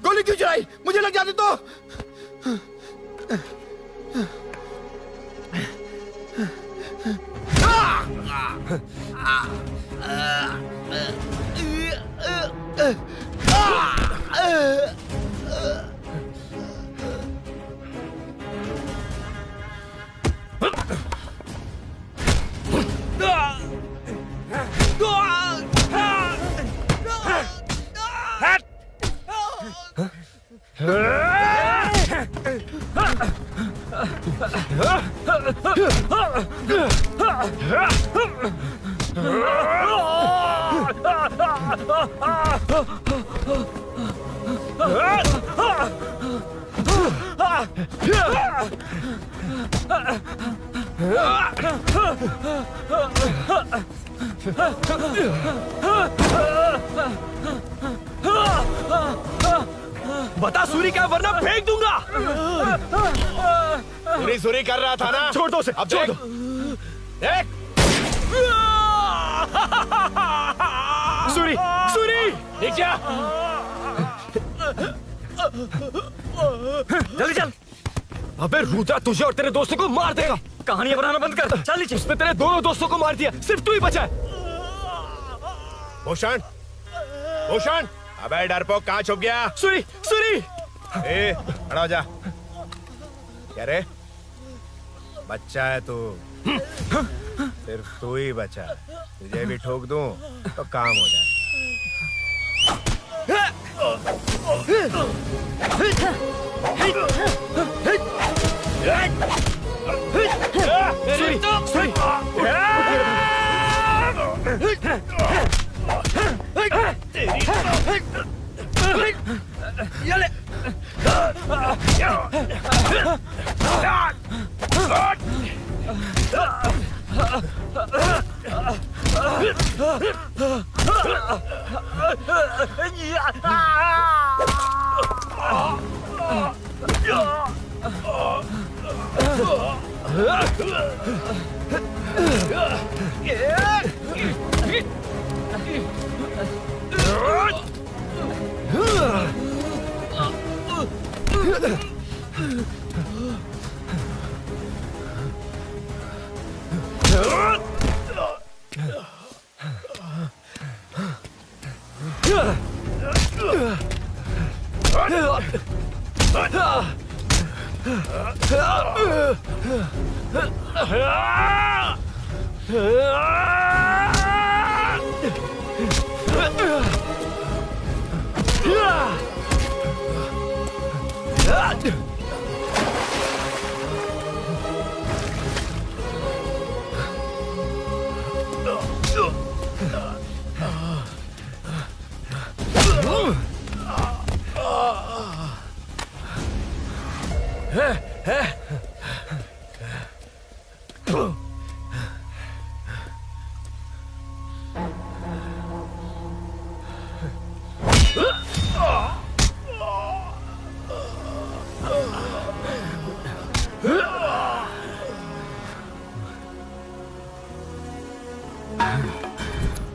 गोली क्यों चलाई? मुझे लग जाती तो। बता सूरी क्या, वरना फेंक दूंगा। सूरी कर रहा था ना। छोड़ दो उसे, अब छोड़ दो। देख सूरी, सूरी नीचे आ। जल्दी चल। अबे रुद्रा तुझे और तेरे दोस्तों को मार देगा। कहानियां बनाना बंद कर। चल नीचे। उसने तेरे दोनों दोस्तों को मार दिया, सिर्फ तू ही बचा है। भूषण, भूषण, अबे डरपोक कहाँ छुप गया? सूरी, सूरी। ए, खड़ा हो जा। क्या रे? बच्चा है तू, सिर्फ तू ही बचा है। तुझे भी ठोक दूं तो काम हो जाए।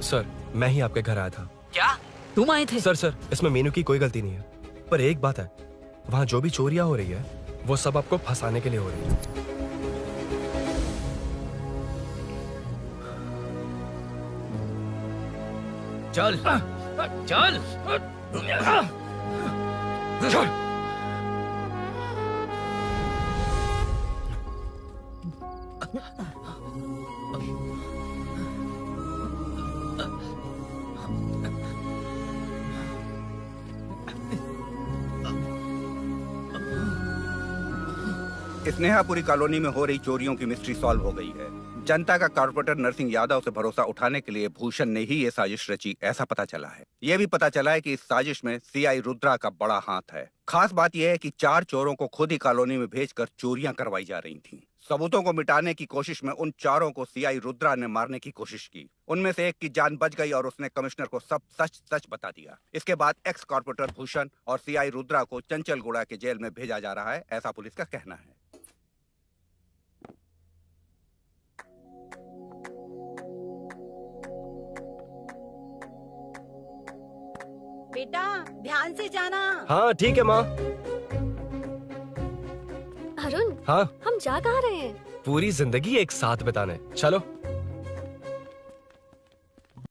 सर, मैं ही आपके घर आया था। क्या तुम आए थे? सर, इसमें मीनू की कोई गलती नहीं है, पर एक बात है, वहाँ जो भी चोरियां हो रही है वो सब आपको फंसाने के लिए हो रही है। चल चल चल। स्नेहापुरी कॉलोनी में हो रही चोरियों की मिस्ट्री सॉल्व हो गई है। जनता का कॉर्पोरेटर नरसिंह यादव से भरोसा उठाने के लिए भूषण ने ही ये साजिश रची, ऐसा पता चला है। ये भी पता चला है कि इस साजिश में सीआई रुद्रा का बड़ा हाथ है। खास बात यह है कि 4 चोरों को खुद ही कॉलोनी में भेजकर चोरियां करवाई जा रही थीं। सबूतों को मिटाने की कोशिश में उन 4 को सीआई रुद्रा ने मारने की कोशिश की। उनमें से एक की जान बच गई और उसने कमिश्नर को सब सच सच बता दिया। इसके बाद एक्स कॉर्पोरेटर भूषण और सीआई रुद्रा को चंचलगुड़ा के जेल में भेजा जा रहा है, ऐसा पुलिस का कहना है। बेटा ध्यान से जाना। हाँ ठीक है माँ। अरुण, हाँ हम जा कहाँ रहे हैं? पूरी जिंदगी एक साथ बिताने। चलो।